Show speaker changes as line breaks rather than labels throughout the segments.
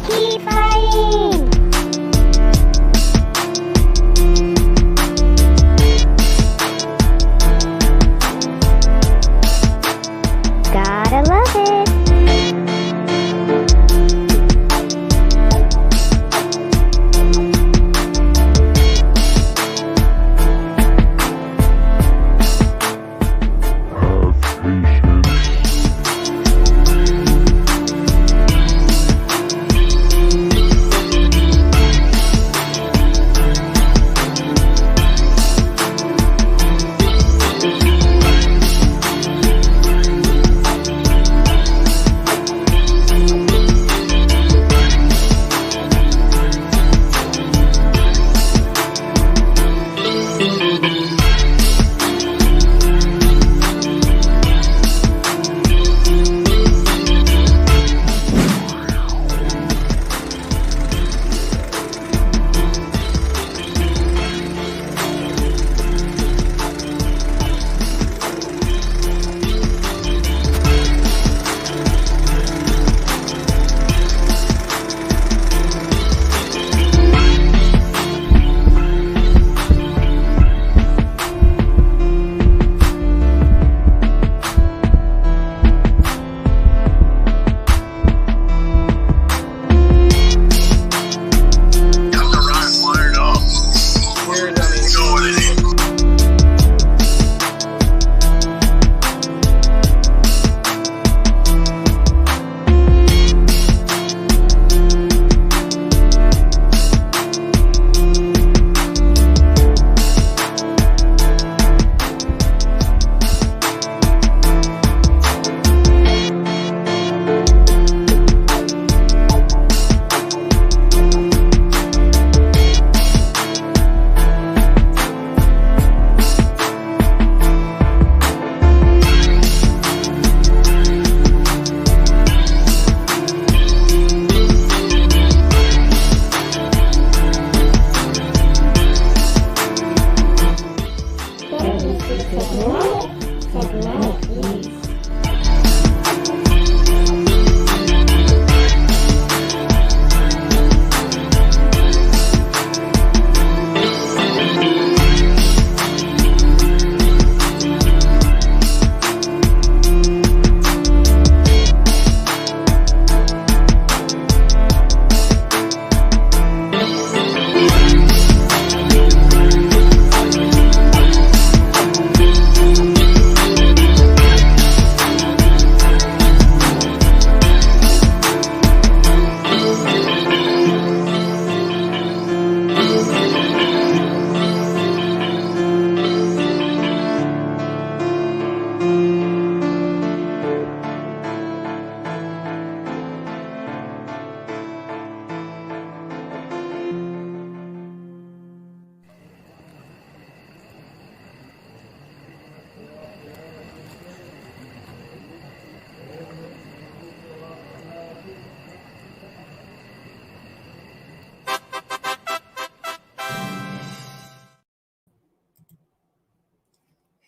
Keep fighting! Gotta love it!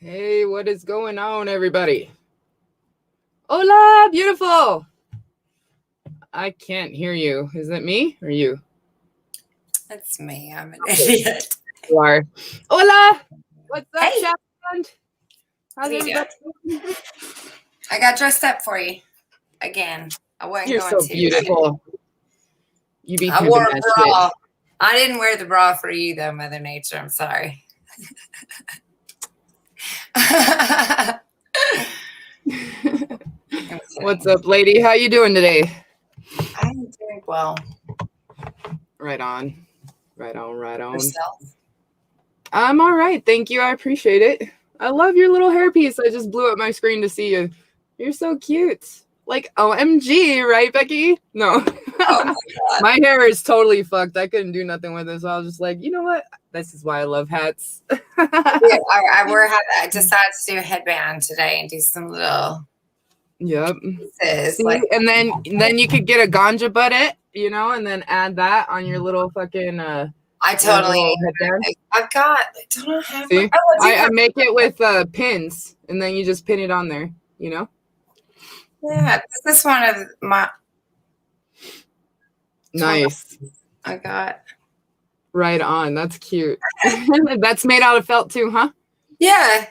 Hey, what is going on, everybody? Hola, beautiful. I can't hear you. Is it me or you?
It's me. I'm an idiot.
You are. Hola. What's up,
Hey.
Sharon? How's
What are you
everybody?
I got dressed up for you again. I wasn't
You're
going
so
to.
beautiful. You be
I
pimping
wore a
that
bra.
shit.
I didn't wear the bra for you, though, Mother Nature. I'm sorry.
What's up, lady? How you doing today?
I'm doing well.
Right on. Right on, right on.
Yourself?
I'm all right. Thank you. I appreciate it. I love your little hairpiece. I just blew up my screen to see you. You're so cute. Like, OMG, right, Becky? No.
Oh, my God.
My hair is totally fucked. I couldn't do nothing with it. So I was just like, you know what? This is why I love hats.
Yeah, I wear a hat. I decided to do a headband today and do some little
Yep.
pieces.
See,
Like,
and then you could get a ganja butt, you know, and then add that on your little fucking
I totally.
headband.
I've got. I don't have.
See, I make it with pins, and then you just pin it on there, you know.
Yeah, this is one of my.
Nice.
I got.
Right on. That's cute. That's made out of felt too, huh?
Yeah.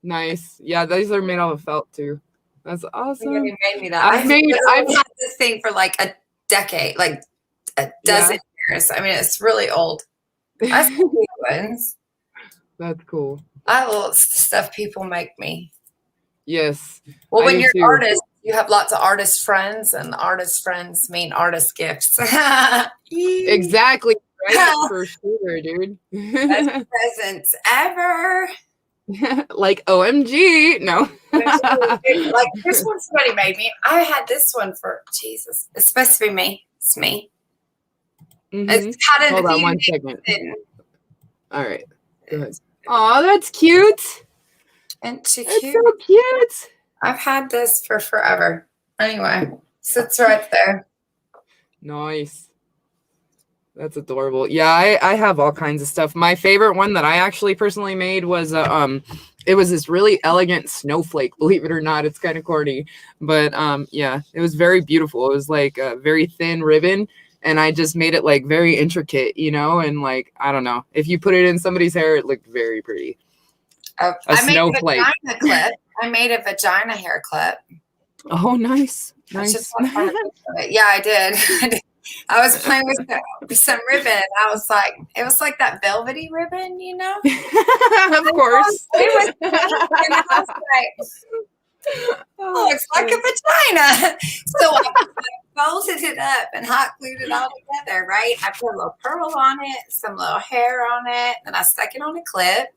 Nice. Yeah, these are made out of felt too. That's awesome.
Somebody made me that.
I've
had this thing for like a decade, like a dozen years. I mean, it's really old. I see ones.
That's cool.
I love stuff people make me.
Yes.
Well, when you're an artist, you have lots of artist friends, and artist friends mean artist gifts.
Exactly. Right? For sure, dude.
Best presents ever.
Like OMG. No.
Like this one somebody made me. I had this one for Jesus. It's supposed to be me. It's me.
Mm-hmm.
It's had
Hold on 1 second. All right. Go ahead. Oh, that's cute.
That's so
cute.
I've had this for forever. Anyway, sits right there.
Nice. That's adorable. Yeah, I have all kinds of stuff. My favorite one that I actually personally made was it was this really elegant snowflake, believe it or not. It's kind of corny, but yeah, it was very beautiful. It was like a very thin ribbon, and I just made it like very intricate, you know, and like I don't know, if you put it in somebody's hair, it looked very pretty.
I
snowflake.
made a vagina clip. I made a vagina hair clip.
Oh, nice. Nice.
Yeah, I did. I was playing with some ribbon. And I was like, it was like that velvety ribbon, you know?
Of course.
It was and I was like, oh, it's like a vagina. So I folded it up and hot glued it all together, right? I put a little pearl on it, some little hair on it, and I stuck it on a clip.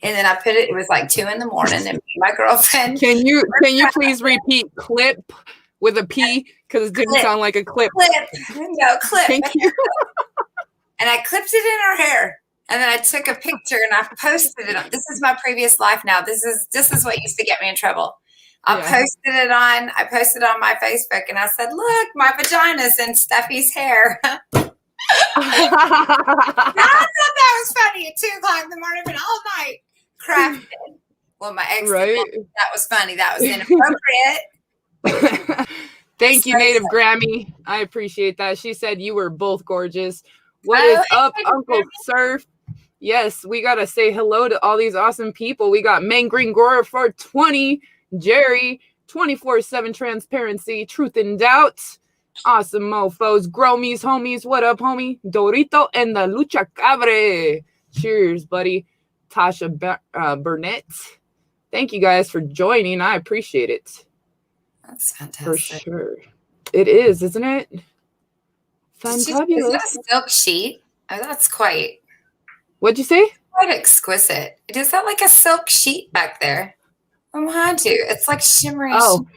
And then I put it was like 2 a.m. and my girlfriend.
Can you please repeat clip with a P? Because it didn't sound like a clip.
No, clip.
Thank you.
And I clipped it in her hair. And then I took a picture and I posted it. This is my previous life now. This is what used to get me in trouble. I posted it on my Facebook and I said, look, my vagina's in Steffi's hair. I thought that was funny at 2 o'clock in the morning, but all night crafted. Well, my ex said, that was funny. That was inappropriate.
Thank you, Native Grammy. I appreciate that. She said you were both gorgeous. What is up, Uncle Surf? Yes, we got to say hello to all these awesome people. We got Mangring Gora for 20, Jerry, 24/7 Transparency, Truth and Doubt, Awesome Mofos, Gromies, homies, what up, homie? Dorito and the Lucha Cabre. Cheers, buddy. Tasha Burnett. Thank you guys for joining. I appreciate it.
That's fantastic.
For sure. It is, isn't it? Fantabulous.
Is that a silk sheet? Oh, that's quite.
What'd you say?
Quite exquisite. Is that like a silk sheet back there? I'm behind you. It's like shimmering.
Oh,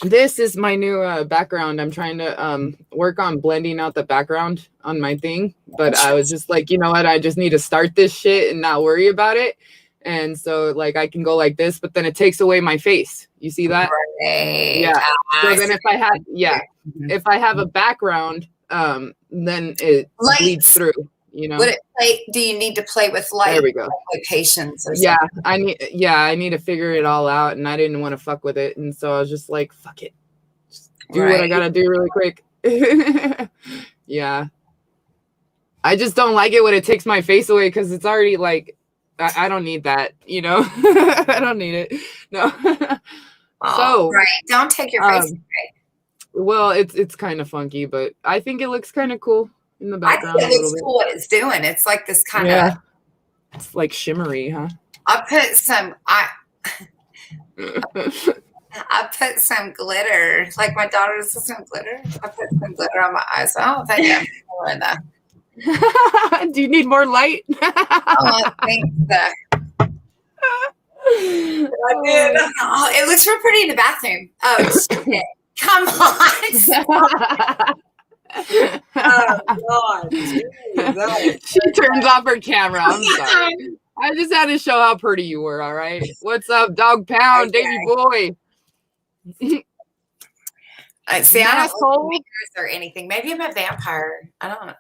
this is my new background. I'm trying to work on blending out the background on my thing. But I was just like, you know what? I just need to start this shit and not worry about it. And so like I can go like this, but then it takes away my face. You see that?
Right.
Yeah. So then if I have a background, then it bleeds through, you know.
Would it play? Do you need to play with light?
There we go.
Like patience or
yeah,
something?
I need to figure it all out, and I didn't want to fuck with it, and so I was just like, fuck it. Just do what I gotta do really quick. Yeah. I just don't like it when it takes my face away because it's already like I don't need that, you know. I don't need it. No. So
don't take your face away.
Well, it's kind of funky, but I think it looks kind of cool in the background.
I think it looks cool what it's doing. It's like this kind of.
It's like shimmery, huh?
I put some glitter. Like my daughter does some glitter. I put some glitter on my eyes. I don't think I'm doing that.
Do you need more light?
I think so. I did. Oh, it looks real pretty in the bathroom. Oh shit! Come on. Oh God!
She turns off her camera. I'm sorry. I just had to show how pretty you were. All right. What's up, Dog Pound, Davy Boy?
See, I don't like or anything. Maybe I'm a vampire. I don't know.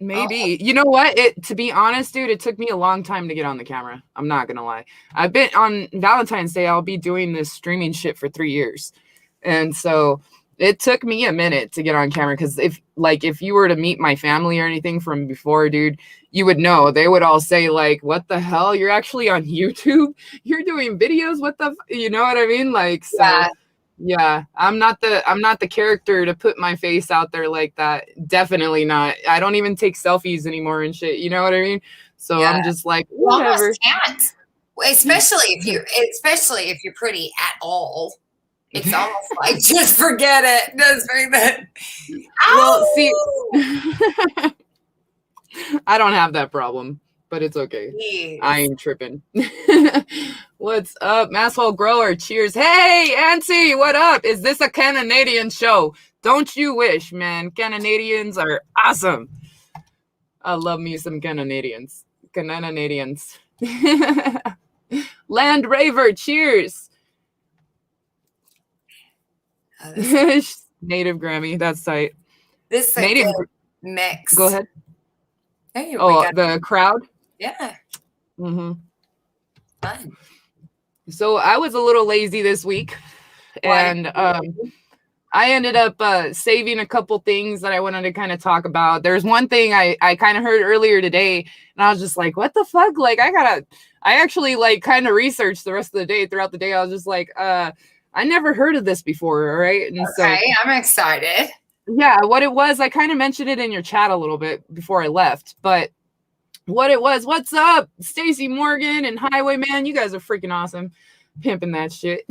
Maybe. You know what? To be honest, dude, it took me a long time to get on the camera. I'm not gonna lie. I've been on Valentine's Day. I'll be doing this streaming shit for 3 years, and so It took me a minute to get on camera because if you were to meet my family or anything from before, dude, you would know. They would all say like, "What the hell? You're actually on YouTube? You're doing videos? What the you know what I mean?" Like, so yeah, I'm not the character to put my face out there like that. Definitely not. I don't even take selfies anymore and shit. You know what I mean? So I'm just like, whatever.
You almost can't. Especially if you're pretty at all. It's almost like just forget it. Just forget it.
Well, see, I don't have that problem, but it's okay.
Yes.
I ain't tripping. What's up, Masshole Grower? Cheers. Hey, Auntie, what up? Is this a Canadian show? Don't you wish, man? Canadians are awesome. I love me some Canadians. Land Raver, cheers. Native Grammy, that's tight.
This native mix.
Go ahead.
Hey,
the crowd.
Yeah.
Mm-hmm.
Fun.
So I was a little lazy this week, and I ended up saving a couple things that I wanted to kind of talk about. There's one thing I kind of heard earlier today, and I was just like, what the fuck? Like, I actually like kind of researched the rest of the day. Throughout the day, I was just like, I never heard of this before, all right? And
okay, so I'm excited.
Yeah, what it was, I kind of mentioned it in your chat a little bit before I left, but what it was, what's up, Stacey Morgan and Highwayman? You guys are freaking awesome, pimping that shit.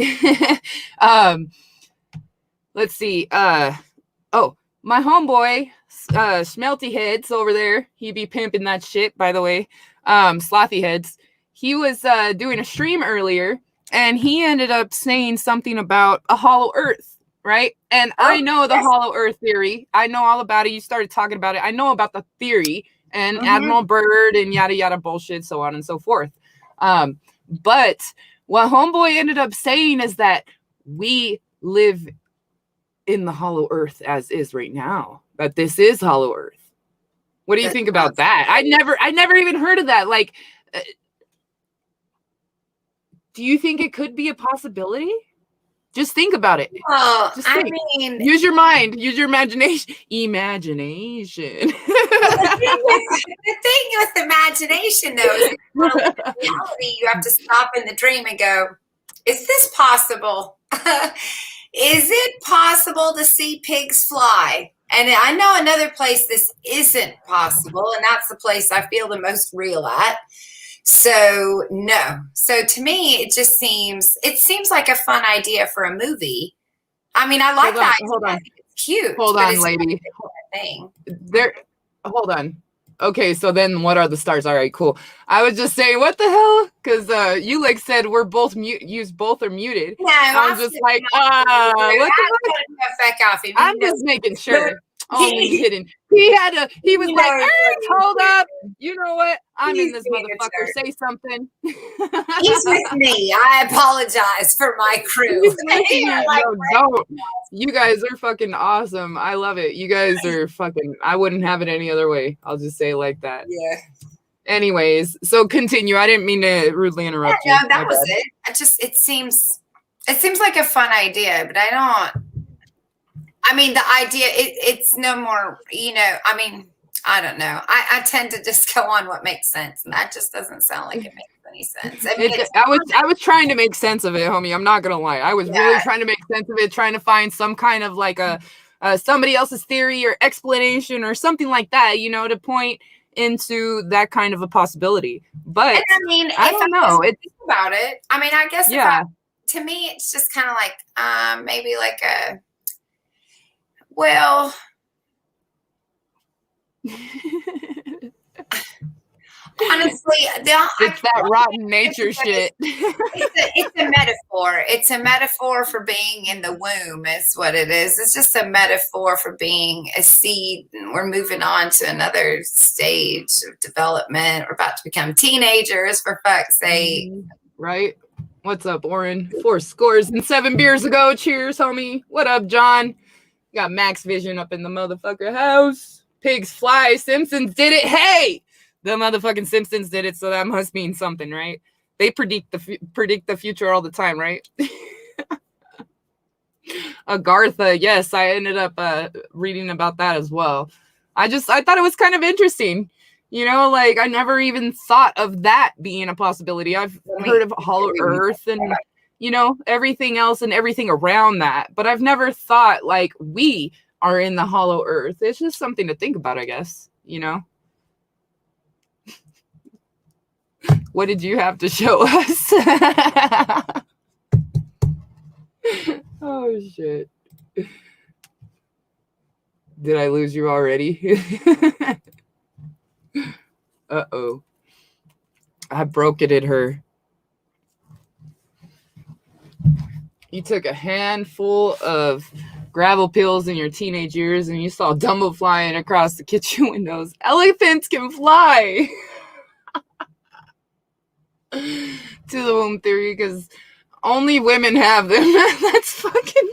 Let's see. Oh, my homeboy, Smelty Heads over there. He be pimping that shit, by the way. Slothy Heads. He was doing a stream earlier, and he ended up saying something about a hollow earth, right? And I know the hollow earth theory. I know all about it. You started talking about it. I know about the theory and Admiral Byrd and yada yada bullshit, so on and so forth. But what homeboy ended up saying is that we live in the hollow earth as is right now. That this is hollow earth. What do you think about that? I never even heard of that. Like, do you think it could be a possibility? Just think about it.
Well, I mean,
use your mind, use your imagination. Imagination.
The thing with imagination, though, is reality. You have to stop in the dream and go, "Is this possible? Is it possible to see pigs fly?" And I know another place this isn't possible, and that's the place I feel the most real at. So no. So to me, it seems like a fun idea for a movie. I mean, I like that.
Hold on.
It's cute.
Hold on, lady. Hold on. Okay, so then what are the stars? All right, cool. I was just saying, what the hell? Because you like said we're both both are muted.
No,
I'm just like, what the fuck? I'm just making sure. Only kidding. He was like, hey, hold up. You know what? I'm in this motherfucker. Say something.
He's with me. I apologize for my crew.
Don't. You guys are fucking awesome. I love it. You guys are fucking, I wouldn't have it any other way. I'll just say it like that.
Yeah.
Anyways, so continue. I didn't mean to rudely interrupt you.
No, that was it. It seems like a fun idea, but I mean, the idea, it's no more, I mean, I don't know. I tend to just go on what makes sense, and that just doesn't sound like it makes any sense. I mean,
I was trying to make sense of it, homie. I'm not going to lie. I was really trying to make sense of it, trying to find some kind of like somebody else's theory or explanation or something like that, to point into that kind of a possibility. But
and I mean,
I don't know.
Think about it. I mean, I guess to me, it's just kind of like maybe like a, well, honestly,
it's that rotten nature shit.
It's a metaphor. It's a metaphor for being in the womb, is what it is. It's just a metaphor for being a seed, and we're moving on to another stage of development. We're about to become teenagers, for fuck's sake.
Right? What's up, Oren? 4 scores and 7 beers ago. Cheers, homie. What up, John? Got Max Vision up in the motherfucker house. Pigs fly. Simpsons did it. Hey! The motherfucking Simpsons did it, so that must mean something, right? They predict the future all the time, right? Agartha, yes, I ended up reading about that as well. I thought it was kind of interesting. You know, like I never even thought of that being a possibility. I've heard of Hollow Earth and, you know, everything else and everything around that, but I've never thought like we are in the Hollow Earth. It's just something to think about, I guess, you know. What did you have to show us? Oh, shit. Did I lose you already? Uh-oh. I broke it at her. You took a handful of gravel pills in your teenage years and you saw Dumbo flying across the kitchen windows. Elephants can fly! To the womb theory, because only women have them. That's fucking...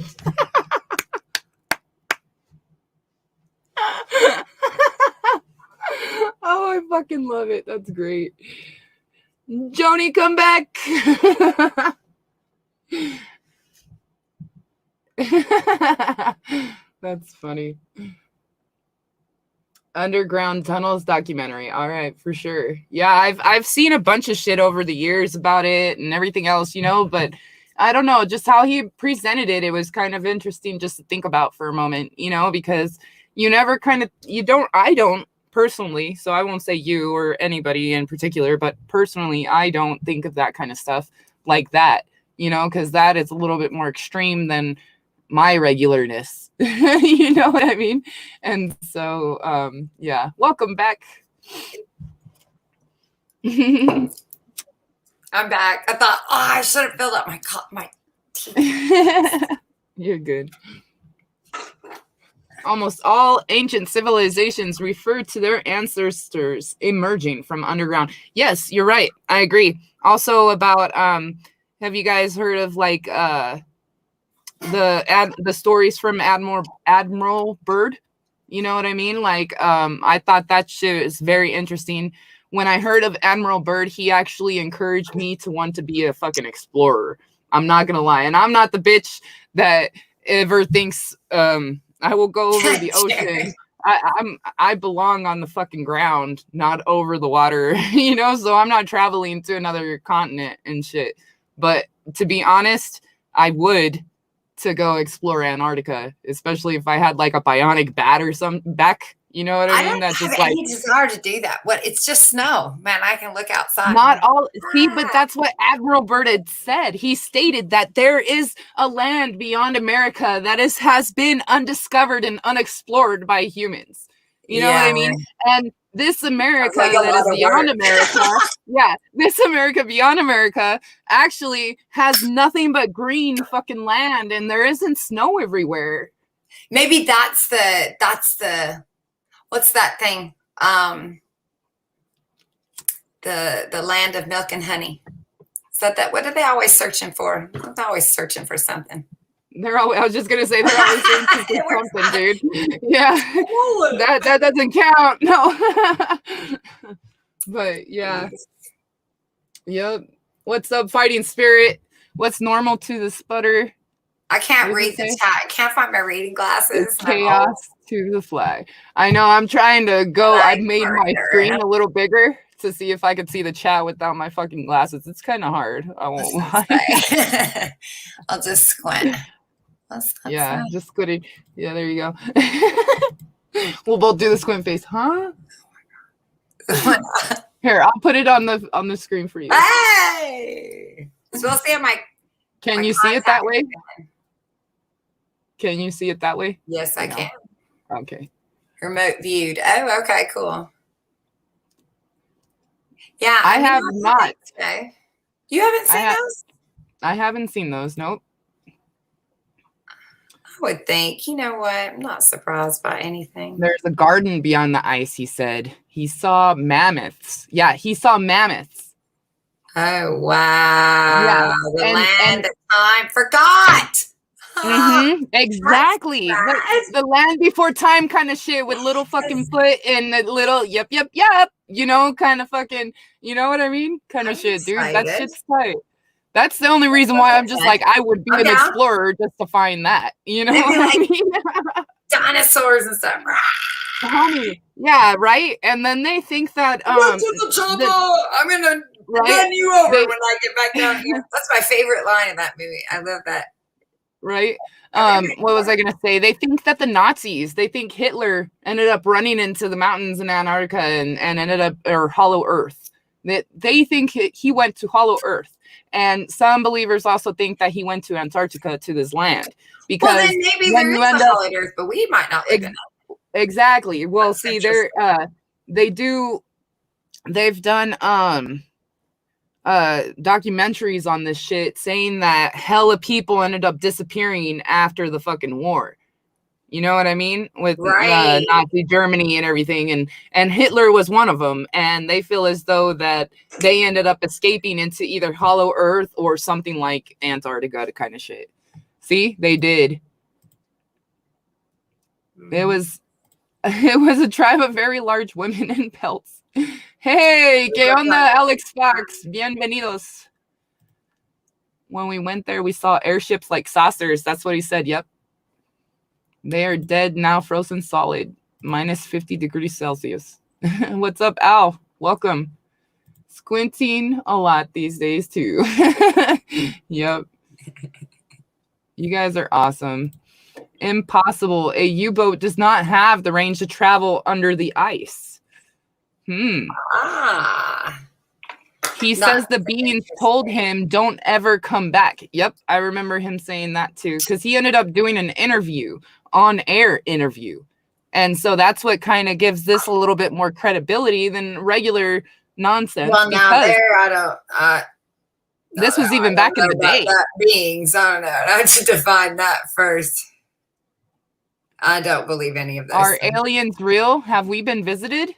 Oh, I fucking love it. That's great. Joni, come back. That's funny. Underground Tunnels documentary. All right, for sure. Yeah, I've seen a bunch of shit over the years about it and everything else, you know, but I don't know, just how he presented it, it was kind of interesting just to think about for a moment, you know, because you never I don't personally, so I won't say you or anybody in particular, but personally, I don't think of that kind of stuff like that, you know, because that is a little bit more extreme than my regularness. You know what I mean? And so yeah, welcome back.
I'm back. I thought, I should have filled up my teeth.
You're good. Almost all ancient civilizations refer to their ancestors emerging from underground. Yes, you're right. I agree. Also about have you guys heard of like the stories from Admiral Byrd? You know what I mean? Like I thought that shit is very interesting. When I heard of Admiral Byrd, he actually encouraged me to want to be a fucking explorer. I'm not gonna lie. And I'm not the bitch that ever thinks I will go over the ocean. I belong on the fucking ground, not over the water, you know, so I'm not traveling to another continent and shit. But to be honest, I would to go explore Antarctica, especially if I had like a bionic bat or some back. You know what I mean?
That's just
like
any desire to do that. What? It's just snow, man. I can look outside.
Not all. See, but that's what Admiral Byrd had said. He stated that there is a land beyond America that has been undiscovered and unexplored by humans. You know what I mean? And this America
like
that is beyond America, yeah, this America beyond America actually has nothing but green fucking land, and there isn't snow everywhere.
Maybe that's the what's that thing? The land of milk and honey. Is that what are they always searching for? They're always searching for something.
I was just gonna say they're always searching for something, dude. Yeah, that doesn't count. No. But yeah. Yep. What's up, fighting spirit? What's normal to the sputter?
I can't read the chat. I can't find my reading glasses.
It's chaos to the fly. I know. I'm trying to go. I've made my screen a little bigger to see if I could see the chat without my fucking glasses. It's kind of hard. I won't lie.
I'll just squint.
Yeah, just squinting. Yeah, there you go. We'll both do the squint face, huh? Here, I'll put it on the screen for you.
Hey, so we'll see my.
Can you see it that way? Can you see it that way?
Yes, I can.
Okay.
Remote viewed. Oh, okay, cool. Yeah,
I have not.
You haven't seen those?
I haven't seen those. Nope.
I would think. You know what? I'm not surprised by anything.
There's a garden beyond the ice, he said. He saw mammoths. Yeah, he saw mammoths.
Oh, wow. Yeah. The land of time forgot.
Mm-hmm. Exactly. The land before time kind of shit with little fucking foot and the little yep, you know, kind of fucking, you know what I mean? Kind of shit, dude. That shit's tight. That's the only reason why I'm just like, I would be an explorer just to find that. You know what I mean?
Dinosaurs and stuff.
Homie. Yeah, right? And then they think that
I'm gonna run you over when I get back down here. That's my favorite line in that movie. I love that.
Right? What was I gonna say? They think that the Nazis, they think Hitler ended up running into the mountains in Antarctica and ended up, or Hollow Earth. That they think he went to Hollow Earth. And some believers also think that he went to Antarctica, to this land. Because
well, then maybe there is a Hollow Earth, but we might not live in it.
Exactly. Well, see, they've done documentaries on this shit saying that hella people ended up disappearing after the fucking war. You know what I mean? With Nazi Germany and everything, and Hitler was one of them, and they feel as though that they ended up escaping into either Hollow Earth or something like Antarctica kind of shit. See, they did. It was a tribe of very large women in pelts. Hey, ¿qué onda, Alex Fox? Bienvenidos. When we went there, we saw airships like saucers. That's what he said. Yep. They are dead now, frozen solid. Minus 50 degrees Celsius. What's up, Al? Welcome. Squinting a lot these days, too. Yep. You guys are awesome. Impossible. A U-boat does not have the range to travel under the ice. He says the beings told him, don't ever come back. Yep, I remember him saying that too, because he ended up doing an interview, on-air interview. And so that's what kind of gives this a little bit more credibility than regular nonsense.
Well, now there, I don't...
this was even back in the day.
Beings, I don't know. I have to define that first. I don't believe any of those.
Are aliens real? Have we been visited?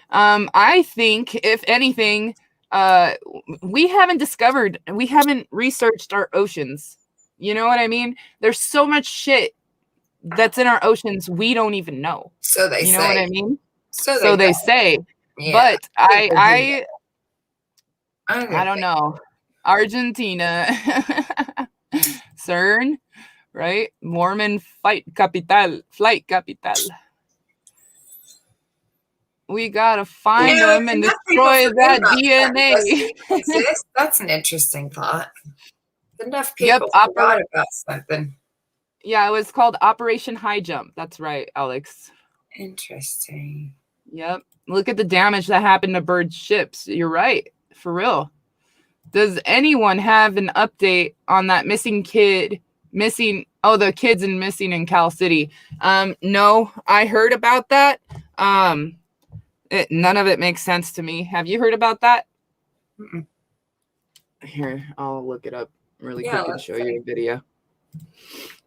I think, if anything, we haven't researched our oceans. You know what I mean? There's so much shit that's in our oceans we don't even know.
So they say.
You know what I mean?
So
they say. Yeah. But I don't know. Argentina. CERN. Right? Mormon flight capital. We gotta find them and destroy that DNA.
That's an interesting thought. Enough people forgot about something.
Yeah, it was called Operation High Jump. That's right, Alex.
Interesting.
Yep. Look at the damage that happened to bird ships. You're right. For real. Does anyone have an update on that missing kid? The kids missing in Cal City. No, I heard about that. None of it makes sense to me. Have you heard about that?
Mm-mm.
Here, I'll look it up really quick and show you a video.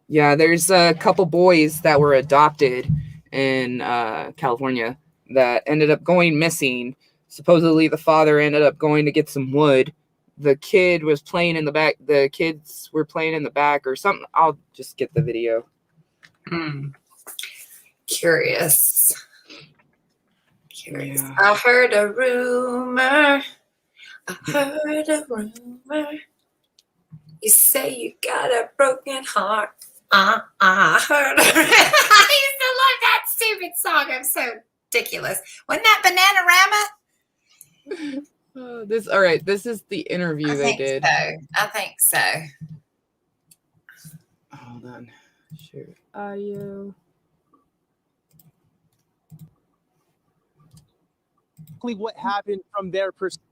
Yeah, there's a couple boys that were adopted in California that ended up going missing. Supposedly the father ended up going to get some wood. The kid was playing in the back. The kids were playing in the back or something. I'll just get the video.
Curious. Yeah. I heard a rumor. You say you got a broken heart. I heard a I used to love that stupid song. I'm so ridiculous. Wasn't that Bananarama?
All right. This is the interview they did.
I think so.
Hold on. Share audio.
What happened from their perspective.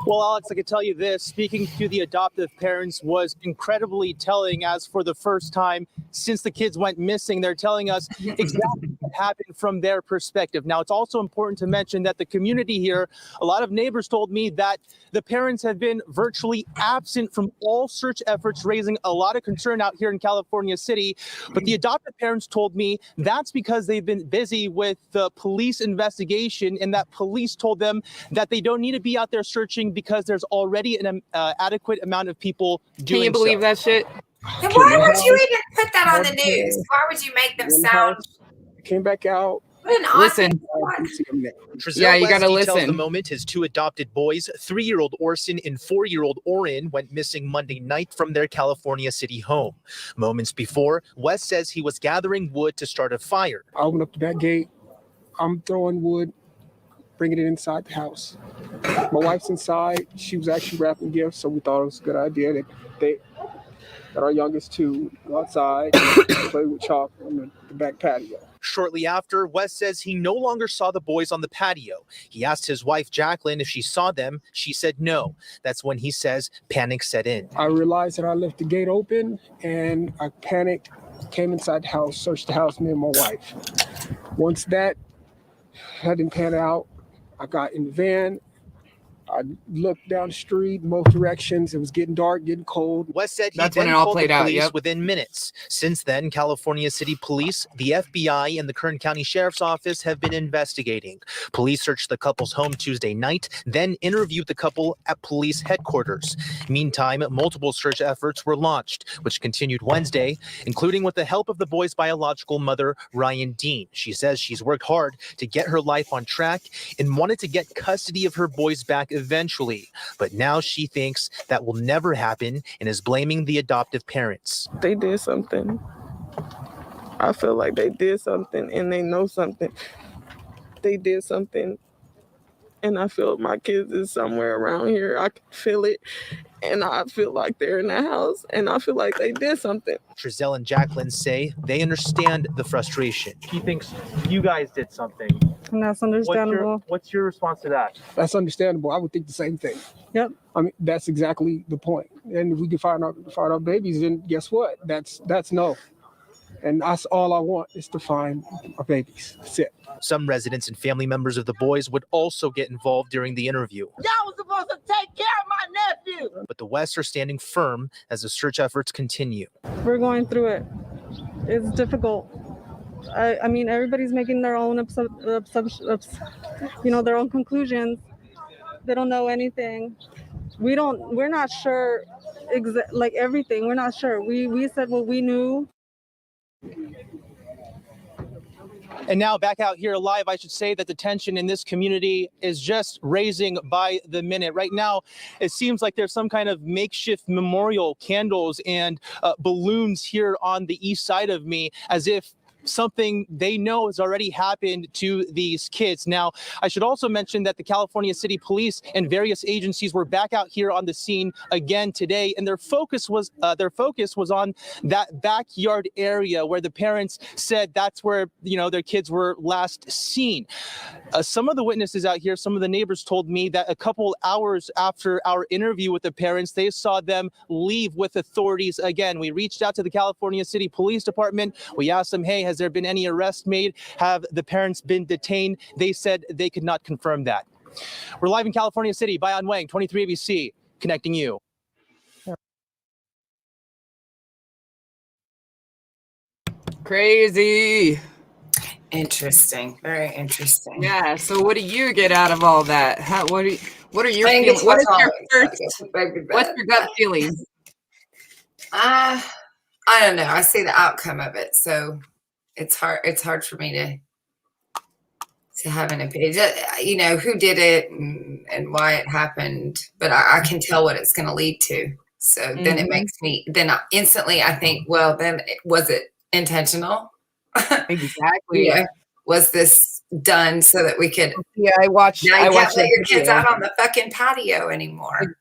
Well, Alex, I could tell you this. Speaking to the adoptive parents was incredibly telling, as for the first time since the kids went missing, they're telling us exactly what happened from their perspective. Now, it's also important to mention that the community here, a lot of neighbors told me that the parents have been virtually absent from all search efforts, raising a lot of concern out here in California City. But the adoptive parents told me that's because they've been busy with the police investigation, and that police told them that they don't need to be out there searching because there's already an adequate amount of people doing so.
Can you believe that shit?
And why would you even put that on the news? Why would you make them sound...
Came back out.
What an
Listen. Yeah, you gotta
details
listen.
the moment his two adopted boys, 3-year-old Orson and 4-year-old Orin, went missing Monday night from their California City home. Moments before, Wes says he was gathering wood to start a fire.
I open up the back gate. I'm throwing wood, bringing it inside the house. My wife's inside. She was actually wrapping gifts, so we thought it was a good idea that our youngest two go outside and play with chalk on the back patio.
Shortly after, Wes says he no longer saw the boys on the patio. He asked his wife, Jacqueline, if she saw them. She said no. That's when he says panic set in.
I realized that I left the gate open, and I panicked, came inside the house, searched the house, me and my wife. Once that didn't pan out, I got in the van. I looked down the street, both directions. It was getting dark, getting cold.
Wes said he
That's
then
when it all
called
played
the
out,
police
yep.
within minutes. Since then, California City Police, the FBI, and the Kern County Sheriff's Office have been investigating. Police searched the couple's home Tuesday night, then interviewed the couple at police headquarters. Meantime, multiple search efforts were launched, which continued Wednesday, including with the help of the boys' biological mother, Ryan Dean. She says she's worked hard to get her life on track and wanted to get custody of her boys back eventually, but now she thinks that will never happen and is blaming the adoptive parents.
They did something. I feel like they did something and they know something. They did something, and I feel my kids is somewhere around here. I can feel it, and I feel like they're in the house, and I feel like they did something.
Trezell and Jacqueline say they understand the frustration. She thinks you guys did something.
And that's understandable.
What's your response to that?
That's understandable. I would think the same thing.
Yep.
I mean, that's exactly the point. And if we can find our babies, then guess what? That's no. And that's all I want is to find our babies. That's it.
Some residents and family members of the boys would also get involved during the interview.
Y'all was supposed to take care of my nephew.
But the Wests are standing firm as the search efforts continue.
We're going through it. It's difficult. I mean, everybody's making their own their own conclusions. They don't know anything. We're not sure like everything. We're not sure. We said what we knew.
And now back out here live, I should say that the tension in this community is just raising by the minute. Right now, it seems like there's some kind of makeshift memorial candles and balloons here on the east side of me, as if something they know has already happened to these kids. Now, I should also mention that the California City Police and various agencies were back out here on the scene again today, and their focus was on that backyard area where the parents said that's where their kids were last seen. Some of the witnesses out here, some of the neighbors told me that a couple hours after our interview with the parents, they saw them leave with authorities again. We reached out to the California City Police Department. We asked them, hey, has there been any arrests made? Have the parents been detained? They said they could not confirm that. We're live in California City. Bayan Wang, 23 ABC, connecting you.
Crazy.
Interesting. Very interesting.
Yeah. So what do you get out of all that? What are your feelings? What's your gut feeling?
I don't know. I see the outcome of it, so it's hard for me to have an opinion. Who did it and why it happened, but I can tell what it's going to lead to. So then it makes me. Then instantly I think, well, then was it intentional?
Exactly.
Yeah. Was this done so that we could?
Yeah, I watched.
Now you can't let your kids
video.
out on the fucking patio anymore.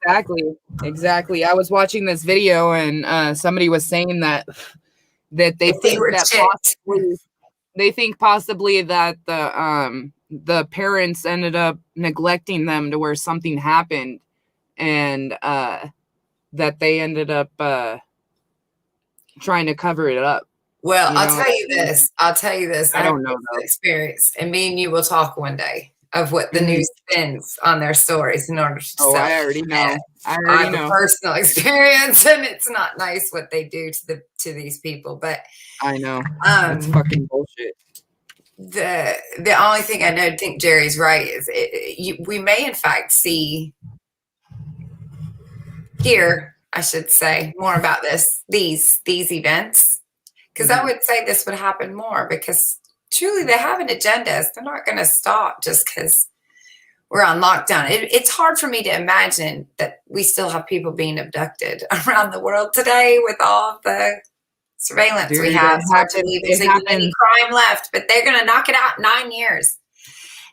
Exactly. I was watching this video and somebody was saying that they think possibly that the parents ended up neglecting them to where something happened, and that they ended up trying to cover it up.
Well, I'll tell you this.
I don't know though.
Experience, and me and you will talk one day of what the news spins on their stories in order to sell.
I already know.
I have a personal experience, and it's not nice what they do to these people. But
I know it's fucking bullshit.
The only thing I think Jerry's right is we may in fact hear, I should say, more about these events. Because I would say this would happen more because truly they have an agenda. They're not going to stop just because we're on lockdown. It's hard for me to imagine that we still have people being abducted around the world today with all the surveillance we have. It's hard to believe there's even any crime left, but they're going to knock it out in 9 years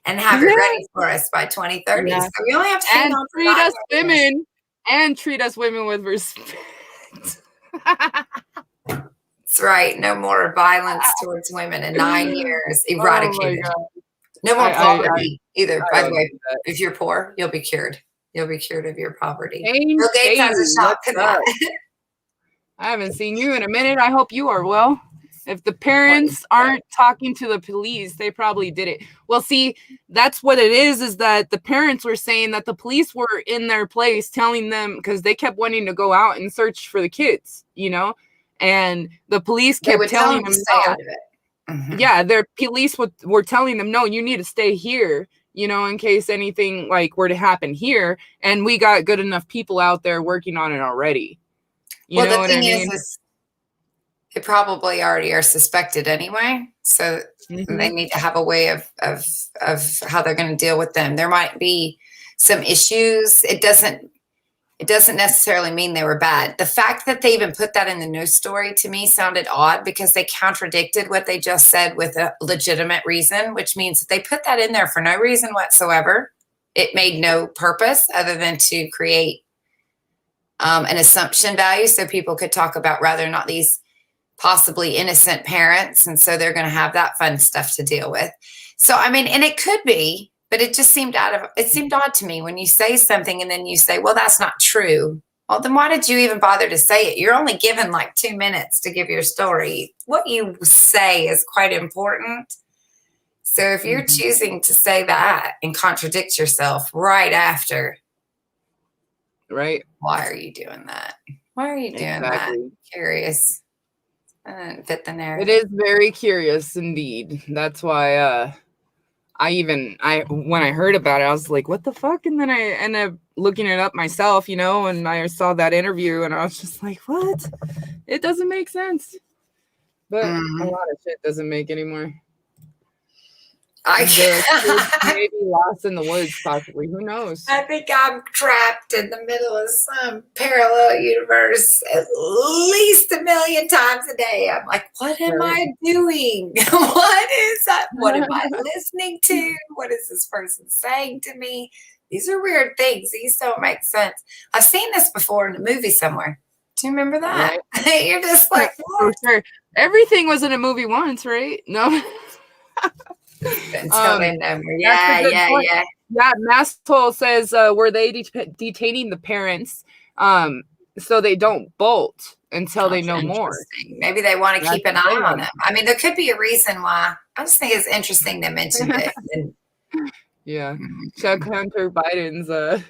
and have it ready for us by 2030. So we only have to hang on
treat us women and treat us women with respect.
That's right. No more violence towards women in 9 years. Eradicated. No more poverty either. By the way, if you're poor, you'll be cured. You'll be cured of your poverty. Bill Gates has a shot to that.
I haven't seen you in a minute. I hope you are well. If the parents aren't talking to the police, they probably did it. Well, see, that's what it is that the parents were saying that the police were in their place telling them, because they kept wanting to go out and search for the kids, you know, and the police kept telling them to stay out of it. Mm-hmm. Yeah, their police were telling them, no, you need to stay here, you know, in case anything like were to happen here. And we got good enough people out there working on it already. You know what I mean?
Is they probably already are suspected anyway. So they need to have a way of how they're going to deal with them. There might be some issues. It doesn't necessarily mean they were bad. The fact that they even put that in the news story to me sounded odd because they contradicted what they just said with a legitimate reason, which means that they put that in there for no reason whatsoever. It made no purpose other than to create an assumption value so people could talk about rather not these possibly innocent parents. And so they're going to have that fun stuff to deal with. So, I mean, and it could be, but it just seemed seemed odd to me when you say something and then you say, well, that's not true. Well, then why did you even bother to say it? You're only given like 2 minutes to give your story. What you say is quite important. So if you're choosing to say that and contradict yourself right after,
right?
Why are you doing that? Why are you doing that? Curious. I didn't fit the narrative.
It is very curious indeed. That's why when I heard about it, I was like, what the fuck? And then I ended up looking it up myself, you know, and I saw that interview and I was just like, what? It doesn't make sense. But a lot of shit doesn't make anymore. Maybe lost in the woods, possibly. Who knows?
I think I'm trapped in the middle of some parallel universe at least 1 million times a day. I'm like, what am I doing? What is that? What am I listening to? What is this person saying to me? These are weird things. These don't make sense. I've seen this before in a movie somewhere. Do you remember that? Right. You're just like,
for sure. Everything was in a movie once, right? No.
Until they never. Yeah.
Masthole says, were they detaining the parents so they don't bolt until they know more?
Maybe they want to keep an eye on them. I mean, there could be a reason why. I just think it's interesting they mentioned it.
Yeah. Chuck Hunter Biden's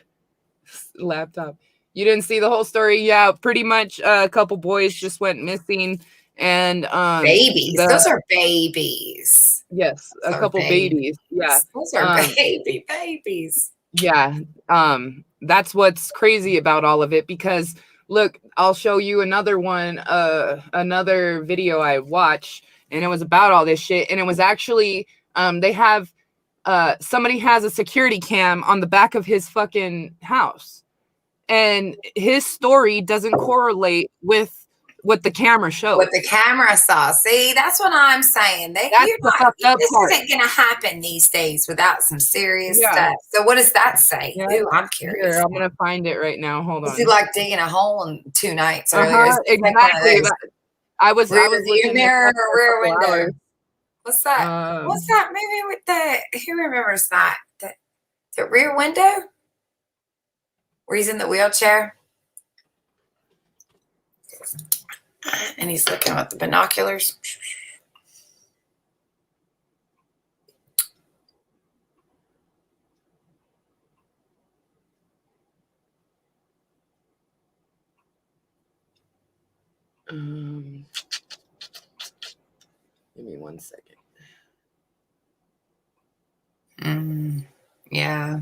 laptop. You didn't see the whole story? Yeah, pretty much a couple boys just went missing. And
babies. Those are babies.
Yes, a couple babies. Yeah.
Those are babies.
Yeah. That's what's crazy about all of it, because look, I'll show you another one, another video I watched, and it was about all this shit. And it was actually they have somebody has a security cam on the back of his fucking house, and his story doesn't correlate with what the camera showed.
What the camera saw. See, that's what I'm saying. This isn't going to happen these days without some serious stuff. So what does that say? Yeah. Ooh, I'm curious.
Here, I'm going to find it right now. Hold on.
Is he like digging a hole in 2 nights earlier?
Exactly. I was
looking mirror or rear window. What's that? What's that movie with who remembers that? The Rear Window? Where he's in the wheelchair? And he's looking with the binoculars.
Give me 1 second.
Yeah.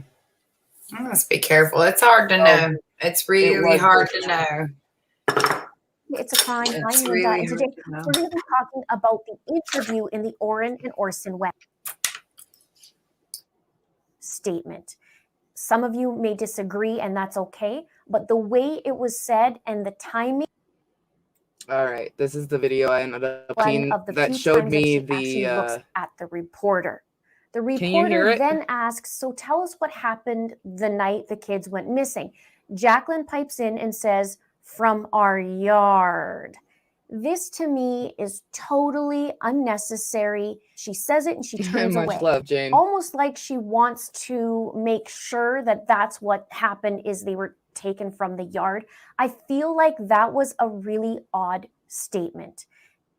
I must be careful. It's hard to know. It's really hard to know.
It's a Crime.
That's
I'm Linda,
really
and
hard
today
to know.
we're going to be talking about the interview in the Orrin and Orson Welles statement. Some of you may disagree, and that's okay, but the way it was said and the timing.
All right, this is the video I ended up
One
seeing
of the
that
few
showed
times
me
that she actually looks at the reporter. The
Can you hear
reporter
it?
then asks, so tell us what happened the night the kids went missing. Jacqueline pipes in and says, from our yard. This to me is totally unnecessary. She says it and she turns
Much
away.
love, Jane.
Almost like she wants to make sure that that's what happened, is they were taken from the yard. I feel like that was a really odd statement.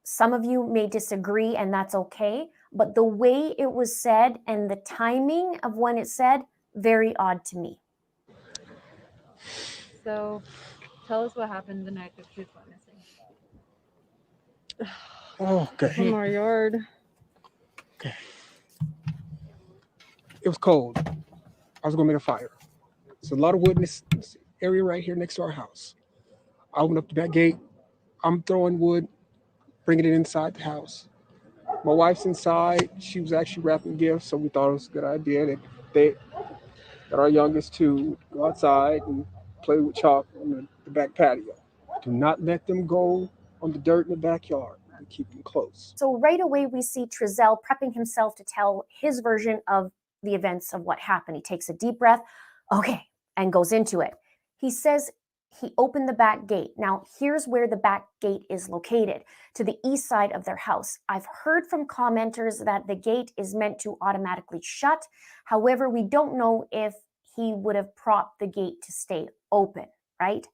Some of you may disagree, and that's okay, but the way it was said and the timing of when it said, very odd to me.
So tell us what happened the night the kids went missing.
Okay.
From our yard.
Okay. It was cold. I was gonna make a fire. There's a lot of wood in this area right here next to our house. I opened up the back gate. I'm throwing wood, bringing it inside the house. My wife's inside. She was actually wrapping gifts, so we thought it was a good idea that our youngest two go outside and play with chalk on the back patio. Do not let them go on the dirt in the backyard. And keep them close.
So right away we see Trezell prepping himself to tell his version of the events of what happened. He takes a deep breath, okay, and goes into it. He says he opened the back gate. Now, here's where the back gate is located, to the east side of their house. I've heard from commenters that the gate is meant to automatically shut. However, we don't know if he would have propped the gate to stay open, right?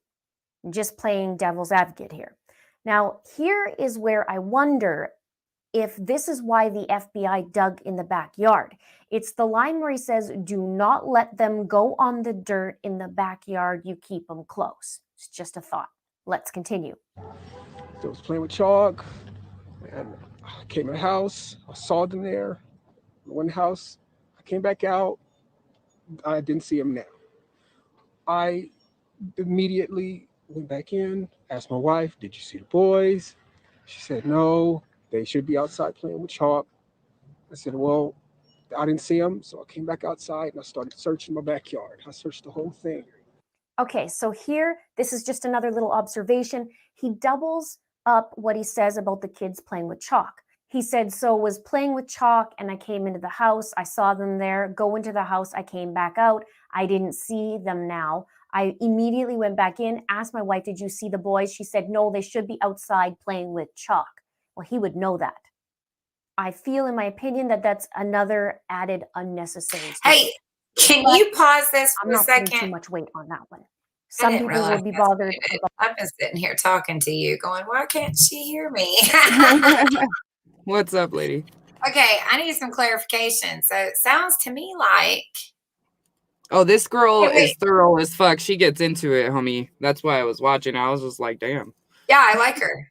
Just playing devil's advocate here. Now, here is where I wonder if this is why the FBI dug in the backyard. It's the line where he says, do not let them go on the dirt in the backyard, you keep them close. It's just a thought. Let's continue.
So I was playing with chalk, and I came in the house. I saw them there. In one house, I came back out. I didn't see them now. I immediately went back in, asked my wife, did you see the boys? She said, no, they should be outside playing with chalk. I said, well, I didn't see them. So I came back outside and I started searching my backyard. I searched the whole thing.
Okay, so here, this is just another little observation. He doubles up what he says about the kids playing with chalk. He said, so was playing with chalk and I came into the house. I saw them there, go into the house. I came back out. I didn't see them now. I immediately went back in, asked my wife, did you see the boys? She said, no, they should be outside playing with chalk. Well, he would know that. I feel, in my opinion, that that's another added unnecessary statement.
Hey, can you pause this
I'm
for a
not putting
second?
too much weight on that one. Some people will be
that's what
bothered
you did.
about.
I've been sitting here talking to you going, why can't she hear me?
What's up, lady?
Okay, I need some clarification. So it sounds to me like,
Oh, this girl
Hey, wait.
is thorough as fuck. She gets into it, homie. That's why I was watching. I was just like, damn.
yeah, I like her.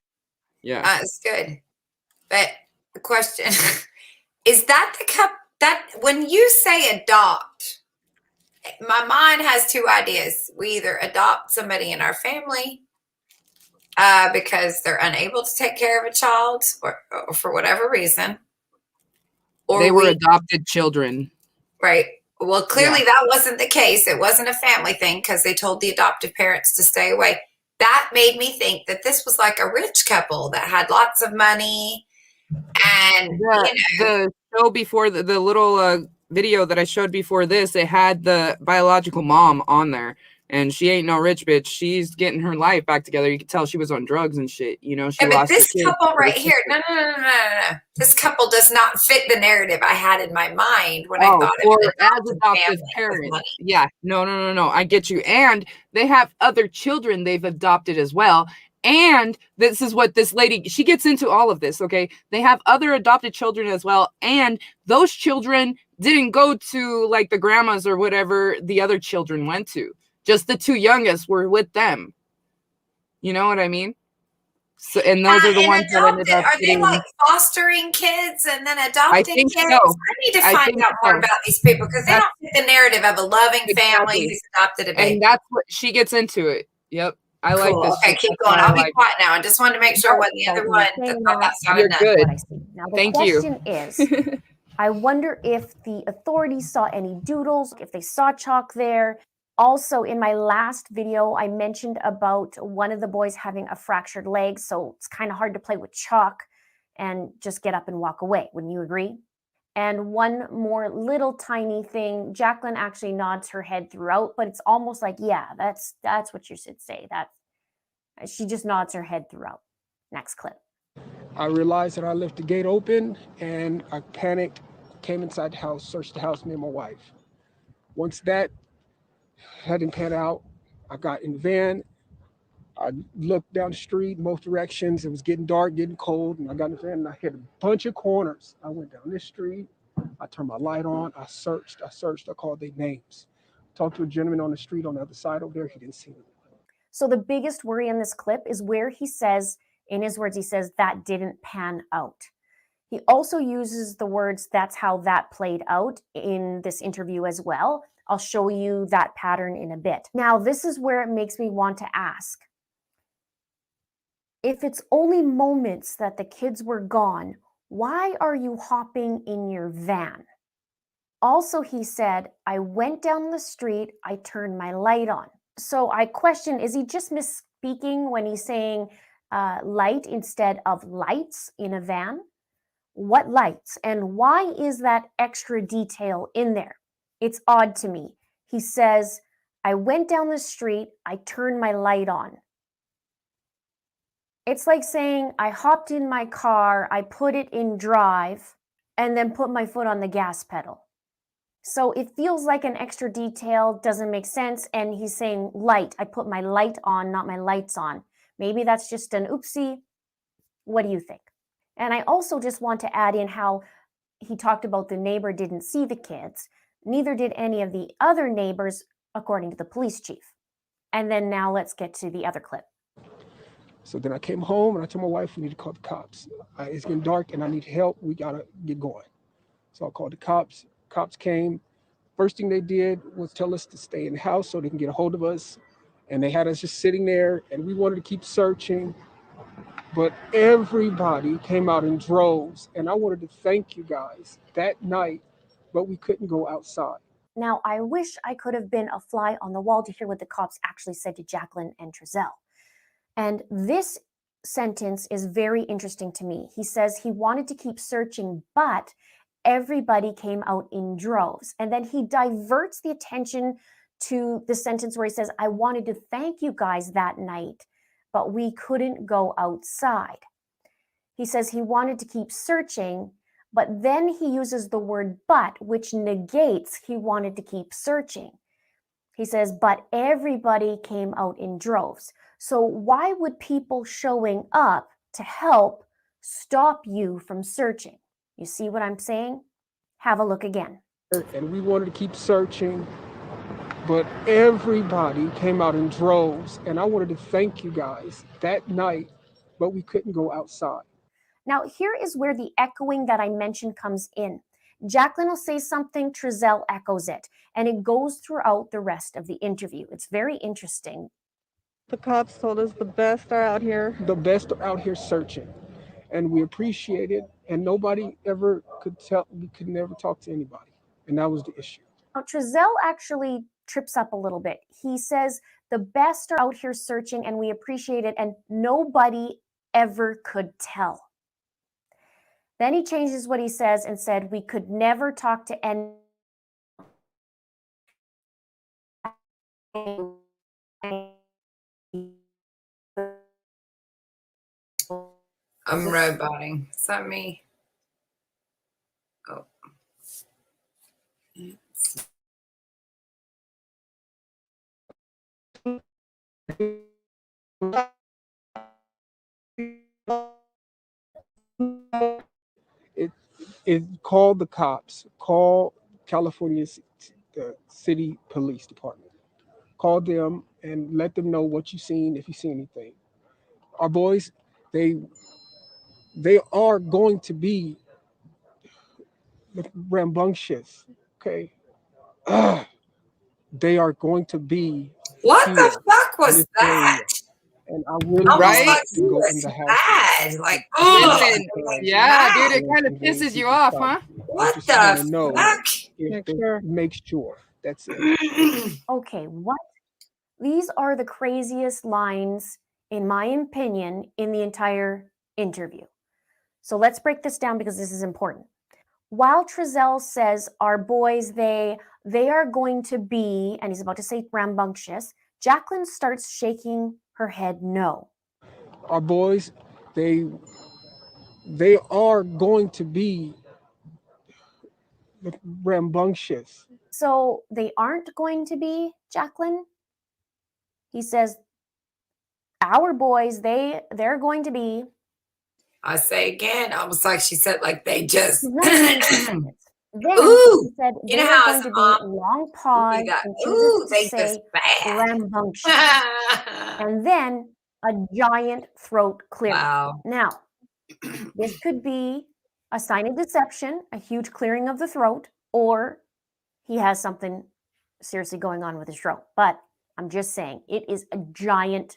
Yeah.
It's good. But the question is that that when you say adopt, my mind has two ideas. We either adopt somebody in our family because they're unable to take care of a child or for whatever reason. Or
They were adopted children.
Right. Well, clearly that wasn't the case. It wasn't a family thing because they told the adoptive parents to stay away. That made me think that this was like a rich couple that had lots of money. And
the show before the little video that I showed before this, it had the biological mom on there. And she ain't no rich bitch. She's getting her life back together. You could tell she was on drugs and shit. You know, she lost
this
her kids.
couple right here, no. This couple does not fit the narrative I had in my mind when I thought of an
adoptive parents. Yeah, no. I get you. And they have other children they've adopted as well. And this is what this lady, she gets into all of this, okay? They have other adopted children as well. And those children didn't go to like the grandmas or whatever the other children went to. Just the two youngest were with them. You know what I mean? So, and those are the ones that ended up
Are they like fostering kids and then adopting kids?
So.
I need to find out more about these people because they don't fit the narrative of a loving family who's adopted a baby.
And that's what she gets into it. Yep. I like
Cool.
this.
Okay,
She
keep
said,
going.
I
I'll be
like
quiet now. I just wanted to make sure it wasn't the other one that thought that sounded
You're
nuts.
good.
What I see. Now the
Thank
question
you.
is, I wonder if the authorities saw any doodles, if they saw chalk there. Also, in my last video, I mentioned about one of the boys having a fractured leg, so it's kind of hard to play with chalk and just get up and walk away. Wouldn't you agree? And one more little tiny thing, Jacqueline actually nods her head throughout, but it's almost like, yeah, that's what you should say. That she just nods her head throughout. Next clip.
I realized that I left the gate open and I panicked, came inside the house, searched the house, me and my wife. Once that hadn't pan out, I got in the van. I looked down the street, both directions. It was getting dark, getting cold, and I got in the van and I hit a bunch of corners. I went down this street. I turned my light on. I searched. I called their names. Talked to a gentleman on the street on the other side over there. He didn't see me.
So the biggest worry in this clip is where he says, in his words, he says, that didn't pan out. He also uses the words, that's how that played out in this interview as well. I'll show you that pattern in a bit. Now, this is where it makes me want to ask, if it's only moments that the kids were gone, why are you hopping in your van? Also, he said, I went down the street, I turned my light on. So I question, is he just misspeaking when he's saying light instead of lights in a van? What lights? And why is that extra detail in there? It's odd to me. He says, I went down the street, I turned my light on. It's like saying I hopped in my car, I put it in drive, and then put my foot on the gas pedal. So it feels like an extra detail, doesn't make sense. And he's saying light, I put my light on, not my lights on. Maybe that's just an oopsie. What do you think? And I also just want to add in how he talked about the neighbor didn't see the kids. Neither did any of the other neighbors, according to the police chief. And then now let's get to the other clip.
So then I came home and I told my wife, we need to call the cops. It's getting dark and I need help. We got to get going. So I called the cops. Cops came. First thing they did was tell us to stay in the house so they can get a hold of us. And they had us just sitting there and we wanted to keep searching. But everybody came out in droves. And I wanted to thank you guys that night, but we couldn't go outside.
Now, I wish I could have been a fly on the wall to hear what the cops actually said to Jacqueline and Trezell. And this sentence is very interesting to me. He says he wanted to keep searching, but everybody came out in droves. And then he diverts the attention to the sentence where he says, I wanted to thank you guys that night, but we couldn't go outside. He says he wanted to keep searching, but then he uses the word but, which negates he wanted to keep searching. He says, but everybody came out in droves. So why would people showing up to help stop you from searching? You see what I'm saying? Have a look again.
And we wanted to keep searching, but everybody came out in droves. And I wanted to thank you guys that night, but we couldn't go outside.
Now, here is where the echoing that I mentioned comes in. Jacqueline will say something, Trezell echoes it, and it goes throughout the rest of the interview. It's very interesting.
The cops told us the best are out here.
The best are out here searching, and we appreciate it. And nobody ever could tell, we could never talk to anybody. And that was the issue.
Now, Trezell actually trips up a little bit. He says, the best are out here searching, and we appreciate it, and nobody ever could tell. Then he changes what he says and said, we could never talk to any.
I'm roboting. Is that me? Oh.
It called the cops, call California's city police department. Call them and let them know what you've seen, if you see anything. Our boys, they are going to be rambunctious, okay? They are going to be
What
here
the fuck
in
was
this
that?
area. And I really
Almost
Right?
like
to go in
it's
the house.
bad. Like,
Listen,
like
yeah, dude,
that.
it kind of pisses you off, huh?
I
What
just
the
want to know
fuck?
if
Make
they
sure.
make sure. That's it.
Okay, what? These are the craziest lines, in my opinion, in the entire interview. So let's break this down because this is important. While Trezell says our boys, they are going to be, and he's about to say rambunctious, Jacqueline starts shaking her head no.
Our boys, they are going to be rambunctious.
So they aren't going to be, Jacqueline? He says our boys, they're going to be.
I say again, almost like she said, like they just.
He's not saying sentence. Then
Ooh,
he said
you
they
know
are
how
going
as
to
a
be
mom,
long
you
pause
do that.
and chooses
Ooh,
to
they
say
just bad.
rambunctious. And then a giant throat clearing.
Wow.
Now, this could be a sign of deception, a huge clearing of the throat, or he has something seriously going on with his throat. But I'm just saying, it is a giant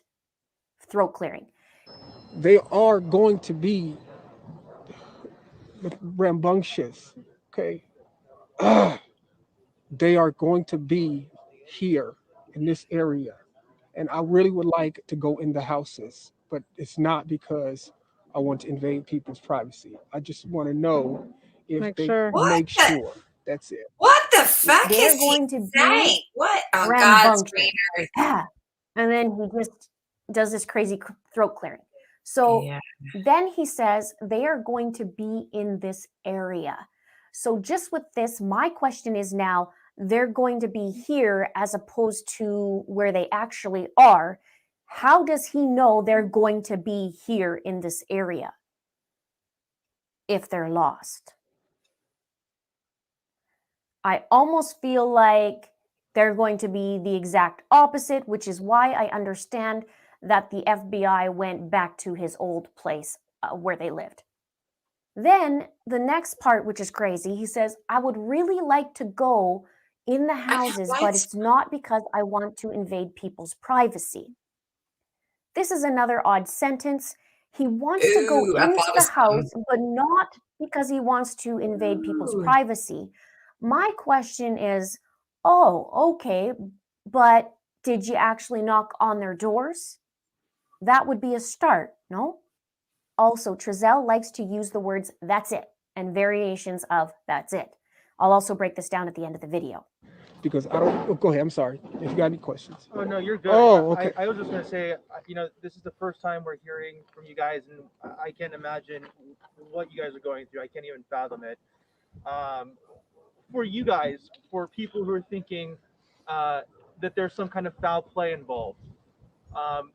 throat clearing.
They are going to be rambunctious. Okay. They are going to be here in this area. And I really would like to go in the houses, but it's not because I want to invade people's privacy. I just want to know if
Make
they
sure.
What
make
the,
sure. That's it.
what the fuck
They're
is he
going to be
saying? What on God's
rambunctious.
green earth?
Yeah. And then he just does this crazy throat clearing. So
Yeah.
then he says they are going to be in this area. So just with this, my question is now, they're going to be here as opposed to where they actually are. How does he know they're going to be here in this area if they're lost? I almost feel like they're going to be the exact opposite, which is why I understand that the FBI went back to his old place where they lived. Then the next part, which is crazy, he says, I would really like to go in the houses, but it's not because I want to invade people's privacy. This is another odd sentence. He wants to go
Ooh, I
into
thought it
the
was
house, but not because he wants to invade people's
Ooh.
privacy. My question is, oh, okay, but did you actually knock on their doors? That would be a start, no? Also, Trezell likes to use the words that's it and variations of that's it. I'll also break this down at the end of the video.
Because I don't. Oh, go ahead. I'm sorry. If you got any questions.
Oh no, you're good.
Oh, okay.
I was just gonna say, this is the first time we're hearing from you guys, and I can't imagine what you guys are going through. I can't even fathom it. For you guys, for people who are thinking that there's some kind of foul play involved,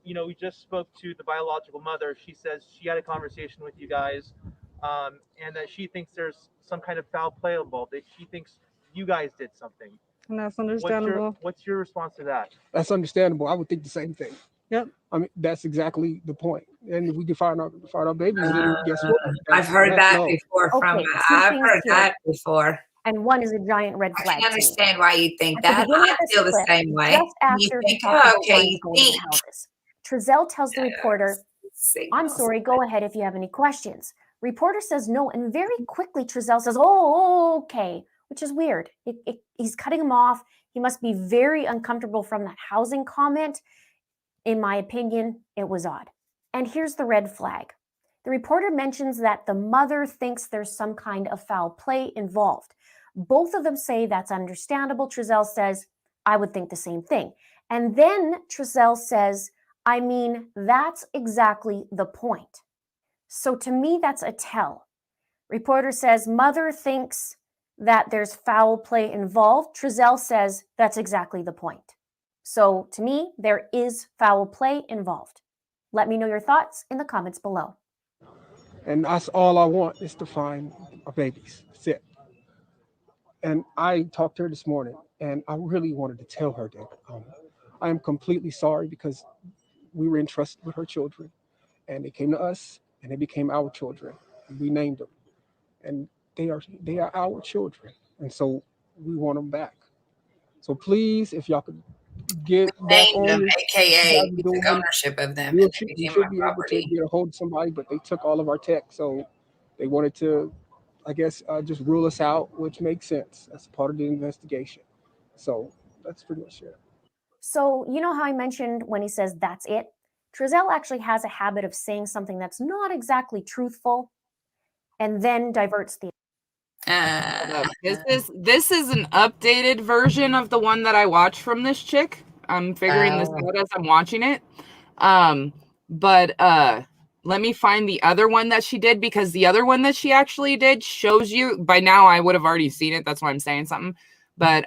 we just spoke to the biological mother. She says she had a conversation with you guys, and that she thinks there's some kind of foul play involved. That she thinks you guys did something.
And that's understandable.
What's your response to that?
That's understandable. I would think the same thing.
Yep.
I mean, that's exactly the point. And if we can find our babies, then guess what?
I've heard that
no.
before from.
Okay, two
I've
things
heard
here.
that before.
And one is a giant red
I
flag.
can
to me.
understand why you think
At the
that.
beginning
I
of this
feel the
clip,
same way.
just
You
after
think,
he talks about
okay,
why
you
he's going to the
think.
houses, Trezell tells the reporter, I'm
Signals.
sorry, go ahead if you have any questions. Reporter says no, and very quickly Trezell says, oh, okay, which is weird. He's cutting him off. He must be very uncomfortable from that housing comment. In my opinion, it was odd. And here's the red flag. The reporter mentions that the mother thinks there's some kind of foul play involved. Both of them say that's understandable. Trezell says, I would think the same thing. And then Trezell says, I mean, that's exactly the point. So to me, that's a tell. Reporter says, mother thinks that there's foul play involved. Trezell says, that's exactly the point. So to me, there is foul play involved. Let me know your thoughts in the comments below.
And that's all I want is to find our babies. That's it. And I talked to her this morning, and I really wanted to tell her that I am completely sorry because we were entrusted with her children, and they came to us, and they became our children. And we named them, and they are our children, and so we want them back. So please, if y'all could get back
named
on
them,
this.
aka
You
we
guys are
took
doing.
ownership of them and they
We
became my
should be able to
property.
get a hold of somebody, but they took all of our tech, so they wanted to, I guess, just rule us out, which makes sense. That's part of the investigation. So that's pretty much it.
So, you know how I mentioned when he says that's it? Trezell actually has a habit of saying something that's not exactly truthful and then diverts the.
This is an updated version of the one that I watched from this chick. I'm figuring this out as I'm watching it. But let me find the other one that she did, because the other one that she actually did shows you. By now I would have already seen it. That's why I'm saying something. But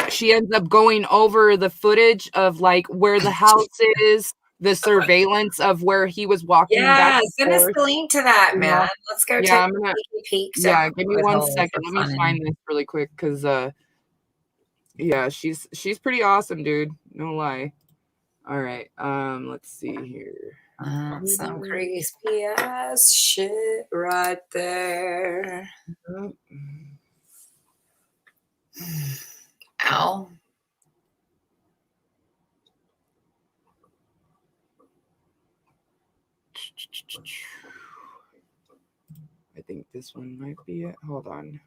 she ends up going over the footage of like where the house is, the surveillance of where he was walking back and
send us
forth.
the link to that,
You
man.
know?
Let's go
Yeah,
take a peek.
yeah, give me 1 second. Let me find this really quick, because yeah, she's pretty awesome, dude. No lie. All right, let's see here.
Some crispy ass shit right there. Ow.
I think this one might be it. Hold on.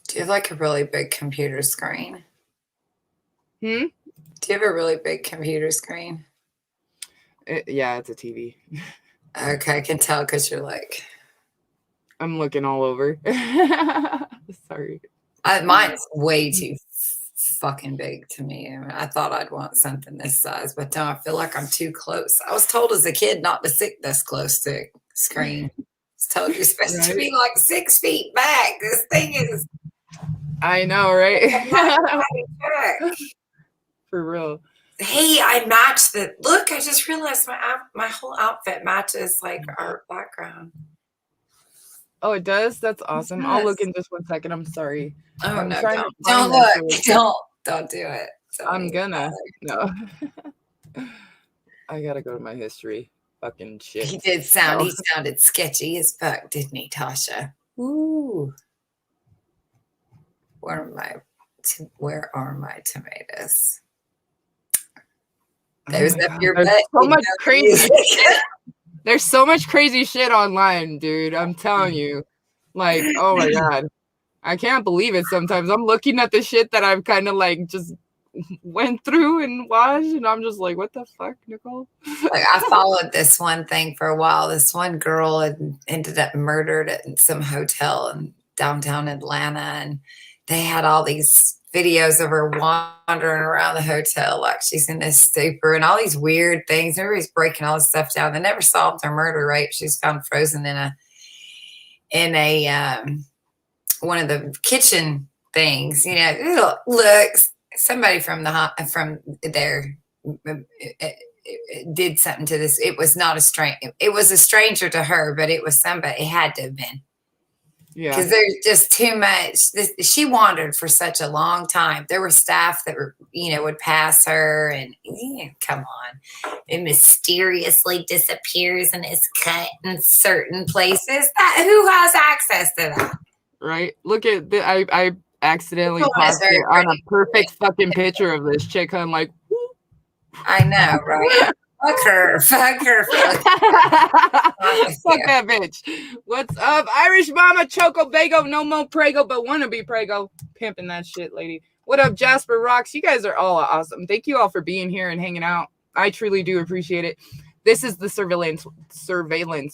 Do you have like a really big computer screen?
Hmm?
Do you have a really big computer screen?
Yeah, it's a TV.
Okay, I can tell because you're like...
I'm looking all over. Sorry.
Mine's way too fucking big to me. I mean, I thought I'd want something this size, but now I feel like I'm too close. I was told as a kid not to sit this close to a screen. I was told you're supposed to be like 6 feet back. This thing is...
I know, right? For real.
Hey, I matched the look. I just realized my whole outfit matches like our background.
Oh, it does? That's awesome. I'll look in just 1 second. I'm sorry.
Oh,
I'm
no,
trying
don't look. Don't do it.
I'm gonna. No. I gotta go to my history. Fucking shit.
He did sound. He sounded sketchy as fuck, didn't he, Tasha? Ooh. Where are my tomatoes? There's up your butt.
So much crazy shit. There's so much crazy shit online, dude. I'm telling you. Like, oh my God. I can't believe it sometimes. I'm looking at the shit that I've kind of like just went through and watched, and I'm just like, what the fuck, Nicole?
Like, I followed this one thing for a while. This one girl had ended up murdered at some hotel in downtown Atlanta, and they had all these videos of her wandering around the hotel like she's in this stupor and all these weird things. Everybody's breaking all this stuff down. They never solved her murder, right? She's found frozen in a one of the kitchen things. You know, looks somebody from there did something to this. It was not a stranger. It was a stranger to her, but it was somebody. It had to have been. Yeah, because there's just too much. She wandered for such a long time. There were staff that were, would pass her, and come on, it mysteriously disappears and is cut in certain places. Who has access to that?
Right. Look at I accidentally paused it on a perfect fucking picture of this chick. I'm like, whoop.
I know, right? Fuck her. Fuck her. Fuck
that bitch. What's up? Irish mama, choco bago, no more prego, but wanna be prego. Pimping that shit, lady. What up, Jasper Rocks? You guys are all awesome. Thank you all for being here and hanging out. I truly do appreciate it. This is the surveillance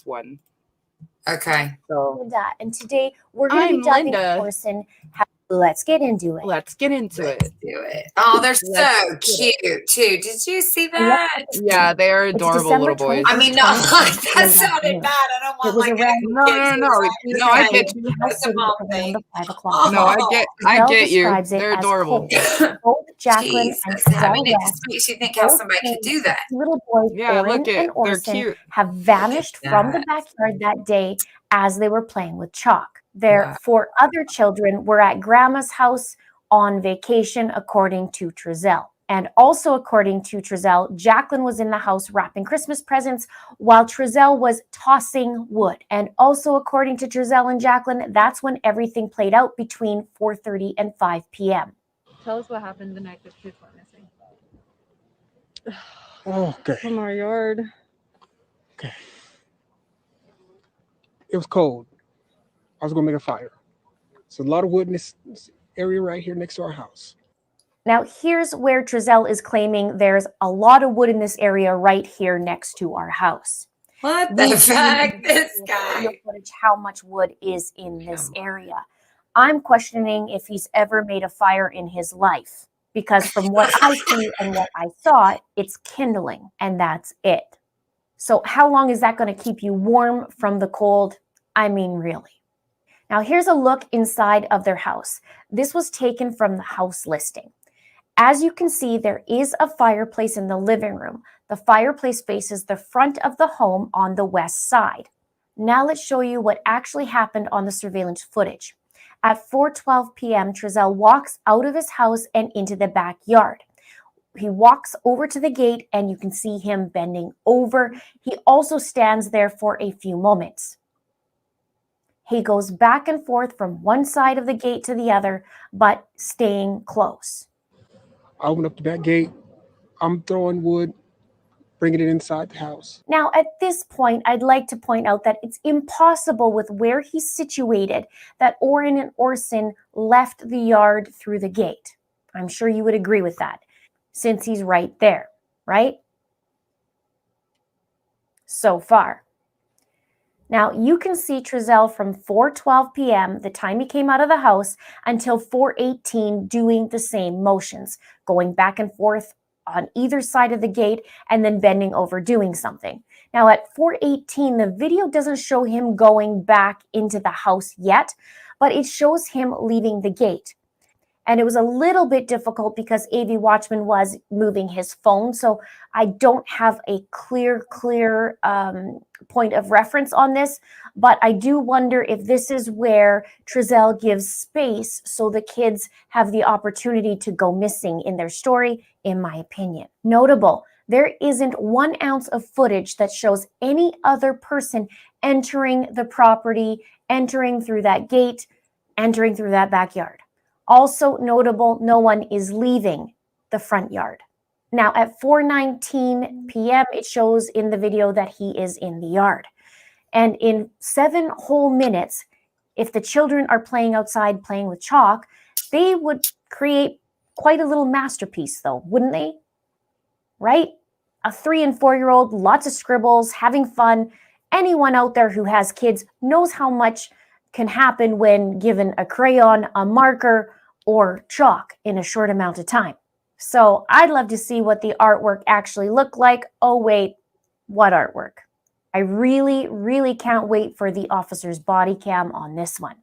one.
Okay.
So and today we're going to be diving in. Let's get into it.
Let's get into it.
Do it. Oh, they're so cute too. Did you see that?
Yeah, they are adorable little boys.
I mean, no, that sounded bad. I don't want like
no. I get you. No, I get you. They're adorable.
Both Jacqueline and
I mean, it just makes you think how somebody could do that.
Little boys,
yeah,
Oren
look at
and
they're
Orson,
cute.
have vanished from the backyard that day as they were playing with chalk. Their 4 other children were at Grandma's house on vacation, according to Trezell. And also, according to Trezell, Jacqueline was in the house wrapping Christmas presents while Trezell was tossing wood. And also, according to Trezell and Jacqueline, that's when everything played out between 4:30 and 5 p.m.
Tell us what happened the night the kids went missing.
Okay.
From our yard.
Okay. It was cold. I was gonna make a fire. So a lot of wood in this area right here next to our house.
Now, here's where Trezell is claiming there's a lot of wood in this area right here next to our house.
What the fuck? This guy.
Footage, how much wood is in this area. I'm questioning if he's ever made a fire in his life, because from what I see and what I saw, it's kindling, and that's it. So how long is that going to keep you warm from the cold? I mean, really. Now, here's a look inside of their house. This was taken from the house listing. As you can see, there is a fireplace in the living room. The fireplace faces the front of the home on the west side. Now let's show you what actually happened on the surveillance footage. At 4:12 p.m., Trezell walks out of his house and into the backyard. He walks over to the gate and you can see him bending over. He also stands there for a few moments. He goes back and forth from one side of the gate to the other, but staying close.
I open up the back gate. I'm throwing wood, bringing it inside the house.
Now, at this point, I'd like to point out that it's impossible with where he's situated that Orrin and Orson left the yard through the gate. I'm sure you would agree with that, since he's right there, right? So far. Now, you can see Trezell from 4:12 p.m., the time he came out of the house, until 4:18 doing the same motions, going back and forth on either side of the gate and then bending over doing something. Now, at 4:18, the video doesn't show him going back into the house yet, but it shows him leaving the gate. And it was a little bit difficult because AV Watchman was moving his phone. So I don't have a clear point of reference on this. But I do wonder if this is where Trezell gives space so the kids have the opportunity to go missing in their story, in my opinion. Notable, there isn't 1 ounce of footage that shows any other person entering the property, entering through that gate, entering through that backyard. Also notable, no one is leaving the front yard. Now at 4:19 p.m., it shows in the video that he is in the yard. And in 7 whole minutes, if the children are playing outside, playing with chalk, they would create quite a little masterpiece though, wouldn't they? Right? A 3- and 4-year-old, lots of scribbles, having fun. Anyone out there who has kids knows how much can happen when given a crayon, a marker, or chalk in a short amount of time. So I'd love to see what the artwork actually looked like. Oh wait, what artwork? I really can't wait for the officer's body cam on this one.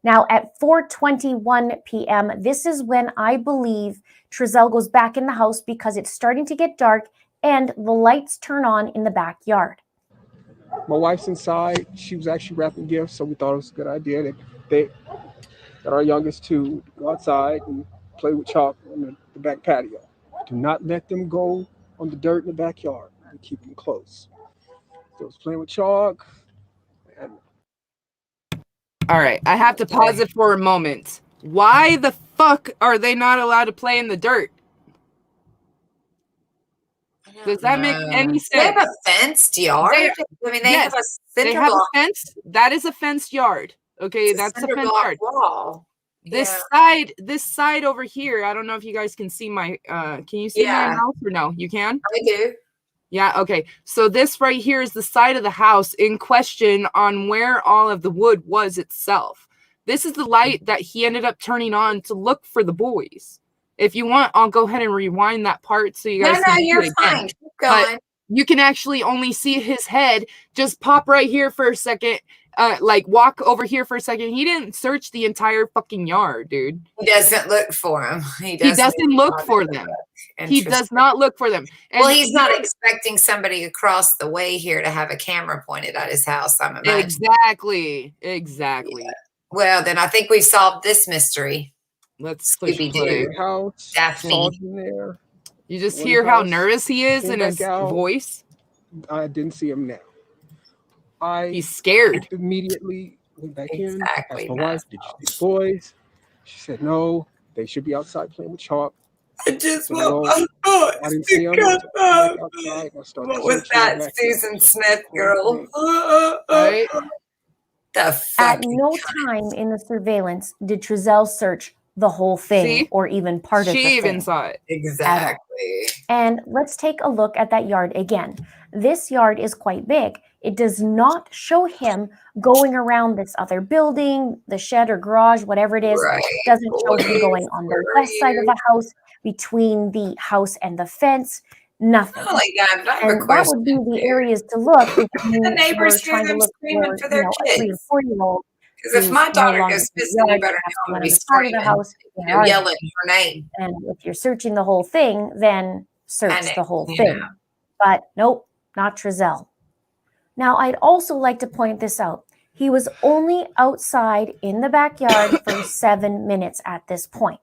Now at 4:21 p.m., this is when I believe Trezell goes back in the house because it's starting to get dark and the lights turn on in the backyard.
My wife's inside. She was actually wrapping gifts, so we thought it was a good idea that our youngest two go outside and play with chalk on the back patio. Do not let them go on the dirt in the backyard. And keep them close. So I was playing with chalk. And
all right, I have to pause it for a moment. Why the fuck are they not allowed to play in the dirt? Does that make any sense?
They have a fenced yard. They have a cinder block.
A fence. That is a fenced yard. Okay, that's a fenced yard.
Wall.
This side over here. I don't know if you guys can see my. Can you see my house or no? You can.
I do.
Yeah. Okay. So this right here is the side of the house in question on where all of the wood was itself. This is the light that he ended up turning on to look for the boys. If you want, I'll go ahead and rewind that part so you guys can see
you're
it
fine.
again.
Keep going.
But you can actually only see his head just pop right here for a second, like walk over here for a second. He didn't search the entire fucking yard, dude.
He doesn't look for him.
He doesn't look for them. He does not look for them. And
well, he's not expecting somebody across the way here to have a camera pointed at his house, I'm imagining.
Exactly.
Yeah. Well, then I think we've solved this mystery.
Let's push
Scooby-Doo.
play.
The house,
Daphne.
saw him there.
You just
Went
hear how
house,
nervous he is
came
in his
back out.
voice.
I didn't see him now.
He's scared.
Immediately went back in.
Exactly.
Asked my wife, "Did you see the boys?" She said, "No, they should be outside playing with chalk."
I just
So,
want
well,
my
I didn't
voice
see
to
him.
come
So I went
up.
outside and I started
What was
searching the
that
backyard.
Susan Smith girl?
Right?
The
At
fucking
no time in the surveillance did Trezell search the whole thing
See?
or even part of the
She even
thing.
saw it.
Exactly.
And let's take a look at that yard again. This yard is quite big. It does not show him going around this other building, the shed or garage, whatever it is.
Right.
Doesn't show him
Boys,
going on the
where are
west side of
you?
the house, between the house and the fence. Nothing.
Oh my God, I have a
And that
question.
would be the areas to look if you
The
were
neighbors hear
trying to
them
look
screaming
for,
for their
a 3 and
kids.
4-year-old.
Because if my
who's no
daughter
longer
goes
in the
missing, you
yard,
better
perhaps
know
on
I'm be
another side of the
screaming,
house. Where are they?
yelling her name.
And if you're searching the whole thing, then search
Panic,
the whole
you
thing.
know.
But nope, not Trezell. Now, I'd also like to point this out. He was only outside in the backyard for 7 minutes at this point.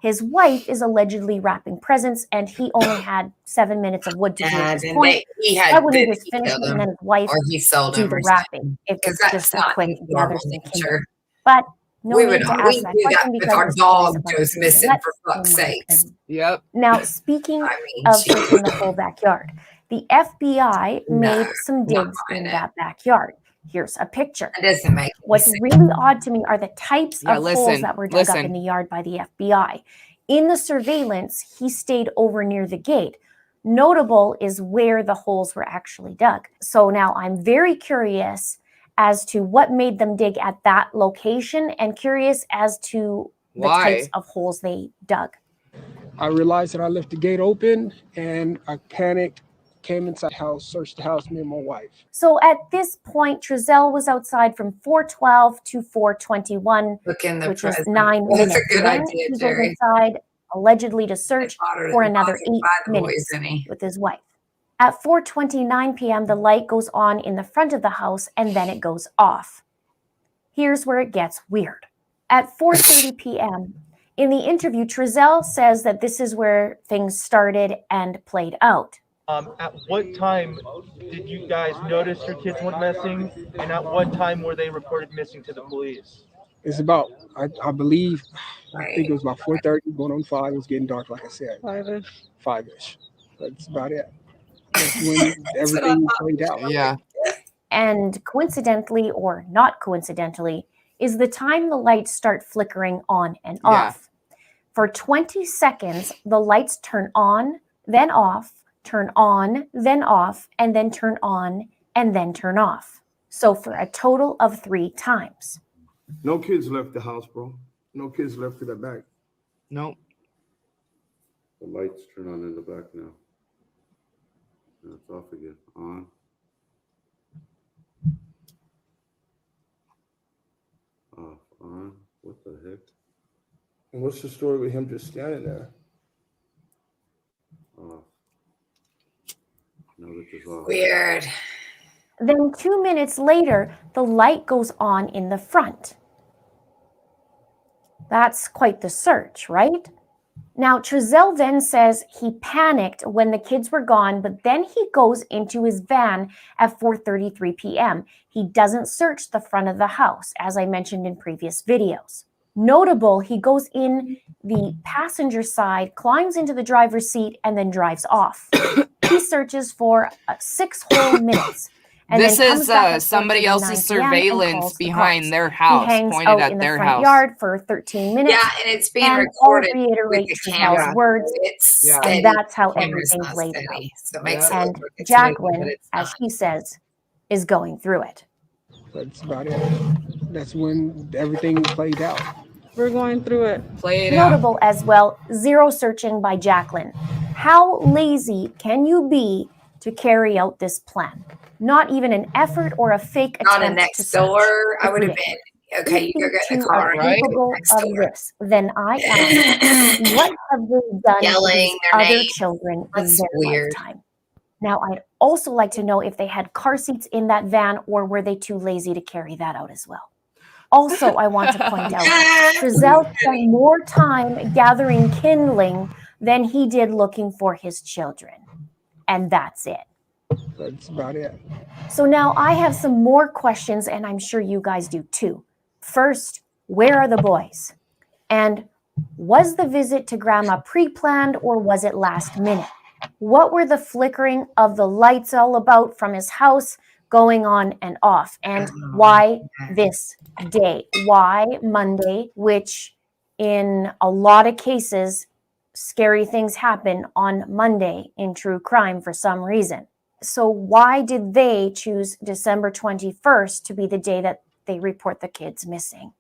His wife is allegedly wrapping presents, and he only had 7 minutes of wood to do at this point.
He
Why
had
wouldn't he
then
just
he
finish
killed
it and
him,
then his wife
or he sold
do
him,
the
or
wrapping
something.
if
Because
it's
that's
just a
not
quick
his
gather
normal
some kindling?
nature.
But no
We
need
would
to
we
ask
do
that
that
question
with
because
our
the story is
dog
about
goes
to
missing,
get,
for fuck's
in my
sakes.
opinion.
Yep.
Now, speaking
I mean,
of
geez.
searching the whole backyard, the FBI
No,
made some
not
digs
buying
in
it.
that backyard. Here's a picture.
It doesn't make any
What's
sense.
really odd to me are the types
Yeah,
of holes
listen,
that were dug up in
listen.
the yard by the FBI. In the surveillance, he stayed over near the gate. Notable is where the holes were actually dug. So now I'm very curious as to what made them dig at that location and curious as to the types
Why?
of holes they dug.
I realized that I left the gate open and I panicked, came inside the house, searched the house, me and my wife.
So at this point, Trezell was outside from 4:12 to 4:21,
Look in the
which was
present.
9
That's
minutes.
a good
Then
idea,
he goes
Jerry.
inside, allegedly to search for another 8
Buy the boys,
minutes
any.
with his wife. At 4:29 p.m., the light goes on in the front of the house and then it goes off. Here's where it gets weird. At 4:30 p.m., in the interview, Trezell says that this is where things started and played out.
At what time did you guys notice your kids went missing, and at what time were they reported missing to the police?
It's about, I believe, I think
Right.
it was about 4:30, going on 5. It was getting dark, like I said,
5-ish.
5-ish. That's about it. That's when
That's what I
everything
thought.
played out.
Yeah.
And coincidentally or not coincidentally is the time the lights start flickering on and
Yeah.
off. For 20 seconds, the lights turn on, then off, turn on, then off, and then turn on, and then turn off. So for a total of 3 times.
No kids left the house, bro. No kids left to the back.
Nope.
The lights turn on in the back now. Now it's off again. On. Off. On. What the heck?
And what's the story with him just standing there?
Off. Now that it's off.
Weird.
Then 2 minutes later, the light goes on in the front. That's quite the search, right? Now, Trezell then says he panicked when the kids were gone, but then he goes into his van at 4:33 p.m. He doesn't search the front of the house, as I mentioned in previous videos. Notable, he goes in the passenger side, climbs into the driver's seat, and then drives off. He searches for 6 whole minutes. And
This
then comes
is
back at
somebody
4:39
else's
p.m. and
surveillance
calls the
behind
cops.
their
He
house,
hangs
pointed
out
at
in the
their
front
house.
yard for 13 minutes.
Yeah, and it's being
And I'll
recorded with
reiterate
the
Trezell's
camera.
words,
It's
Yeah.
steady.
and that's how
Camera's
everything
not
played out.
steady, so it makes
Yep.
it look
And
like it's moving, but
Jacqueline,
it's
as
not.
she says, is going through it.
That's about it. That's when everything played out.
We're going through it.
Play it out.
Notable as well, 0 searching by Jacqueline. How lazy can you be to carry out this plan? Not even an effort or a fake
Not a
attempt to
next
search.
door. I would have
Agreed.
been, okay, you
If
go
you
get in the
two
car
are
and
Right.
go
capable
next
of
door.
this, then I ask, what have they done to
Yelling
these
their
other
name.
children in
That's
their
weird.
lifetime? Now, I'd also like to know if they had car seats in that van or were they too lazy to carry that out as well? Also, I want to point out, Trezell spent more time gathering kindling than he did looking for his children. And that's it.
That's about it.
So now I have some more questions, and I'm sure you guys do too. First, where are the boys? And was the visit to Grandma pre-planned or was it last minute? What were the flickering of the lights all about from his house going on and off? And why this day? Why Monday, which in a lot of cases, scary things happen on Monday in true crime for some reason. So why did they choose December 21st to be the day that they report the kids missing?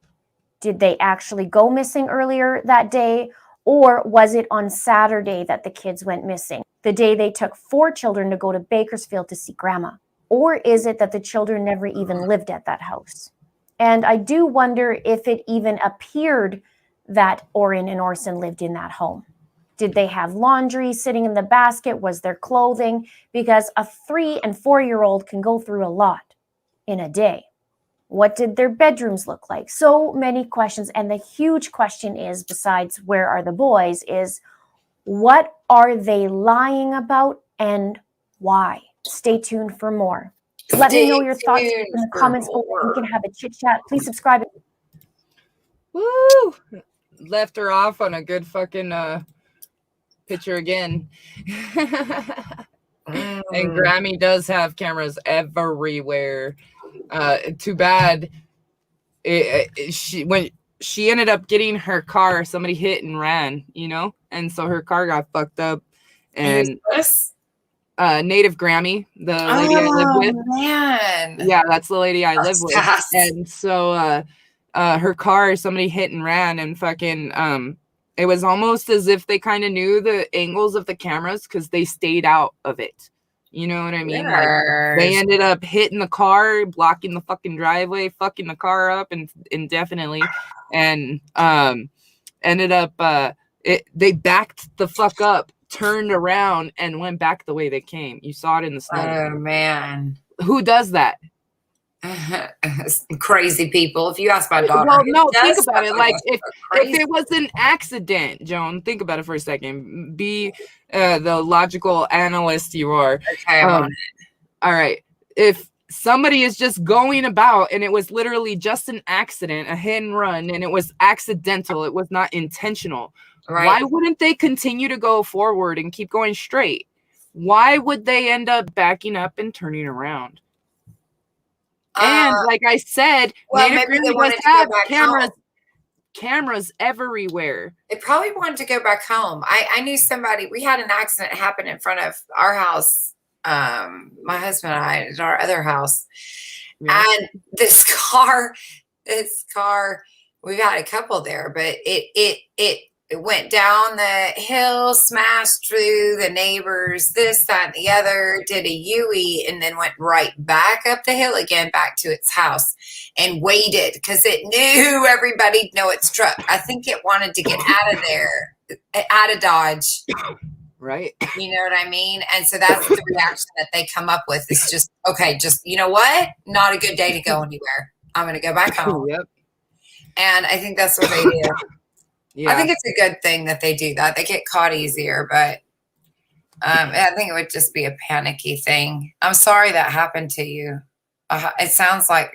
Did they actually go missing earlier that day? Or was it on Saturday that the kids went missing? The day they took 4 children to go to Bakersfield to see Grandma? Or is it that the children never even lived at that house? And I do wonder if it even appeared that Orrin and Orson lived in that home. Did they have laundry sitting in the basket? Was there clothing? Because a 3- and 4-year-old can go through a lot in a day. What did their bedrooms look like? So many questions. And the huge question is, besides where are the boys, is what are they lying about and why? Stay tuned for more. Let me know your thoughts in the comments below. We can have a chit chat. Please subscribe.
Woo! Left her off on a good fucking picture again. And Grammy does have cameras everywhere. Too bad when she ended up getting her car, somebody hit and ran, you know, and so her car got fucked up. And Native Grammy, the lady I live with.
Man.
Yeah, that's the lady I live with. And so her car, somebody hit and ran, and fucking it was almost as if they kind of knew the angles of the cameras because they stayed out of it. You know what I mean? Like they ended up hitting the car, blocking the fucking driveway, fucking the car up and indefinitely, and ended up they backed the fuck up, turned around, and went back the way they came. You saw it in the snow.
Oh man,
who does that?
Crazy people. If you ask my daughter,
well, no, think about it. Like if it was an accident, Joan, think about it for a second. Be the logical analyst you are.
Okay, I'm on it.
All right. If somebody is just going about and it was literally just an accident, a hit and run, and it was accidental, it was not intentional. Right. Why wouldn't they continue to go forward and keep going straight? Why would they end up backing up and turning around? And like I said,
well,
Native
maybe they
does
wanted to
have
go back
cameras everywhere.
They probably wanted to go back home. I knew somebody. We had an accident happen in front of our house. My husband and I at our other house, and this car. We've had a couple there, but it went down the hill, smashed through the neighbors, this, that, and the other, did a U-E, and then went right back up the hill again, back to its house, and waited because it knew everybody'd know its truck. I think it wanted to get out of there, out of Dodge.
Right.
You know what I mean? And so that's the reaction that they come up with. Is just, okay, just, you know what? Not a good day to go anywhere. I'm going to go back home.
Yep.
And I think that's what they do.
Yeah.
I think it's a good thing that they do that. They get caught easier, but I think it would just be a panicky thing. I'm sorry that happened to you. It sounds like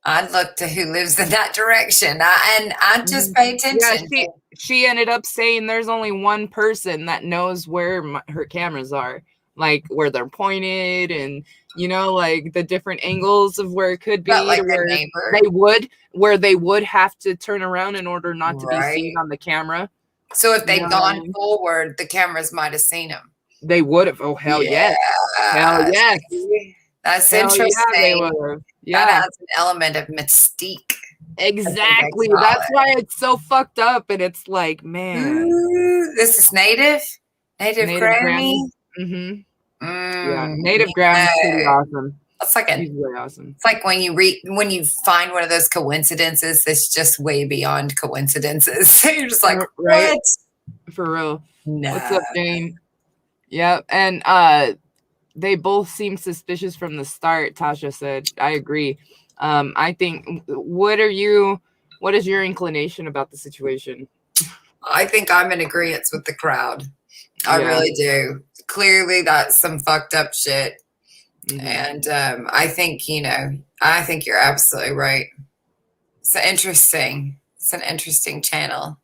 I'd look to who lives in that direction, and I just pay attention.
Yeah, she ended up saying there's only one person that knows where her cameras are, like where they're pointed, and you know, like the different angles of where it could be,
like
where they would have to turn around in order not to be seen on the camera.
So if they'd gone forward, the cameras might have seen them.
They would have. Oh hell yes, hell yes.
That's interesting.
Yeah,
that has an element of mystique.
Exactly. That's why it's so fucked up, and it's like, man,
this is Native Grammy.
Mm-hmm. Yeah, Native Grammy is pretty awesome.
It's like
really awesome.
It's like when you find one of those coincidences that's just way beyond coincidences. You're just like, what?
For real.
No.
What's up, Jane? Yeah, and they both seem suspicious from the start. Tasha said, I agree. I think, what is your inclination about the situation?
I think I'm in agreement with the crowd. I really do. Clearly, that's some fucked up shit. And I think, I think you're absolutely right. It's interesting. It's an interesting channel.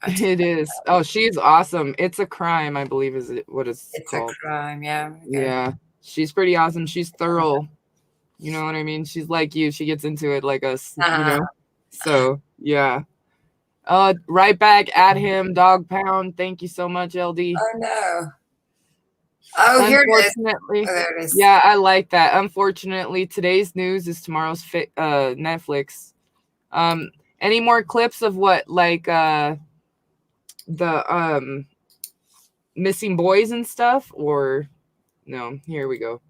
It is. Oh, she's awesome. It's a Crime, I believe, is what it's called.
It's a Crime, yeah. Okay.
Yeah. She's pretty awesome. She's thorough. You know what I mean? She's like you. She gets into it like us, you know? So, yeah. Right back at him, Dog Pound. Thank you so much, LD.
Oh, no. Oh, here it is. Oh, there it is.
Yeah, I like that. Unfortunately, today's news is tomorrow's Netflix. Any more clips of what, like, the missing boys and stuff, or no? Here we go.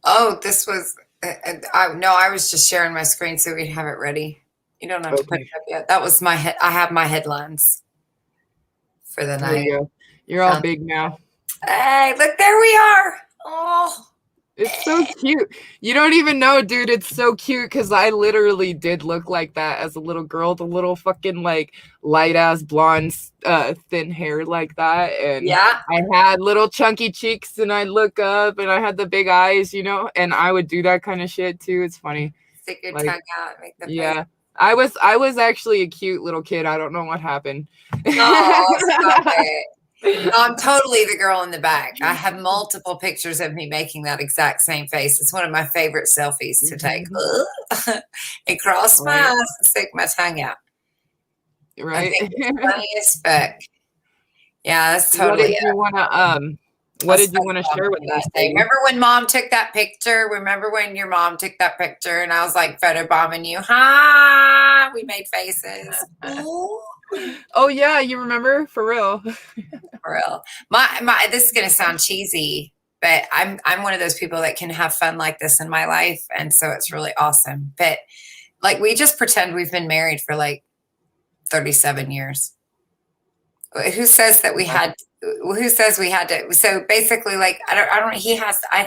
Oh, this was I was just sharing my screen so we'd have it ready. You don't have to put it up yet. That was I have my headlines for the night.
There you go. You're all big now.
Hey, look, there we are. Oh,
it's so cute. You don't even know, dude. It's so cute because I literally did look like that as a little girl. The little fucking like light ass blonde, thin hair like that, and I had little chunky cheeks, and I'd look up, and I had the big eyes, you know, and I would do that kind of shit too. It's funny.
Stick your tongue out, make the
face. I was actually a cute little kid. I don't know what happened.
Oh, stop it. No, I'm totally the girl in the back. I have multiple pictures of me making that exact same face. It's one of my favorite selfies to take. And cross my eyes and stick my tongue out.
Right.
I think it's funny as fuck. Yeah, that's totally
what did you want to share with us?
Remember when mom took that picture? Remember when your mom took that picture and I was like photobombing you? Ha! We made faces.
Oh yeah, you remember? For real.
For real. My this is gonna sound cheesy, but I'm one of those people that can have fun like this in my life, and so it's really awesome. But like we just pretend we've been married for like 37 years. Who says that we had to? So basically, like I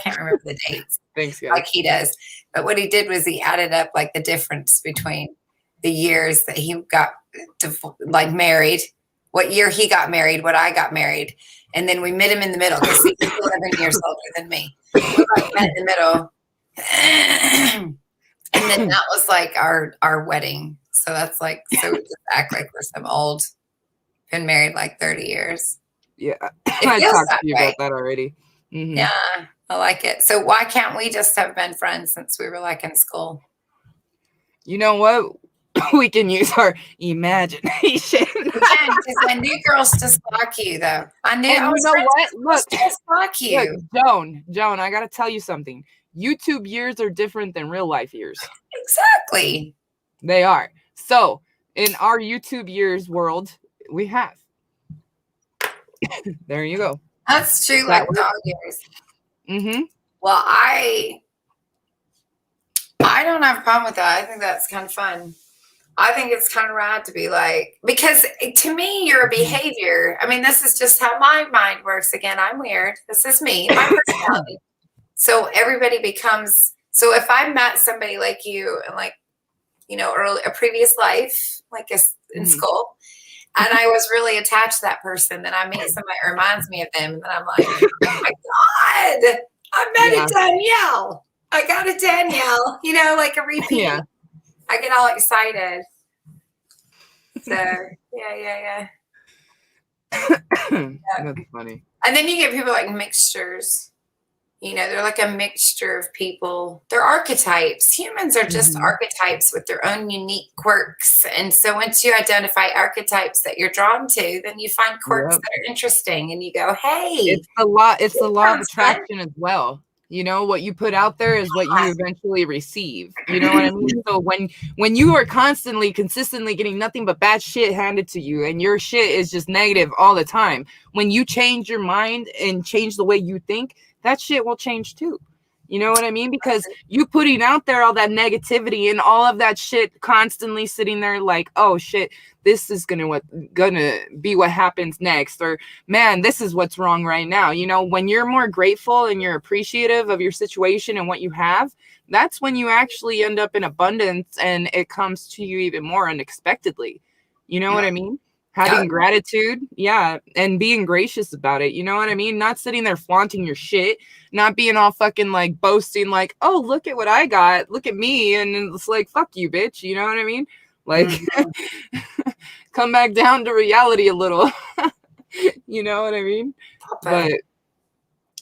can't remember the dates.
Thanks, guys.
Like he does. But what he did was he added up like the difference between the years that he got like married, what year he got married, what I got married, and then we met him in the middle because he's 11 years older than me. We like met in the middle, and then that was like our wedding. So that's like, so we just act like we're some old, been married like 30 years.
Yeah, I talked to you about that already. Mm-hmm.
Yeah, I like it. So why can't we just have been friends since we were like in school?
You know what? We can use our imagination.
Because I knew girls just like you, though. I knew.
And you know what? Look,
just like you.
Look, Joan, I got to tell you something. YouTube years are different than real life years.
Exactly.
They are. So in our YouTube years world, we have. There you go.
That's true. Like dog years.
Mm-hmm.
Well, I don't have a problem with that. I think that's kind of fun. I think it's kind of rad to be like, because to me, your behavior, I mean, this is just how my mind works. Again, I'm weird. This is me, my personality. So everybody becomes, so if I met somebody like you and like, you know, a previous life, like in school, and I was really attached to that person, then I meet somebody that reminds me of them. And then I'm like, oh my God, I met a Danielle. I got a Danielle, you know, like a repeat.
Yeah.
I get all excited. So, yeah.
That's funny.
And then you get people like mixtures. You know, they're like a mixture of people. They're archetypes. Humans are just archetypes with their own unique quirks. And so once you identify archetypes that you're drawn to, then you find quirks that are interesting and you go, hey.
It's the law of attraction as well. You know, what you put out there is what you eventually receive. You know what I mean? So when you are consistently getting nothing but bad shit handed to you and your shit is just negative all the time, when you change your mind and change the way you think, that shit will change too. You know what I mean? Because you putting out there all that negativity and all of that shit, constantly sitting there like, oh shit, this is gonna be what happens next, or man, this is what's wrong right now. You know, when you're more grateful and you're appreciative of your situation and what you have, that's when you actually end up in abundance, and it comes to you even more unexpectedly. You know what I mean? Having gratitude, and being gracious about it. You know what I mean? Not sitting there flaunting your shit, not being all fucking like boasting, like, oh, look at what I got, look at me, and it's like, fuck you, bitch. You know what I mean? Like, come back down to reality a little. You know what I mean? But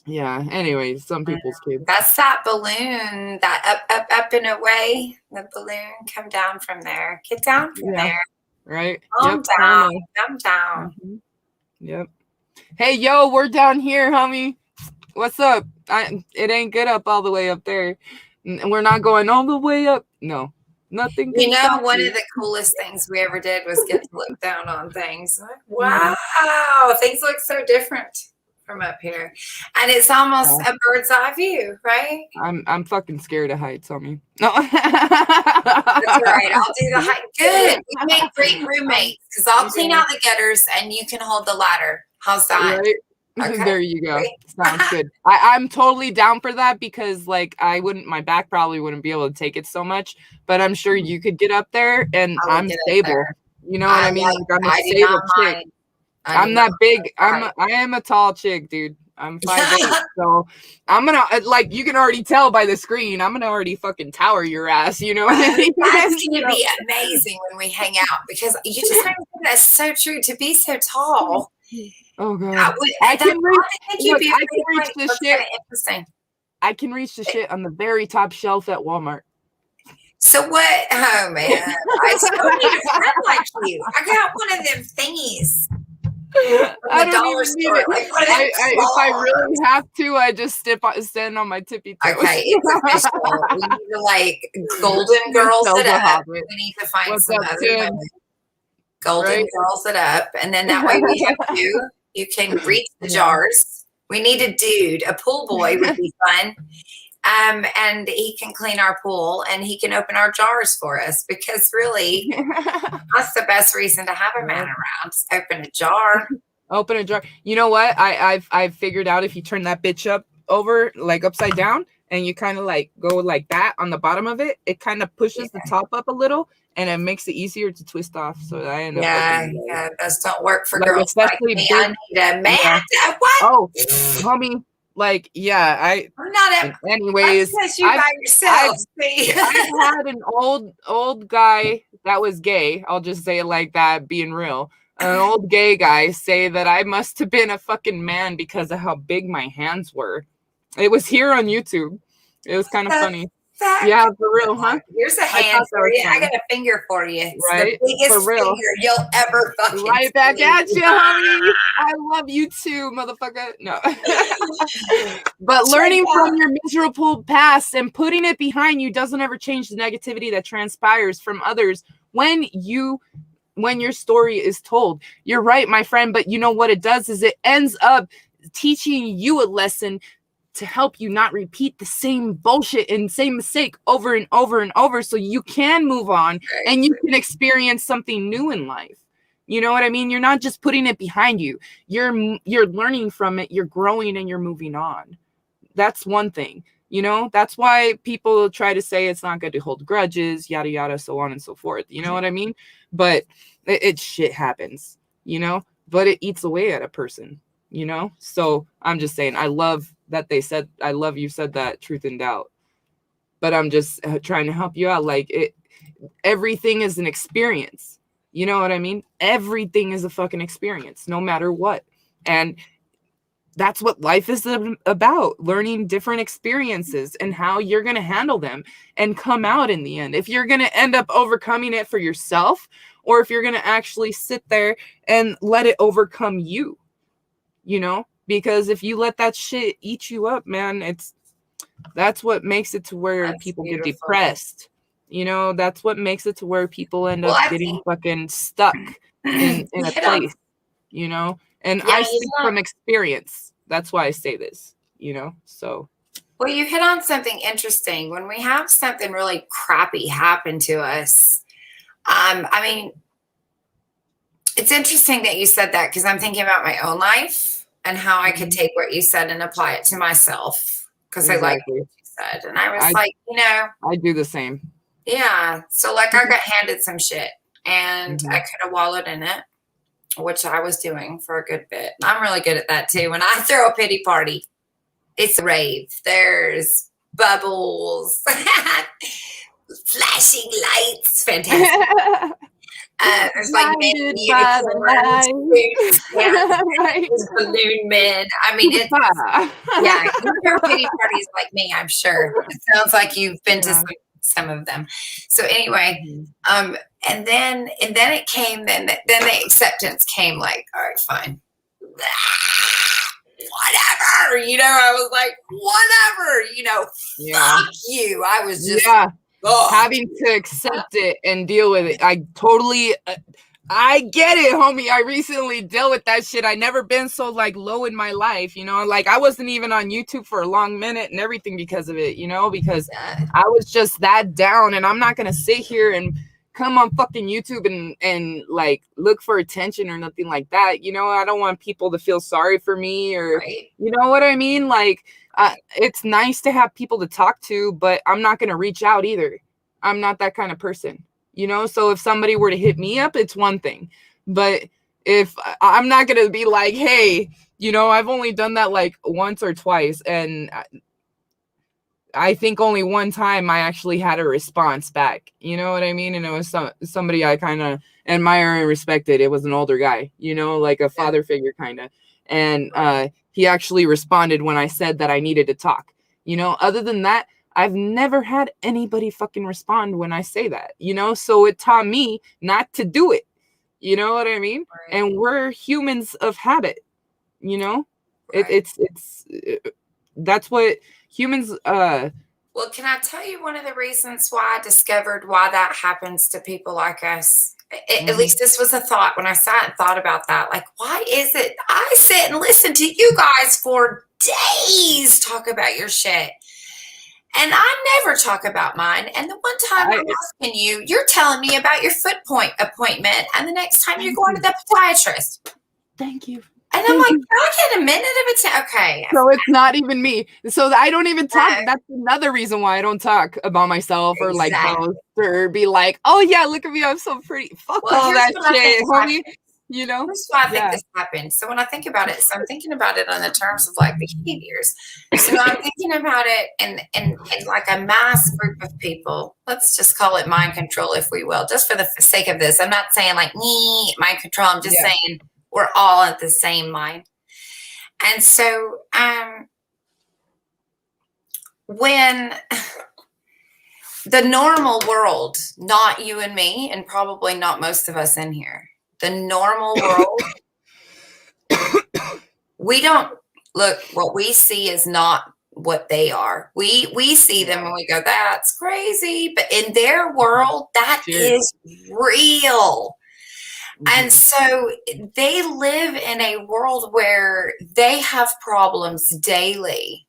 yeah, anyways, some people's kids.
That's that balloon, that up and away. The balloon come down from there. Get down from there.
Right.
Calm down. Calm down.
Yep. Hey, yo, we're down here, homie. What's up? It ain't good up all the way up there. And we're not going all the way up. No, nothing.
You know, one of the coolest things we ever did was get to look down on things. Like, wow, things look so different from up here, and it's almost a bird's eye view, right?
I'm fucking scared of heights, homie. No.
That's right. I'll do the height. Good. We make great roommates because I'll clean out the gutters and you can hold the ladder. How's that?
Right? Okay. There you go. Sounds good. I'm totally down for that, because like my back probably wouldn't be able to take it so much, but I'm sure you could get up there, and I'm stable. You know what I mean? Like, I'm a stable chick. I'm that big. I am a tall chick, dude. I'm 5'8", so I'm gonna like, you can already tell by the screen, I'm gonna already fucking tower your ass. You know what I mean?
That's gonna be amazing when we hang out, because you just made me think that's so true. To be so tall.
Oh god, I can reach the shit.
Interesting.
I can reach the shit on the very top shelf at Walmart.
So what? Oh man, I still need a friend like you. I got one of them thingies.
I don't even need it. If I really have to, I just stand on my tippy toes.
Okay, it's official. We need to like Golden Girls it up. We need to find some other women. Golden Girls it up, and then that way we have you. You can reach the jars. We need a dude, a pool boy would be fun. And he can clean our pool and he can open our jars for us, because really that's the best reason to have a man around. Open a jar.
Open a jar. You know what? I've figured out, if you turn that bitch up over, like upside down, and you kind of like go like that on the bottom of it, it kind of pushes the top up a little, and it makes it easier to twist off. So that I end up
those don't work for
like,
girls.
Especially
like me. I need a man. What?
Oh, homie. Like, I'm
not.
Anyways,
by yourself.
I've had an old guy that was gay. I'll just say it like that, being real. An old gay guy say that I must have been a fucking man because of how big my hands were. It was here on YouTube. It was kind of funny. Yeah, for real, huh?
Here's a hand for you. I got a finger for you. It's the biggest finger you'll ever fucking
right back at you, honey. I love you too, motherfucker. No. But learning from your miserable past and putting it behind you doesn't ever change the negativity that transpires from others when your story is told. You're right, my friend, but you know what it does is it ends up teaching you a lesson to help you not repeat the same bullshit and same mistake over and over and over, so you can move on and you can experience something new in life. You know what I mean? You're not just putting it behind you. You're learning from it, you're growing, and you're moving on. That's one thing. You know, that's why people try to say it's not good to hold grudges, yada, yada, so on and so forth. You know what I mean? But it shit happens, you know, but it eats away at a person, you know? So I'm just saying, I love you said that, truth and doubt, but I'm just trying to help you out. Like, everything is an experience. You know what I mean? Everything is a fucking experience, no matter what. And that's what life is about, learning different experiences and how you're going to handle them and come out in the end. If you're going to end up overcoming it for yourself, or if you're going to actually sit there and let it overcome you, you know, because if you let that shit eat you up, man, that's what makes it to where people get depressed. You know, that's what makes it to where people end up getting fucking stuck in a place, you know? And I speak from experience. That's why I say this, you know? So
Well, you hit on something interesting. When we have something really crappy happen to us, I mean, it's interesting that you said that because I'm thinking about my own life and how I could take what you said and apply it to myself because I like what you said. And I was like,
I do the same.
Yeah. So like I got handed some shit and I could have wallowed in it, which I was doing for a good bit. I'm really good at that too. When I throw a pity party, it's a rave. There's bubbles, flashing lights, fantastic. There's like men in uniforms, balloon men. I mean, it's yeah. You throw pity parties like me, I'm sure. It sounds like you've been to some of them. So anyway, and then it came. Then the acceptance came. Like, all right, fine. Whatever, I was like, whatever, fuck you. I was just
having to accept it and deal with it. I totally I get it, homie. I recently dealt with that shit. I never been so like low in my life, like I wasn't even on YouTube for a long minute and everything because of it, because I was just that down. And I'm not gonna sit here and come on fucking YouTube and like look for attention or nothing like that. I don't want people to feel sorry for me or you know what I mean? Like it's nice to have people to talk to, but I'm not going to reach out either. I'm not that kind of person, so if somebody were to hit me up, it's one thing, but if I'm not going to be like, hey, I've only done that like once or twice. And I think only one time I actually had a response back. You know what I mean? And it was somebody I kind of admire and respected. It was an older guy, like a father figure kind of. And he actually responded when I said that I needed to talk. Other than that, I've never had anybody fucking respond when I say that, so it taught me not to do it. You know what I mean? Right. And we're humans of habit, right. It's that's what humans
well, can I tell you one of the reasons why I discovered why that happens to people like us? At least this was a thought when I sat and thought about that. Like, why is it I sit and listen to you guys for days talk about your shit and I never talk about mine? And the one time I'm asking you, you're telling me about your foot appointment, and the next time you're going to the podiatrist.
Thank you.
And I'm like, can I get a minute of attention? Okay.
So it's not even me. So I don't even talk. No. That's another reason why I don't talk about myself or like boast or be like, oh yeah, look at me, I'm so pretty. Fuck all that shit, homie.
Here's why I think this happened. So when I think about it, so I'm thinking about it on the terms of like behaviors. So I'm thinking about it in like a mass group of people. Let's just call it mind control, if we will, just for the sake of this. I'm not saying like mind control. I'm just saying we're all at the same line. And so when the normal world, not you and me, and probably not most of us in here, the normal world, we don't look, what we see is not what they are. We see them and we go, that's crazy. But in their world, that is real. And so they live in a world where they have problems daily.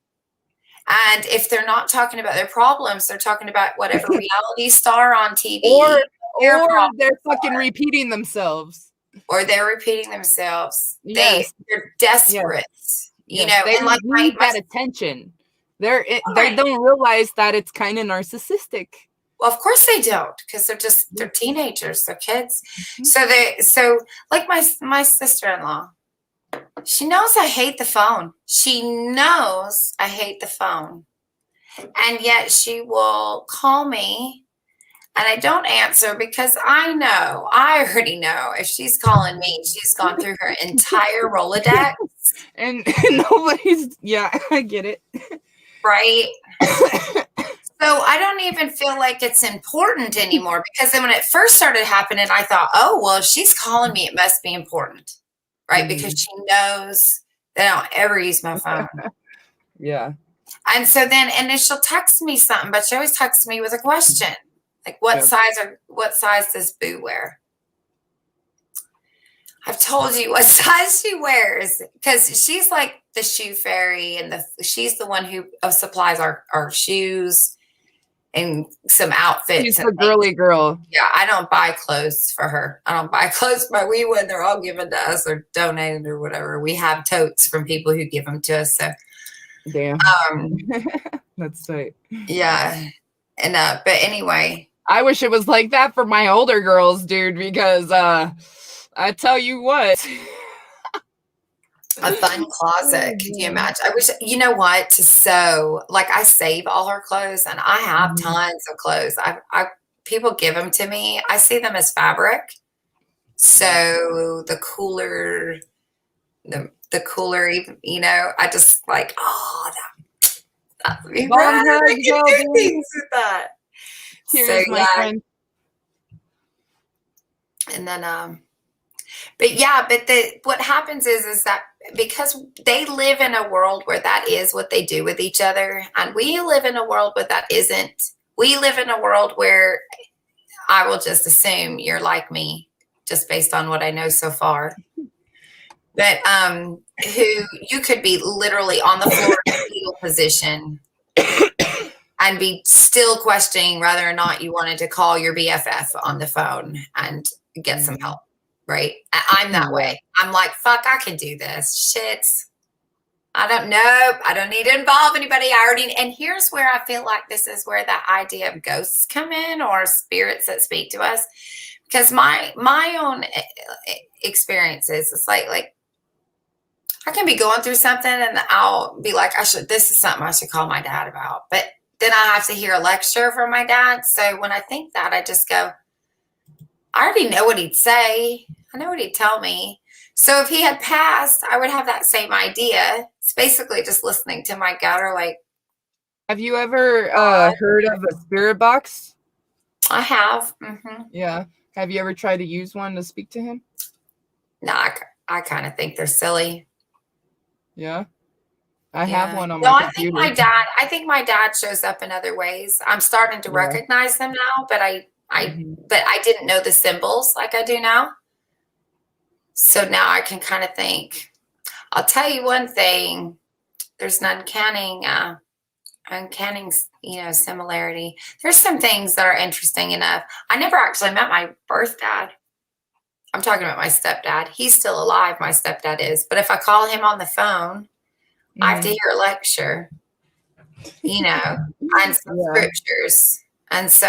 And if they're not talking about their problems, they're talking about whatever reality star on TV.
Or they're fucking repeating themselves.
Or they're repeating themselves. They're desperate. They
like need that attention. They don't realize that it's kind of narcissistic.
Well, of course they don't, because they're teenagers, they're kids. So like my sister-in-law, she knows I hate the phone. She knows I hate the phone. And yet she will call me and I don't answer because I already know if she's calling me, she's gone through her entire Rolodex.
And nobody's, I get it.
Right? So I don't even feel like it's important anymore, because then when it first started happening, I thought, oh, well, if she's calling me, it must be important, right? Because she knows that I don't ever use my phone. And so then, and then she'll text me something, but she always texts me with a question, like what size does Boo wear? I've told you what size she wears because she's like the shoe fairy, and she's the one who supplies our shoes and some outfits.
She's the girly girl.
Yeah, I don't buy clothes for her. I don't buy clothes for we when they're all given to us or donated or whatever. We have totes from people who give them to us. So
damn, that's tight.
Yeah, and but anyway,
I wish it was like that for my older girls, dude. Because I tell you what.
A fun closet. Could you imagine? I wish, you know what, to sew, like I save all her clothes and I have tons of clothes. People give them to me. I see them as fabric. So the cooler, even, you know, I just like, oh, that would be right. I can do things with that.
Cheers, my friend.
And then, but what happens is that because they live in a world where that is what they do with each other, and we live in a world where that isn't. We live in a world where I will just assume you're like me, just based on what I know so far. But who you could be literally on the floor in a fetal position and be still questioning whether or not you wanted to call your BFF on the phone and get some help. Right. I'm that way. I'm like, fuck, I can do this shit. I don't know. I don't need to involve anybody. And here's where I feel like this is where the idea of ghosts come in, or spirits that speak to us. Because my own experiences, it's like I can be going through something and I'll be like, this is something I should call my dad about. But then I have to hear a lecture from my dad. So when I think that, I just go, I already know what he'd say. I know what he'd tell me. So if he had passed, I would have that same idea. It's basically just listening to my gut, or like.
Have you ever heard of a spirit box?
I have. Mm-hmm.
Yeah. Have you ever tried to use one to speak to him?
No, I kind of think they're silly.
Yeah. I have one on my computer.
I think my dad shows up in other ways. I'm starting to recognize them now, but I didn't know the symbols like I do now. So now I can kind of think. I'll tell you one thing. There's an uncanny, similarity. There's some things that are interesting enough. I never actually met my birth dad. I'm talking about my stepdad. He's still alive. My stepdad is. But if I call him on the phone, I have to hear a lecture, and some scriptures. And so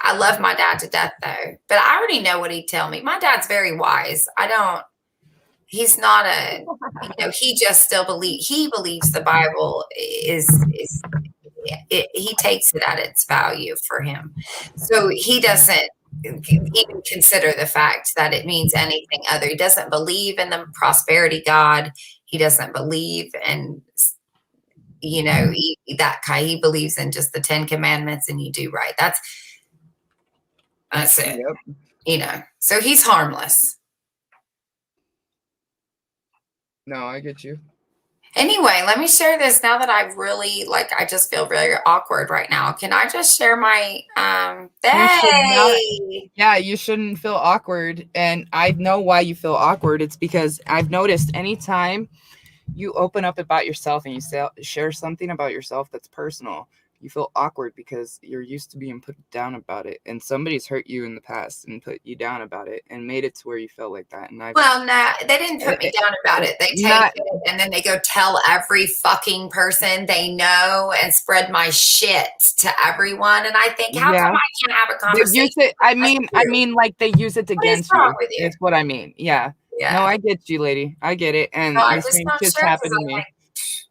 I love my dad to death though, but I already know what he'd tell me. My dad's very wise. He's not he just still he believes the Bible he takes it at its value for him. So he doesn't even consider the fact that it means anything other. He doesn't believe in the prosperity God. He doesn't believe in, he believes in just the 10 commandments and you do right. That's it. Yep. So he's harmless.
No, I get you.
Anyway, let me share this now that I've really, I just feel very awkward right now. Can I just share my,
Yeah, you shouldn't feel awkward. And I know why you feel awkward. It's because I've noticed anytime you open up about yourself and you share something about yourself that's personal, you feel awkward because you're used to being put down about it, and somebody's hurt you in the past and put you down about it and made it to where you felt like that. And
no, they didn't put me down about it. They take it and then they go tell every fucking person they know and spread my shit to everyone. And I think, how come I can't have a conversation?
I mean, like they use it against you. That's what I mean. Yeah. No, I get you, lady. I get it. And the same shit's happened to me.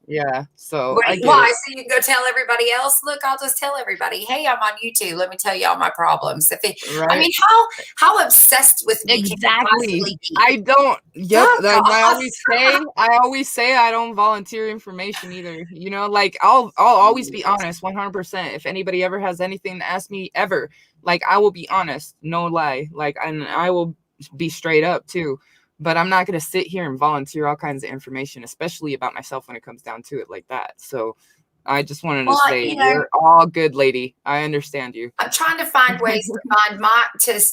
Yeah. So
why? So you can go tell everybody else. Look, I'll just tell everybody, hey, I'm on YouTube. Let me tell you all my problems. I mean, how obsessed with me?
Exactly. I don't. Yep. I always say I don't volunteer information either. I'll always be honest, 100%. If anybody ever has anything to ask me, ever, I will be honest, no lie. And I will be straight up too. But I'm not going to sit here and volunteer all kinds of information, especially about myself when it comes down to it like that. So I just wanted to
Well,
say you're all good, lady. I understand you.
I'm trying to find ways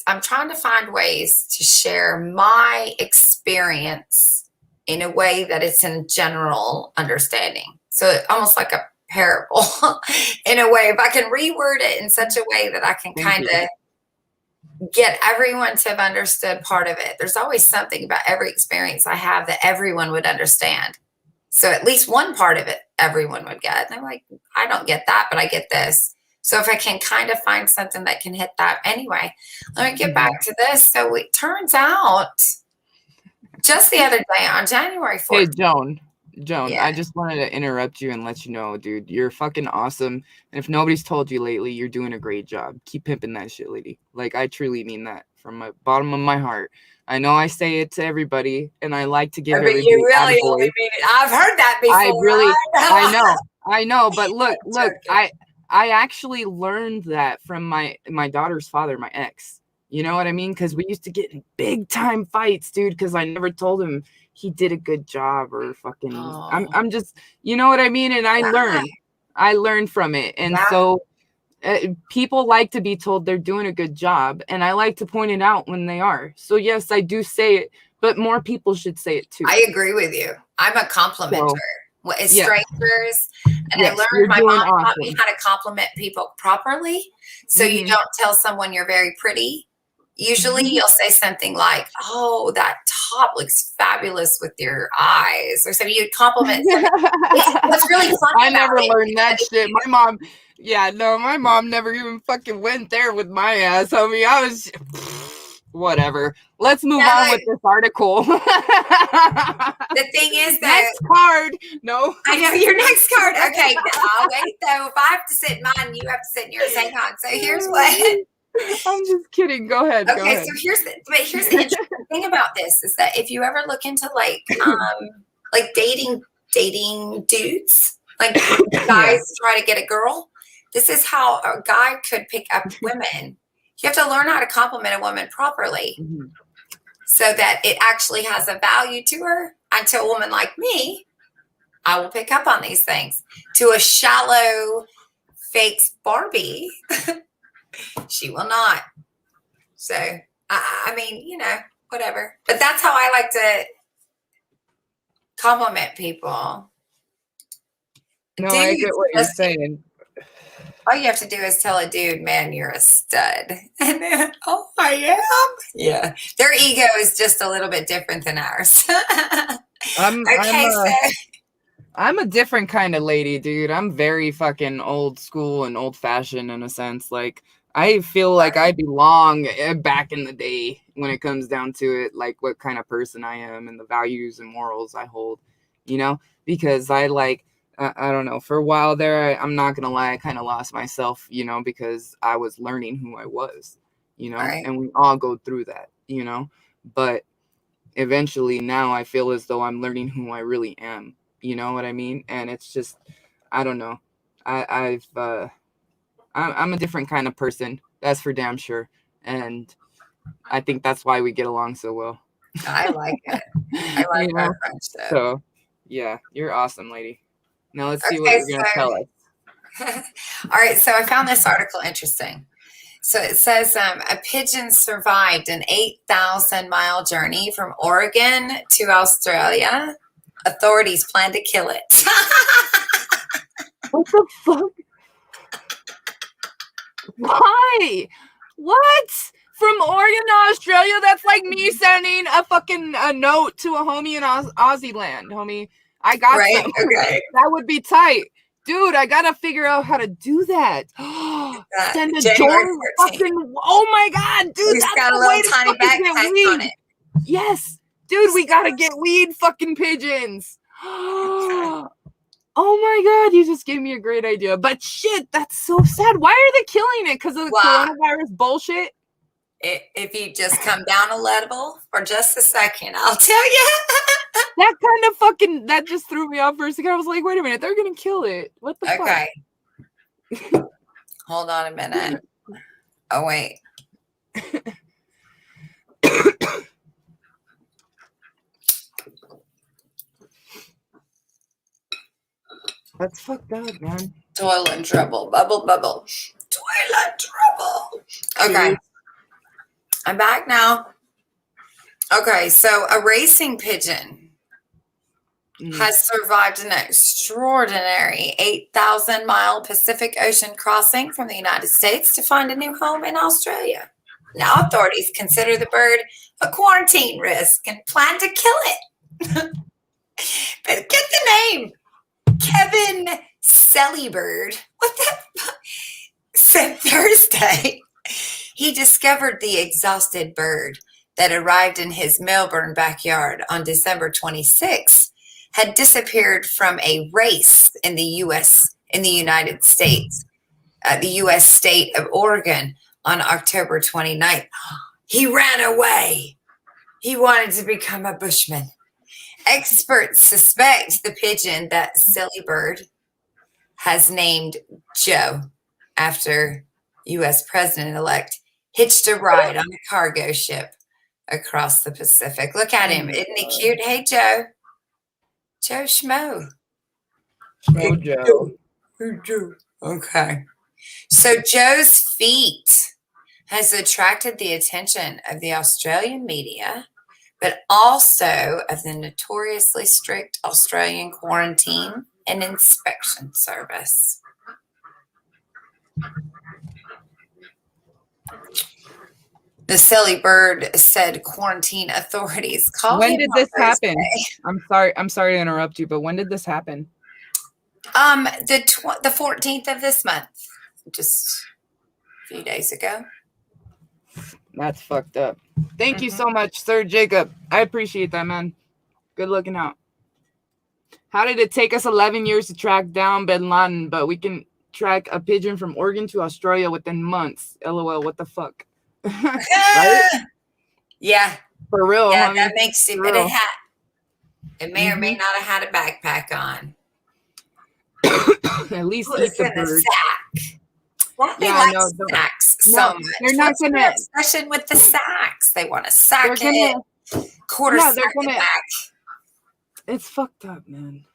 I'm trying to find ways to share my experience in a way that it's in general understanding. So almost like a parable in a way. If I can reword it in such a way that I can kind of get everyone to have understood part of it. There's always something about every experience I have that everyone would understand. So at least one part of it, everyone would get. And I'm like, I don't get that, but I get this. So if I can kind of find something that can hit that. Anyway, let me get back to this. So it turns out just the other day on January 4th.
Hey, Joan, yeah. I just wanted to interrupt you and let you know, dude, you're fucking awesome. And if nobody's told you lately, you're doing a great job. Keep pimping that shit, lady. Like, I truly mean that from my bottom of my heart. I know I say it to everybody, and I like to give everybody
you really only mean it. I've heard that before.
I really, I know. But look, I actually learned that from my daughter's father, my ex. You know what I mean? Because we used to get in big time fights, dude. Because I never told him he did a good job or fucking. I'm just, you know what I mean? And I learned from it, and so. People like to be told they're doing a good job, and I like to point it out when they are. So yes, I do say it, but more people should say it too.
I agree with you. I'm a complimenter. As strangers, and I learned my mom taught me how to compliment people properly. So you don't tell someone you're very pretty. Usually you'll say something like, "Oh, that top looks fabulous with your eyes," or something. You'd compliment somebody. What's really funny
I never learned that shit. My mom never even fucking went there with my ass, homie. I was whatever. Let's move on with this article.
The thing is that
next card. No,
I know your next card. Okay, I'll wait though. If I have to sit in mine, you have to sit in yours. Hang on. So here's what.
I'm just kidding. Go ahead.
Okay, so here's the interesting thing about this is that if you ever look into like dating dudes, like guys try to get a girl, this is how a guy could pick up women. You have to learn how to compliment a woman properly so that it actually has a value to her. And to a woman like me, I will pick up on these things. To a shallow, fake Barbie, she will not. So, I mean, whatever. But that's how I like to compliment people.
No, I get what you're saying.
All you have to do is tell a dude, man, you're a stud. And then, oh, I am? Yeah. Their ego is just a little bit different than ours.
I'm a different kind of lady, dude. I'm very fucking old school and old fashioned in a sense. Like, I feel like I belong back in the day when it comes down to it, like what kind of person I am and the values and morals I hold, because I don't know, for a while there, I'm not going to lie, I kind of lost myself, because I was learning who I was, and we all go through that, but eventually now I feel as though I'm learning who I really am, you know what I mean? And it's just, I don't know. I'm a different kind of person. That's for damn sure. And I think that's why we get along so well.
I like it. I like our friendship.
So, yeah, you're awesome, lady. Now let's see what you're going to tell us.
All right. So I found this article interesting. So it says a pigeon survived an 8,000-mile journey from Oregon to Australia. Authorities plan to kill it.
What the fuck? Why? What? From Oregon to Australia? That's like me sending a note to a homie in Aussie land, homie. I got some.
Okay.
That would be tight. Dude, I gotta figure out how to do that. Send a Jordan fucking. Oh my god, dude!
We've got a little tiny backpack on it.
Yes, dude, we gotta get weed fucking pigeons. Oh my god, you just gave me a great idea. But shit, that's so sad. Why are they killing it? Because of the coronavirus bullshit?
If you just come down a level for just a second, I'll tell you.
That just threw me off for a second. I was like, wait a minute, they're gonna kill it. What the fuck?
Okay. Hold on a minute. Oh, wait.
That's fucked up, man.
Toilet trouble. Bubble, bubble. Toilet trouble. Okay. I'm back now. Okay, so a racing pigeon has survived an extraordinary 8,000-mile Pacific Ocean crossing from the United States to find a new home in Australia. Now authorities consider the bird a quarantine risk and plan to kill it. But get the name. Kevin Sellybird. What the fuck? Said Thursday he discovered the exhausted bird that arrived in his Melbourne backyard on December 26th had disappeared from a race in the United States, the U.S. state of Oregon on October 29th. He ran away. He wanted to become a bushman. Experts suspect the pigeon that silly bird has named Joe after U.S. President-elect hitched a ride on a cargo ship across the Pacific. Look at him. Isn't he cute? Hey, Joe. Joe Schmo.
Hey, Joe.
Hey, Joe. Okay. So Joe's feat has attracted the attention of the Australian media, but also of the notoriously strict Australian quarantine and inspection service. The silly bird said quarantine authorities called him.
When did this happen? I'm sorry to interrupt you, but when did this happen?
The 14th of this month, just a few days ago.
That's fucked up. Thank you so much, Sir Jacob. I appreciate that, man. Good looking out. How did it take us 11 years to track down Bin Laden, but we can track a pigeon from Oregon to Australia within months? LOL, what the fuck? Right?
Yeah.
For real.
Yeah,
homie.
that makes it. But it may or may not have had a backpack on.
At least
Put
eat the
in a
bird.
sack. Why do they
Yeah,
like
no,
sacks so
no,
much?
they're not
What's
gonna-
their obsession with the sacks? They want to sack
They're
it, quarter
no,
sack
they're
it
gonna-
back.
It's fucked up, man.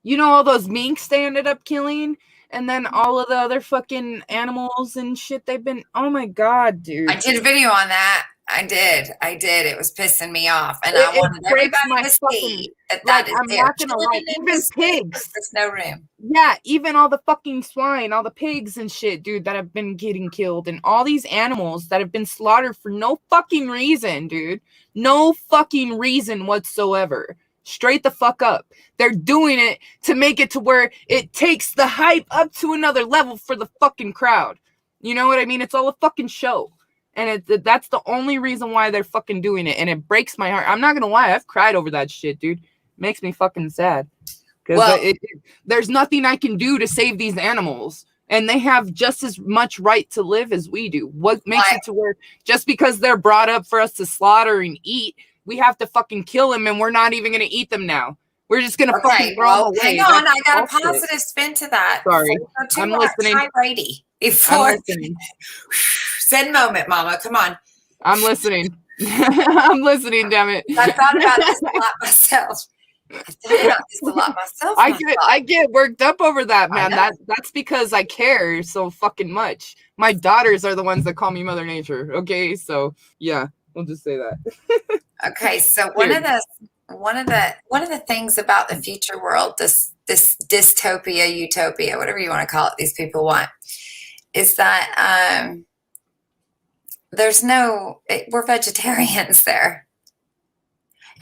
You know all those minks they ended up killing? And then all of the other fucking animals and shit they've been... Oh my God, dude.
I did a video on that. I did. It was pissing me off. And
It
I wanted
breaks
everybody
my
to
fucking-
see that
like,
is
I'm
there.
not gonna lie,
Killing in
even
the state,
pigs.
There's no room.
Yeah, even all the fucking swine, all the pigs and shit, dude, that have been getting killed, and all these animals that have been slaughtered for no fucking reason, dude. No fucking reason whatsoever. Straight the fuck up. They're doing it to make it to where it takes the hype up to another level for the fucking crowd. You know what I mean? It's all a fucking show. And that's the only reason why they're fucking doing it. And it breaks my heart. I'm not gonna lie, I've cried over that shit, dude. Makes me fucking sad. Because there's nothing I can do to save these animals. And they have just as much right to live as we do. What makes it to where just because they're brought up for us to slaughter and eat, we have to fucking kill them and we're not even going to eat them now. We're just going to fucking throw them away.
Hang on,
That's
I got
bullshit.
a positive spin to that.
Sorry. I'm listening.
Ty Brady.
I'm listening.
Zen moment, mama. Come on.
I'm listening. I'm listening, damn it.
I thought about this a lot myself.
I get worked up over that, man. That's because I care so fucking much. My daughters are the ones that call me Mother Nature. Okay, so yeah, we'll just say that.
Okay, so one of the things about the future world, this dystopia, utopia, whatever you want to call it, these people want, is that we're vegetarians there.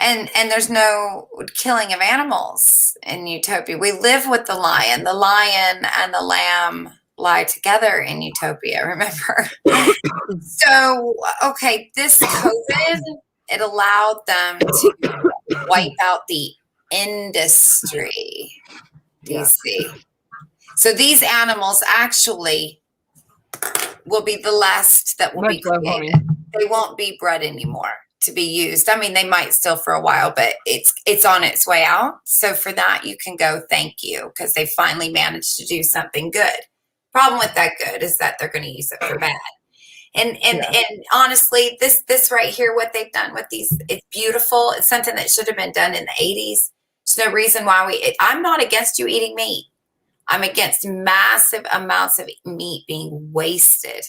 And there's no killing of animals in utopia. We live with the lion. The lion and the lamb lie together in utopia, remember? So, okay, this COVID, it allowed them to wipe out the industry. Do you see? So these animals actually will be the last that will be created. They won't be bred anymore to be used. I mean, they might still for a while, but it's on its way out. So for that, you can go thank you because they finally managed to do something good. Problem with that good is that they're going to use it for bad. And honestly, this right here, what they've done with these, it's beautiful. It's something that should have been done in the 80s. There's no reason why I'm not against you eating meat. I'm against massive amounts of meat being wasted.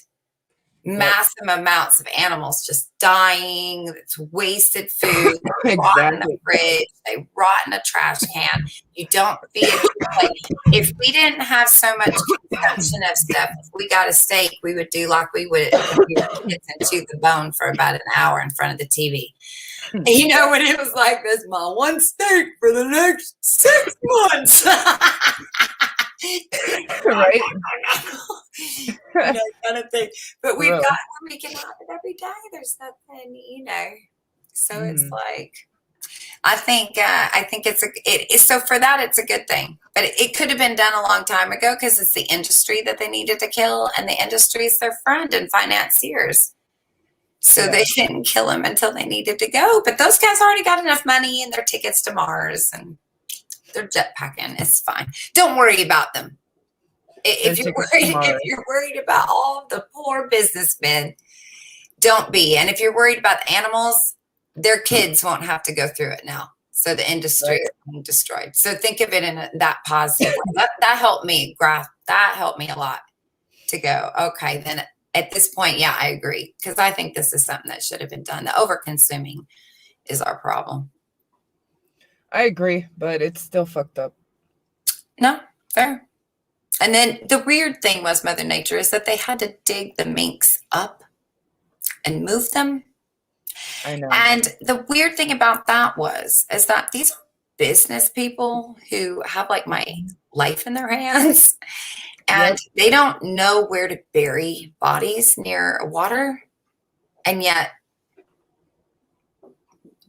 Massive amounts of animals just dying. It's wasted food. They rot in the fridge. They rot in a trash can. You don't feed it. Like, if we didn't have so much consumption of stuff, if we got a steak, we would do like we would kids and chew the bone for about an hour in front of the TV. And you know, when it was like this, my one steak for the next 6 months.
Right?
You know, kind of thing. But we're making have it every day. There's nothing, you know. So it's like, I think it's so for that it's a good thing. But it could have been done a long time ago because it's the industry that they needed to kill, and the industry is their friend and financiers. So they didn't kill him until they needed to go. But those guys already got enough money and their tickets to Mars, and they're jetpacking. It's fine. Don't worry about them. If you're worried about all the poor businessmen, don't be. And if you're worried about the animals, their kids won't have to go through it now. So the industry is being destroyed. So think of it in that positive way. That helped me grasp. That helped me a lot to go, okay, then at this point, yeah, I agree. Because I think this is something that should have been done. The over-consuming is our problem.
I agree, but it's still fucked up.
No, fair. And then the weird thing was, Mother Nature, is that they had to dig the minks up and move them.
I know.
And the weird thing about that is that these are business people who have like my life in their hands, and they don't know where to bury bodies near water. And yet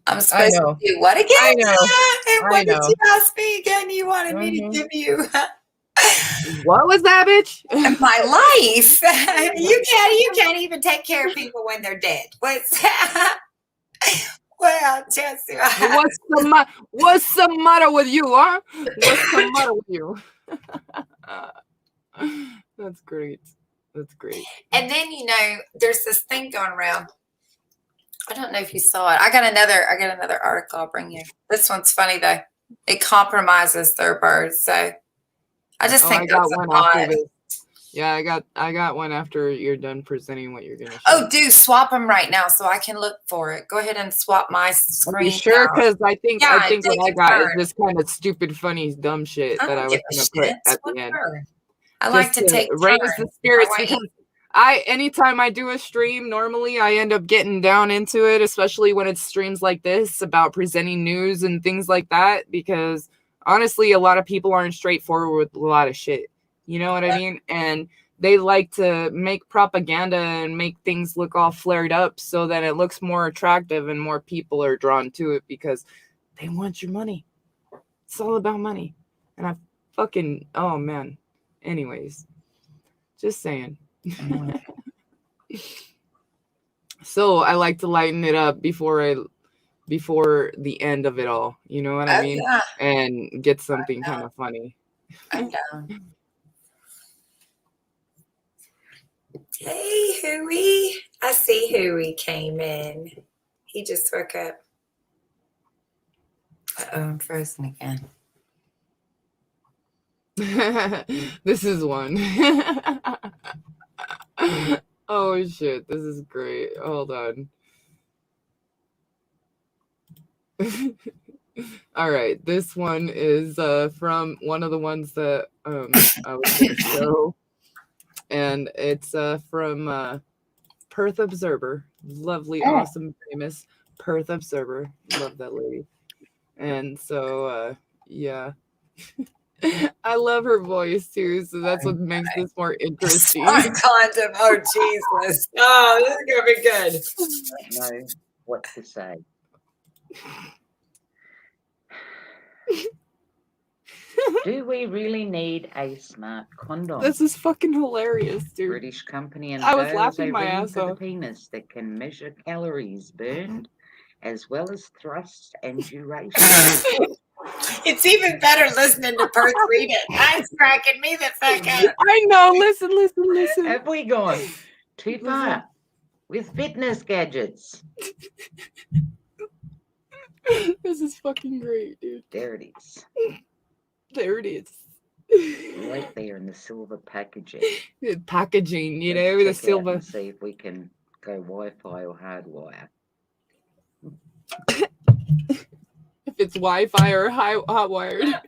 I'm supposed to do what again?
I know.
And what did you ask me again? You wanted me to give you
what was that, bitch?
My life. You can't even take care of people when they're dead. What's that? Well, just
what's the matter with you, huh? What's the matter with you? That's great. That's great.
And then, you know, there's this thing going around. I don't know if you saw it. I got another article I'll bring you. This one's funny though. It compromises their birds. So I just think that's odd.
Yeah, I got one after you're done presenting what you're gonna show.
Oh, do swap them right now so I can look for it. Go ahead and swap my screen.
Sure, because I think what I got is this kind of stupid, funny, dumb shit that I was gonna put at the end.
I like to take
raise the spirits because anytime I do a stream, normally I end up getting down into it, especially when it's streams like this about presenting news and things like that, because honestly, a lot of people aren't straightforward with a lot of shit. You know what I mean? And they like to make propaganda and make things look all flared up so that it looks more attractive and more people are drawn to it because they want your money. It's all about money. And I fucking, oh man. Anyways, just saying. So I like to lighten it up before the end of it all. You know what I mean?
Yeah.
And get something kind of funny.
I know. Hey, Hooey. I see Hooey came in. He just woke up. Uh-oh, I'm frozen again.
This is one. Oh, shit. This is great. Hold on. All right. This one is from one of the ones that I was going to show. And it's from Perth Observer. Lovely, awesome, famous Perth Observer. Love that lady. And so, yeah. I love her voice, too. So that's what makes this more interesting.
Condom. Oh, Jesus. Oh, this is going to be good.
I don't know what to say. Do we really need a smart condom?
This is fucking hilarious, dude.
British company and
I was laughing my ass
for the
off.
penis that can measure calories burned as well as thrust and duration.
It's even better listening to Perth read it. That's cracking me the fuck up.
I know. Listen.
Have we gone too far with fitness gadgets?
This is fucking great, dude.
There it is.
There it is.
right there in the silver packaging.
Packaging, you
Let's
know, the
check out
silver.
and see if we can go Wi-Fi or hardwire.
If it's Wi-Fi or hot wired.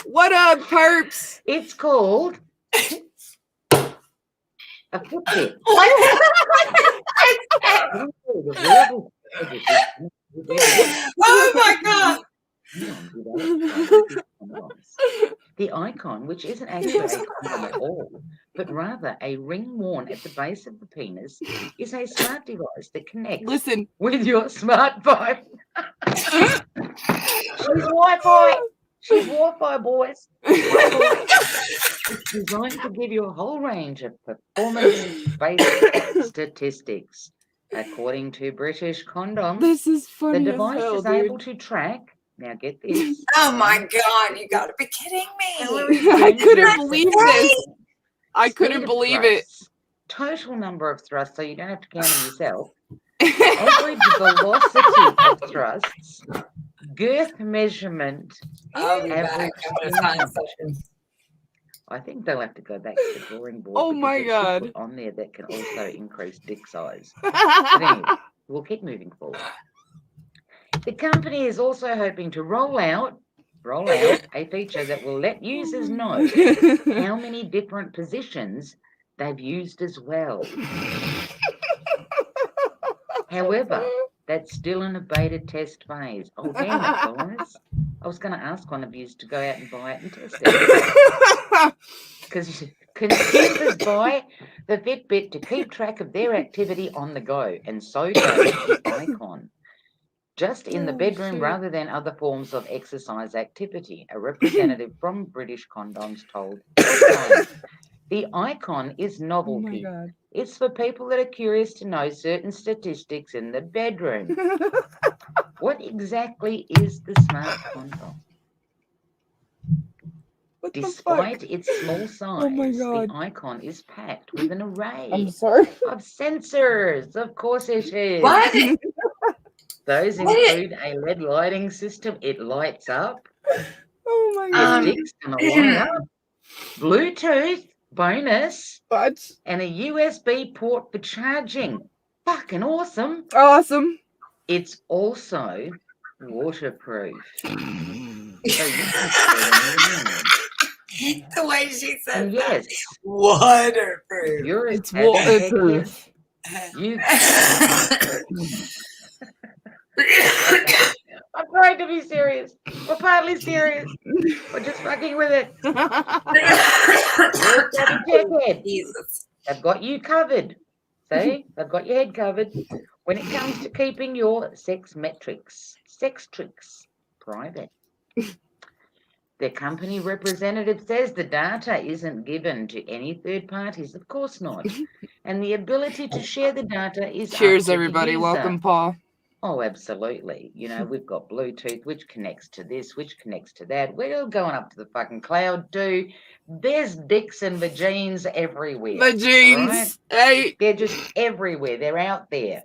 What up, perps?
It's called a Fitbit.
Oh my God.
The icon, which isn't actually a condom at all, but rather a ring worn at the base of the penis, is a smart device that connects with your smartphone. She's Wi-Fi. She's Wi-Fi, boys. It's designed to give you a whole range of performance-based statistics. According to British Condoms,
this is funny
the device
as hell,
is able to track. Now get this.
Oh my God, you gotta be kidding me.
I couldn't believe this. I couldn't believe it.
Total number of thrusts, so you don't have to count them yourself. Average velocity of thrusts, girth measurement, average. I think they'll have to go back to the drawing board.
Oh my God.
Put on there that can also increase dick size. But anyway, we'll keep moving forward. The company is also hoping to roll out a feature that will let users know how many different positions they've used as well. However, that's still in a beta test phase. Oh, damn it, guys. I was going to ask one of you to go out and buy it and test it. Because consumers buy the Fitbit to keep track of their activity on the go, and so does the icon. Just in the bedroom rather than other forms of exercise activity, a representative from British Condoms told the icon is novelty.
Oh
it's for people that are curious to know certain statistics in the bedroom. What exactly is the smart condom? Despite its small size, the icon is packed with an array of sensors. Of course it is.
What?
Those include a LED lighting system. It lights up.
Oh my God.
Your dick's gonna light up. Bluetooth bonus. And a USB port for charging. Fucking awesome.
Awesome.
It's also waterproof. So
the way she said
and yes,
waterproof.
It's
waterproof.
I'm trying to be serious. We're partly serious. We're just fucking with it. Jesus. They've got you covered. See? They've got your head covered. When it comes to keeping your sex tricks private. The company representative says the data isn't given to any third parties. Of course not. And the ability to share the data is
Cheers,
up to
everybody.
the user.
Welcome, Paul.
Oh, absolutely. You know, we've got Bluetooth, which connects to this, which connects to that. We're all going up to the fucking cloud, too. There's dicks and vagines everywhere.
Vagines.
Right?
Hey.
They're just everywhere. They're out there.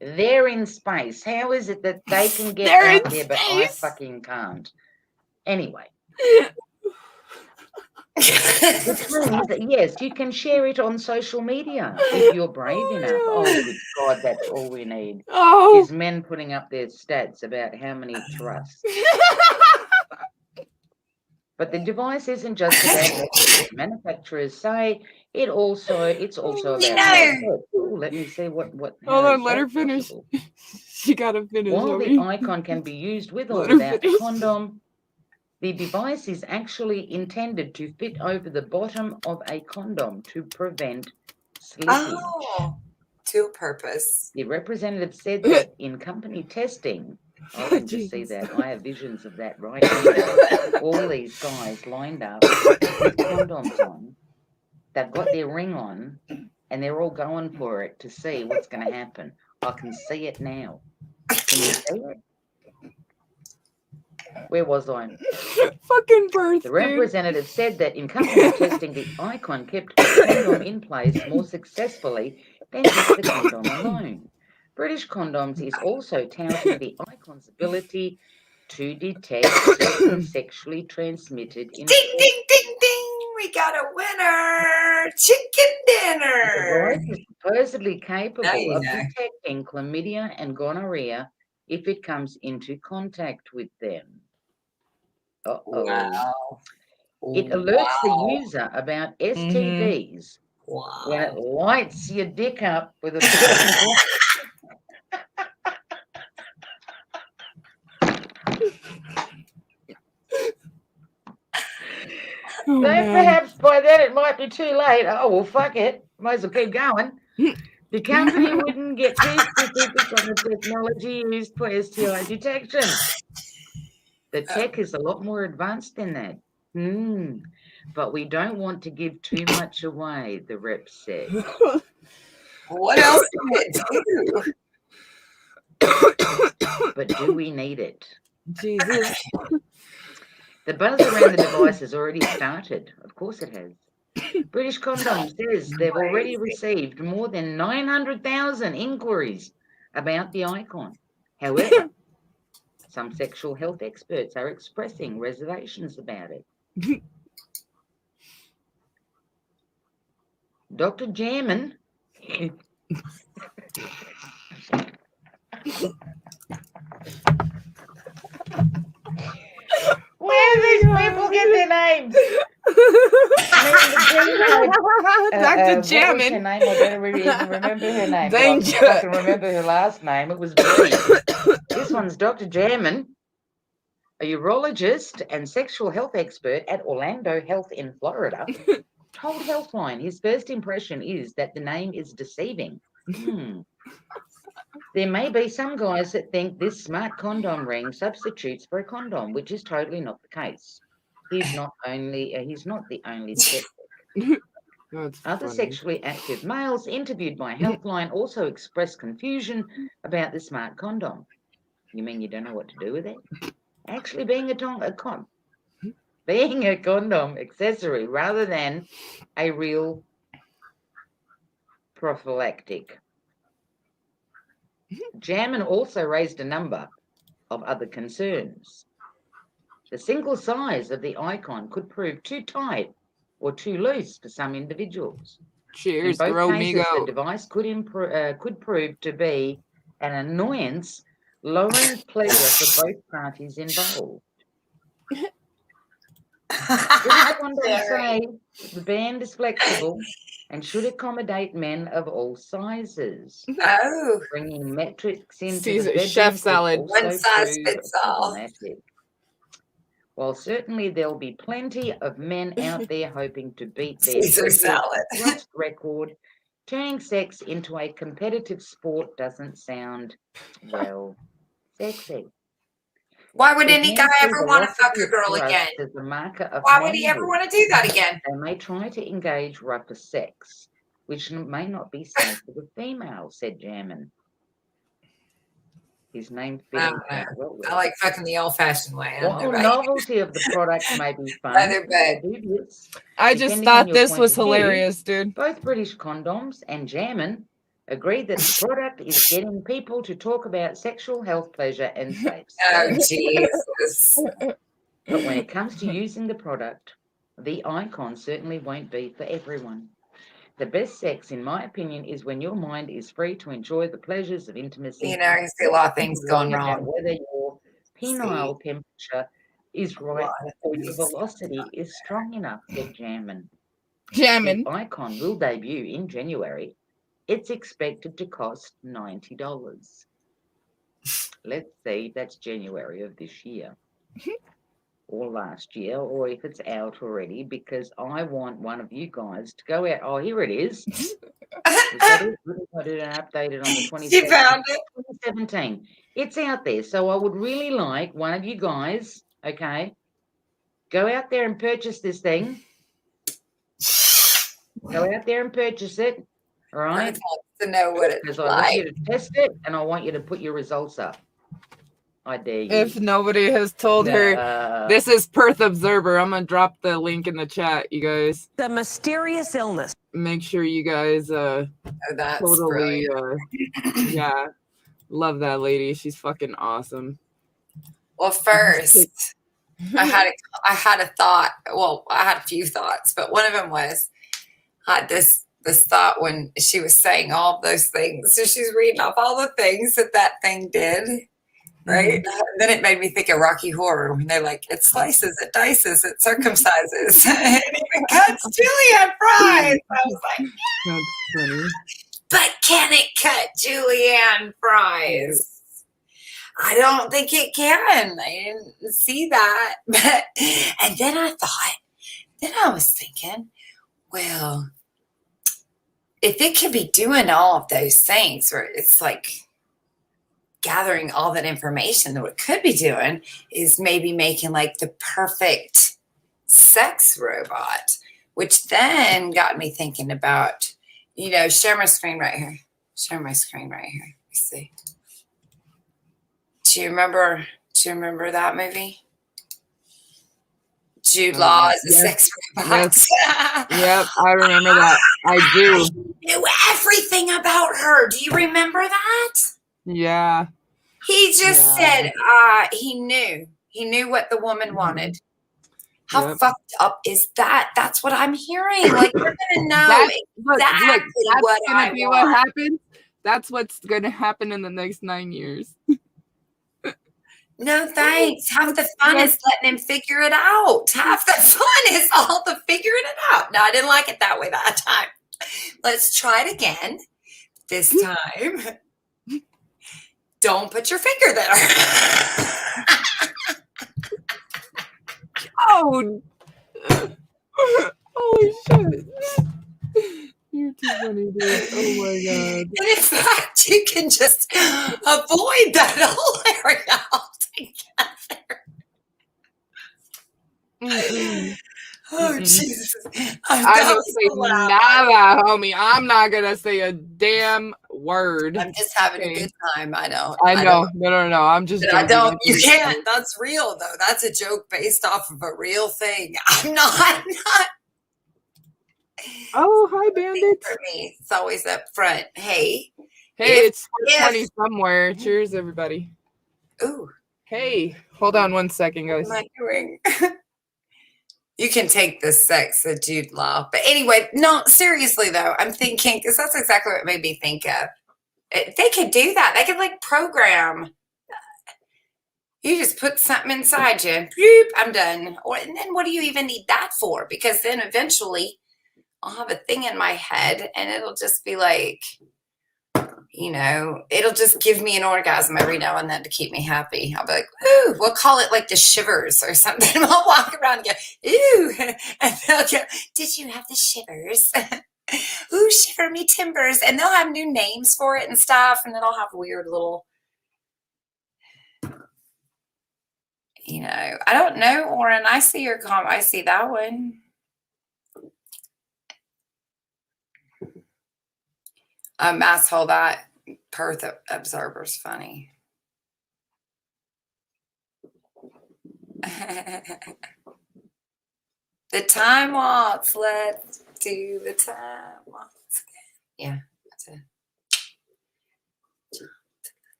They're in space. How is it that they can get out there, but I fucking can't? Anyway. Which means that, yes, you can share it on social media if you're brave enough. Oh, good God, that's all we need. Is men putting up their stats about how many thrusts. But the device isn't just about what manufacturers say. It's also about. Ooh, let me see what.
Hold on, let her finish. She gotta finish.
While the icon can be used with or without a condom, the device is actually intended to fit over the bottom of a condom to prevent slippage.
Oh, to a purpose.
The representative said that in company testing, I can just see that. I have visions of that right now. All these guys lined up with condoms on. They've got their ring on, and they're all going for it to see what's going to happen. I can see it now. Can you see it? Where was I?
Fucking birth.
The representative said that in company testing, the icon kept the condom in place more successfully than just the condom alone. British Condoms is also touting the icon's ability to detect certain sexually transmitted
Ding, ding, ding, ding. We got a winner. Chicken dinner.
The device is supposedly
Now
capable
you
of
know.
detecting chlamydia and gonorrhea if it comes into contact with them.
Wow.
It alerts the
Wow.
user about STDs when it lights your dick up with a
Oh,
Though
man.
perhaps by then it might be too late. Oh, well, fuck it. Might as well keep going. The company wouldn't get too specific on the technology used for STI detection. The tech is a lot more advanced than that. But we don't want to give too much away, the rep said.
What else can it do?
But do we need it?
Jesus.
The buzz around the device has already started. Of course it has. British Condom says they've already received more than 900,000 inquiries about the icon. However, some sexual health experts are expressing reservations about it. Dr. Jammin. Where do these people get their names?
Dr. Jammin.
I don't even remember her name.
Danger.
But I can remember her last name. It was Bree. This one's Dr. Jammin, a urologist and sexual health expert at Orlando Health in Florida, told Healthline his first impression is that the name is deceiving. There may be some guys that think this smart condom ring substitutes for a condom, which is totally not the case. He's not the only skeptic. Other sexually active males interviewed by Healthline also expressed confusion about the smart condom. You mean you don't know what to do with it? Actually, being a condom accessory rather than a real prophylactic. Jammin also raised a number of other concerns. The single size of the icon could prove too tight or too loose for some individuals.
Cheers,
In both
throw
cases,
me
the
go.
device could prove to be an annoyance, lowering pleasure for both parties involved. British condoms say the band is flexible and should accommodate men of all sizes.
Oh.
Bringing metrics into
Caesar,
the bedroom
chef salad.
One size fits all.
problematic. While certainly there'll be plenty of men out there hoping to beat their
Caesar
previous
salad.
thrust record, turning sex into a competitive sport doesn't sound, well, sexy.
Why would any
Men
guy
see
ever
the
want to
loss
fuck
of
a girl
thrust
again?
as a marker of
Why would he ever
manhood.
want to do that again?
They may try to engage rougher sex, which may not be safe for the female, said Jammin. His name fitting quite well with
I like fucking the old-fashioned way. I don't know
While
about
novelty of the product may be fun,
Leather bed.
I just thought this was hilarious, dude.
Both British Condoms and Jammin agree that the product is getting people to talk about sexual health, pleasure, and safe sex.
Oh, Jesus.
But when it comes to using the product, the icon certainly won't be for everyone. The best sex, in my opinion, is when your mind is free to enjoy the pleasures of intimacy.
You know, you see a lot of things going wrong.
Whether your penile temperature is right or your velocity is strong enough, said Jammin.
Jammin.
The icon will debut in January. It's expected to cost $90. Let's see, that's January of this year. Or last year, or if it's out already, because I want one of you guys to go out. Oh, here it is. I did update it on the 27th.
She found it.
2017. It's out there. So I would really like one of you guys, okay, go out there and purchase this thing. Go out there and purchase it. All right?
To know what it's
because
like.
I want you to test it and I want you to put your results up. I dare you.
If nobody has told her, this is Perth Observer. I'm gonna drop the link in the chat, you guys.
The mysterious illness.
Make sure you guys
that's
totally yeah, love that lady. She's fucking awesome.
Well, first, I had a thought. Well, I had a few thoughts, but one of them was I had this thought when she was saying all of those things. So she's reading off all the things that thing did, right? Then it made me think of Rocky Horror when they're like, it slices, it dices, it circumcises, it even cuts julienne fries. I was like,
That's funny.
but can it cut julienne fries? I don't think it can. I didn't see that. And then I was thinking, well, if it could be doing all of those things where it's like gathering all that information, that what it could be doing is maybe making like the perfect sex robot, which then got me thinking about, share my screen right here. Share my screen right here. Let's see. Do you remember that movie? Jude Law as a sex robot.
Yep, I remember that. I do.
Knew everything about her. Do you remember that?
Yeah.
He just said he knew what the woman wanted. How fucked up is that? That's what I'm hearing. Like, you're gonna know exactly what I want.
What happens. That's what's gonna happen in the next 9 years.
No thanks. Half the fun is letting him figure it out. Half the fun is all the figuring it out. No, I didn't like it that way that time. Let's try it again. This time, don't put your finger there.
Oh, holy shit. You're too funny, dude. Oh my god.
And in fact, you can just avoid that whole area altogether. Oh, Jesus.
I don't say nada, homie. I'm not going to say a damn word.
I'm just having a good time. I know.
No. I'm just joking.
I don't. You can't. That's real, though. That's a joke based off of a real thing. I'm not.
Oh, hi, bandits.
For me, it's always up front. Hey,
it's 4:20 somewhere. Cheers, everybody.
Ooh.
Hey, hold on 1 second, guys.
What am I doing? You can take the sex of Jude Law. But anyway, no, seriously, though, I'm thinking, because that's exactly what it made me think of. They could do that. They could, like, program. You just put something inside you. Bloop, I'm done. And then what do you even need that for? Because then eventually I'll have a thing in my head and it'll just be like, it'll just give me an orgasm every now and then to keep me happy. I'll be like, ooh, we'll call it like the shivers or something. I'll walk around and go, ooh. And they'll go, did you have the shivers? Ooh, shiver me timbers. And they'll have new names for it and stuff. And it'll have weird little, I don't know, Oren. I see your comment. I see that one. Asshole, that Perth Observer's funny. The time waltz. Let's do the time waltz. Yeah, that's it.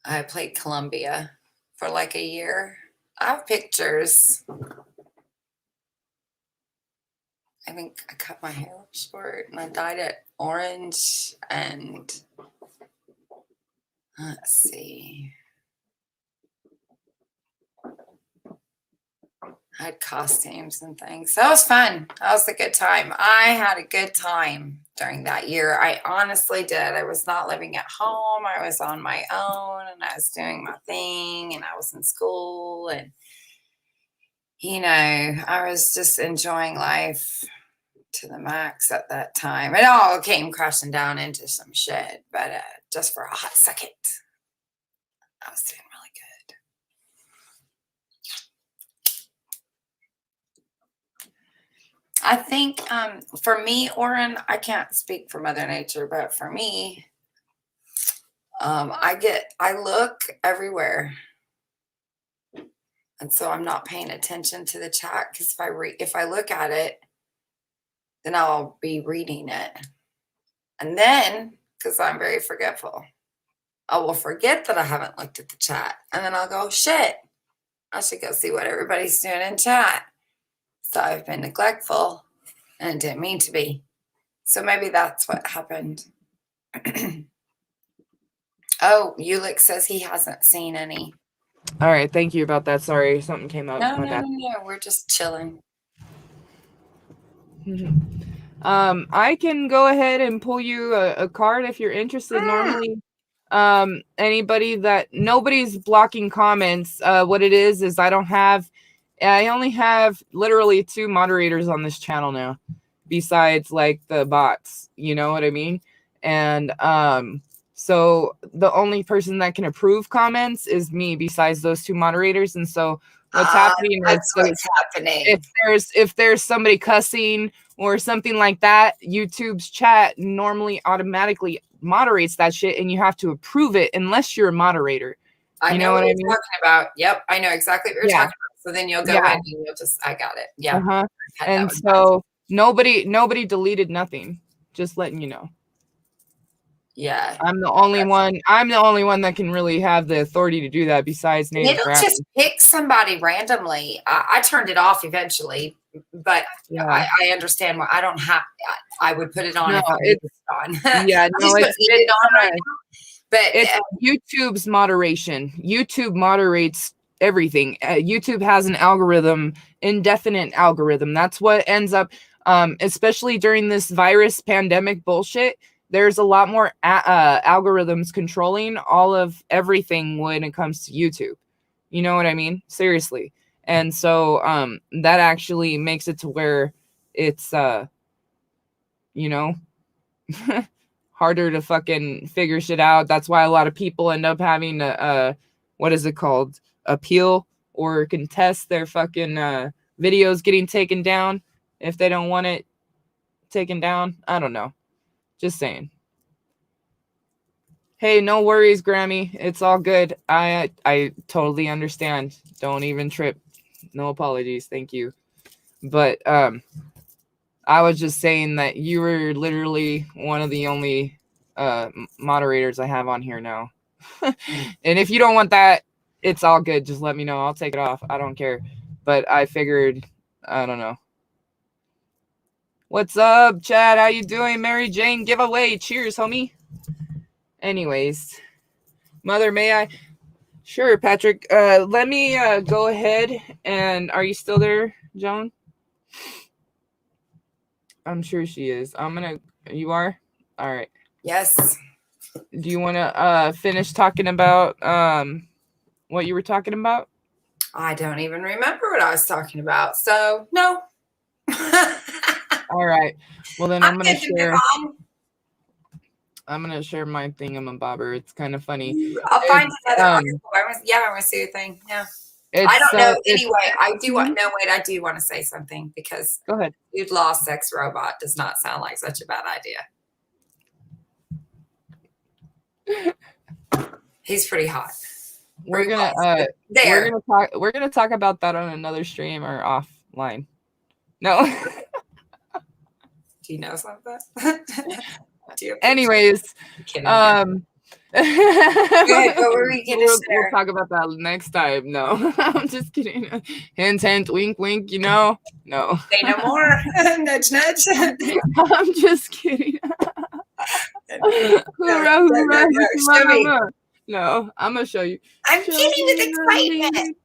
I played Columbia for like a year. I have pictures. I think I cut my hair short and I dyed it orange and let's see. I had costumes and things. So that was fun. That was a good time. I had a good time during that year. I honestly did. I was not living at home. I was on my own and I was doing my thing and I was in school and I was just enjoying life to the max at that time. It all came crashing down into some shit, but just for a hot second, I was doing really good. I think for me, Oren, I can't speak for Mother Nature, but for me, I look everywhere. And so I'm not paying attention to the chat because if I look at it, then I'll be reading it. And then, because I'm very forgetful, I will forget that I haven't looked at the chat. And then I'll go, shit, I should go see what everybody's doing in chat. So I've been neglectful and didn't mean to be. So maybe that's what happened. Oh, Ulick says he hasn't seen any.
All right, thank you about that. Sorry, something came up.
No. We're just chilling.
I can go ahead and pull you a card if you're interested. Normally, nobody's blocking comments. What it is I only have literally 2 moderators on this channel now, besides like the bots. You know what I mean? And so the only person that can approve comments is me, besides those 2 moderators. And so what's happening if there's somebody cussing or something like that, YouTube's chat normally automatically moderates that shit, and you have to approve it unless you're a moderator.
I know what I mean? Talking about. Yep, I know exactly what you're talking about. So then you'll go in and you'll I got it. Yeah.
And so nobody deleted nothing. Just letting you know.
Yeah.
I'm the only one that can really have the authority to do that, besides Native
It'll
Grammy.
just pick somebody randomly. I turned it off eventually, but I understand why. I don't have. I would put it on if it's on.
Yeah, no, it's
on right now. But
it's YouTube's moderation. YouTube moderates everything. YouTube has an algorithm, indefinite algorithm. That's what ends up, especially during this virus pandemic bullshit. There's a lot more algorithms controlling all of everything when it comes to YouTube. You know what I mean? Seriously. And so that actually makes it to where it's, harder to fucking figure shit out. That's why a lot of people end up having what is it called? Appeal or contest their fucking videos getting taken down if they don't want it taken down. I don't know. Just saying. Hey, no worries, Grammy. It's all good. I totally understand. Don't even trip. No apologies. Thank you. But I was just saying that you were literally one of the only moderators I have on here now. And if you don't want that, it's all good. Just let me know. I'll take it off. I don't care. But I figured, I don't know. What's up, Chad? How you doing? Mary Jane giveaway. Cheers, homie. Anyways, Mother, may I? Sure, Patrick. Let me go ahead and are you still there, Joan? I'm sure she is. You are? All right.
Yes.
Do you want to finish talking about what you were talking about?
I don't even remember what I was talking about. So, no.
All right. Well, then I'm going to share. I'm going to share my thingamabobber. It's kind of funny.
I'll find another article. I want to see a thing. Yeah. I don't know. Anyway, I do want. No, wait. I do want to say something because
go ahead.
Jude Law sex robot does not sound like such a bad idea. He's pretty hot.
We're gonna talk about that on another stream or offline. No.
Do you know something?
Anyways,
Go ahead, what were we gonna share?
We'll talk about that next time. No, I'm just kidding. Hint, hint, wink, wink. No.
Say no more. Nudge, nudge.
I'm just kidding. No, I'm gonna show you.
I'm kidding with excitement.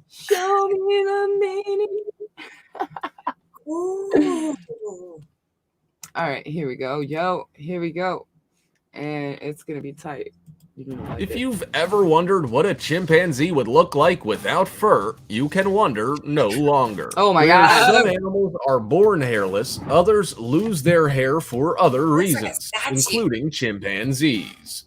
Show me the meaning.
Ooh.
All right, here we go. Here we go. And it's going to be tight.
If you've ever wondered what a chimpanzee would look like without fur, you can wonder no longer.
Oh my God.
Some animals are born hairless, others lose their hair for other reasons, including chimpanzees.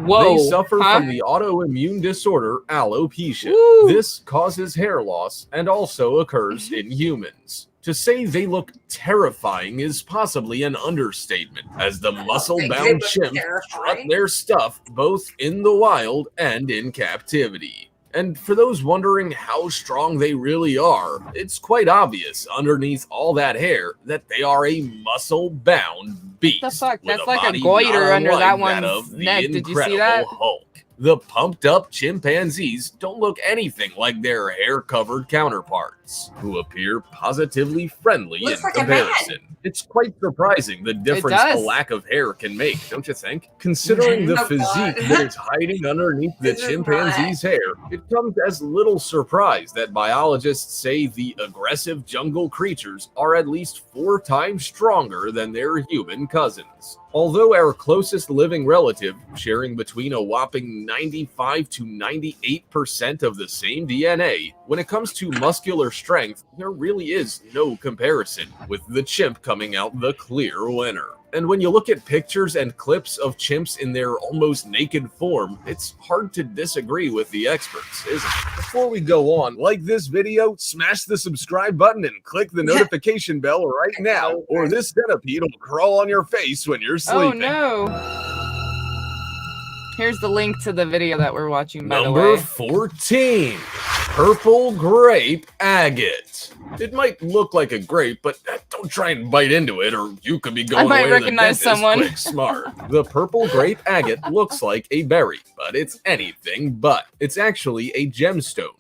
Whoa.
They suffer from the autoimmune disorder alopecia.
Woo.
This causes hair loss and also occurs in humans. To say they look terrifying is possibly an understatement, as the muscle-bound chimps strut their stuff both in the wild and in captivity. And for those wondering how strong they really are, it's quite obvious underneath all that hair that they are a muscle-bound beast.
The fuck?
With
That's
a
like a
body
goiter
not
under
unlike
that one's
of the
neck. Did you see
Incredible
that?
Hulk. The pumped up chimpanzees don't look anything like their hair-covered counterparts, who appear positively friendly in comparison. It's quite surprising the difference a lack of hair can make, don't you think? Considering the physique that is hiding underneath the chimpanzee's hair, it comes as little surprise that biologists say the aggressive jungle creatures are at least 4 times stronger than their human cousins. Although our closest living relative, sharing between a whopping 95 to 98% of the same DNA, when it comes to muscular strength, there really is no comparison, with the chimp coming out the clear winner. And when you look at pictures and clips of chimps in their almost naked form, it's hard to disagree with the experts, isn't it? Before we go on, like this video, smash the subscribe button and click the notification bell right now, or this centipede will crawl on your face when you're sleeping.
Oh no. Here's the link to the video that we're watching, by the way.
Number 14, purple grape agate. It might look like a grape, but don't try and bite into it, or you could be going away to the dentist quick smart. The purple grape agate looks like a berry, but it's anything but. It's actually a gemstone,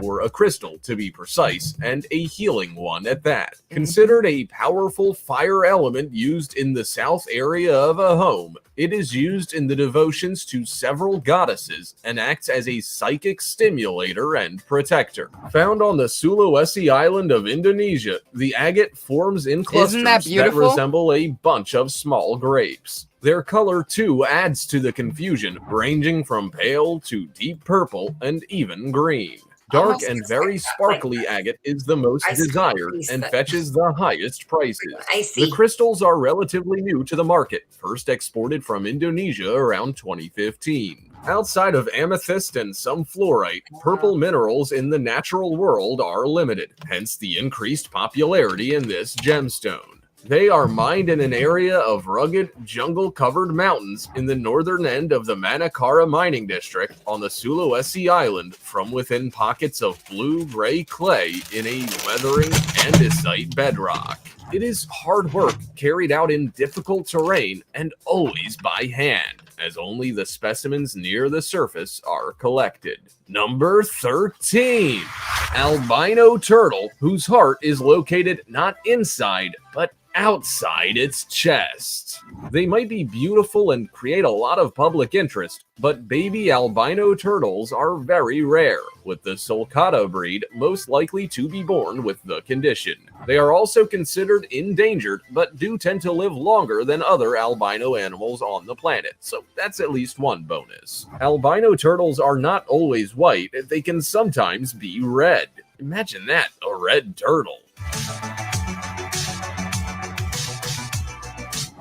or a crystal to be precise, and a healing one at that. Considered a powerful fire element used in the south area of a home, it is used in the devotions to several goddesses and acts as a psychic stimulator and protector. Found on the Sulawesi island of Indonesia, the agate forms in clusters that resemble a bunch of small grapes. Their color, too, adds to the confusion, ranging from pale to deep purple and even green. Dark and very sparkly agate is the most desired and fetches the highest prices. The crystals are relatively new to the market, first exported from Indonesia around 2015. Outside of amethyst and some fluorite, purple minerals in the natural world are limited, hence the increased popularity in this gemstone. They are mined in an area of rugged, jungle-covered mountains in the northern end of the Manakara mining district on the Sulawesi island from within pockets of blue-gray clay in a weathering andesite bedrock. It is hard work carried out in difficult terrain and always by hand, as only the specimens near the surface are collected. Number 13, albino turtle whose heart is located not inside, but outside its chest. They might be beautiful and create a lot of public interest, but baby albino turtles are very rare, with the sulcata breed most likely to be born with the condition. They are also considered endangered, but do tend to live longer than other albino animals on the planet, so that's at least one bonus. Albino turtles are not always white, they can sometimes be red. Imagine that, a red turtle.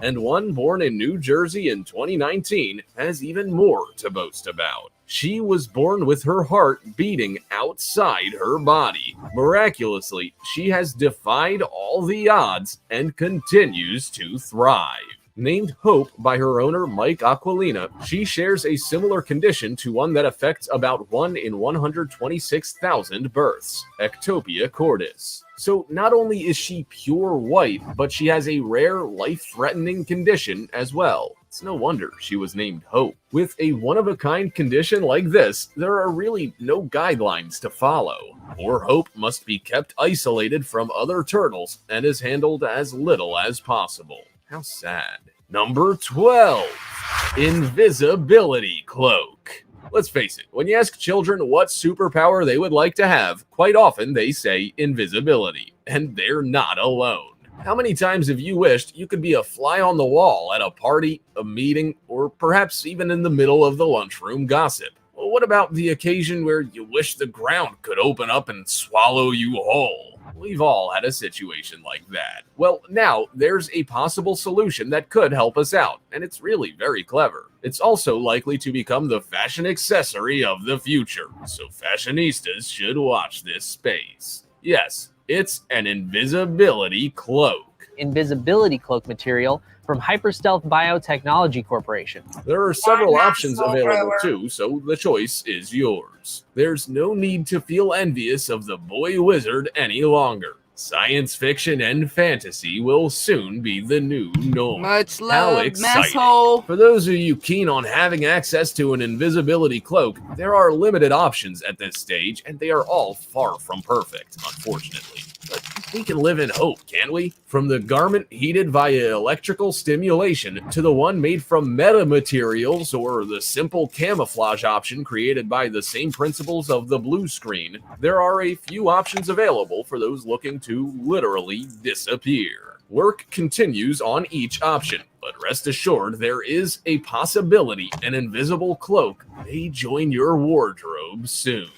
And one born in New Jersey in 2019 has even more to boast about. She was born with her heart beating outside her body. Miraculously, she has defied all the odds and continues to thrive. Named Hope by her owner Mike Aquilina, she shares a similar condition to one that affects about 1 in 126,000 births, ectopia cordis. So not only is she pure white, but she has a rare life-threatening condition as well. It's no wonder she was named Hope. With a one-of-a-kind condition like this, there are really no guidelines to follow. Poor Hope must be kept isolated from other turtles and is handled as little as possible. How sad. Number 12, invisibility cloak. Let's face it, when you ask children what superpower they would like to have, quite often they say invisibility, and they're not alone. How many times have you wished you could be a fly on the wall at a party, a meeting, or perhaps even in the middle of the lunchroom gossip? Well, what about the occasion where you wish the ground could open up and swallow you whole? We've all had a situation like that. Well, now there's a possible solution that could help us out, and it's really very clever. It's also likely to become the fashion accessory of the future, so fashionistas should watch this space. Yes, it's an invisibility cloak.
Invisibility cloak material from Hyperstealth Biotechnology Corporation.
There are several options available too, so the choice is yours. There's no need to feel envious of the boy wizard any longer. Science fiction and fantasy will soon be the new norm.
Much
How
love,
exciting.
masshole.
For those of you keen on having access to an invisibility cloak, there are limited options at this stage, and they are all far from perfect, unfortunately. But we can live in hope, can't we? From the garment heated via electrical stimulation to the one made from metamaterials or the simple camouflage option created by the same principles of the blue screen, there are a few options available for those looking to literally disappear. Work continues on each option, but rest assured there is a possibility an invisible cloak may join your wardrobe soon.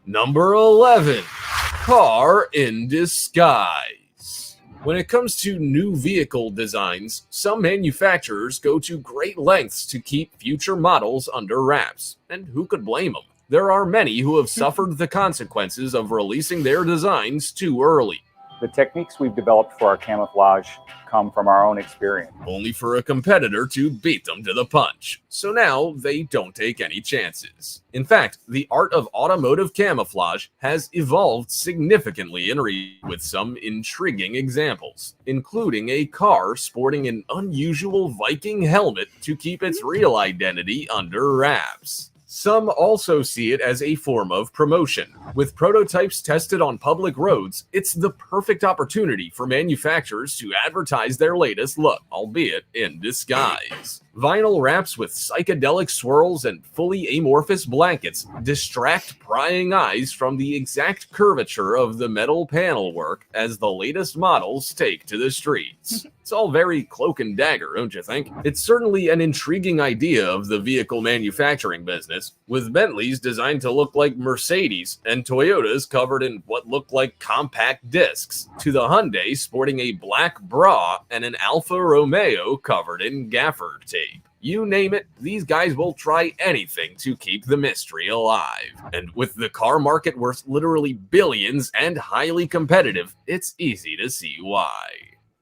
Number 11. Car in disguise. When it comes to new vehicle designs, some manufacturers go to great lengths to keep future models under wraps, and who could blame them? There are many who have suffered the consequences of releasing their designs too early.
The techniques we've developed for our camouflage come from our own experience.
Only for a competitor to beat them to the punch. So now they don't take any chances. In fact, the art of automotive camouflage has evolved significantly in with some intriguing examples, including a car sporting an unusual Viking helmet to keep its real identity under wraps. Some also see it as a form of promotion. With prototypes tested on public roads, it's the perfect opportunity for manufacturers to advertise their latest look, albeit in disguise. Vinyl wraps with psychedelic swirls and fully amorphous blankets distract prying eyes from the exact curvature of the metal panel work as the latest models take to the streets. It's all very cloak and dagger, don't you think? It's certainly an intriguing idea of the vehicle manufacturing business, with Bentleys designed to look like Mercedes and Toyotas covered in what look like compact discs, to the Hyundai sporting a black bra and an Alfa Romeo covered in gaffer tape. You name it, these guys will try anything to keep the mystery alive. And with the car market worth literally billions and highly competitive, it's easy to see why.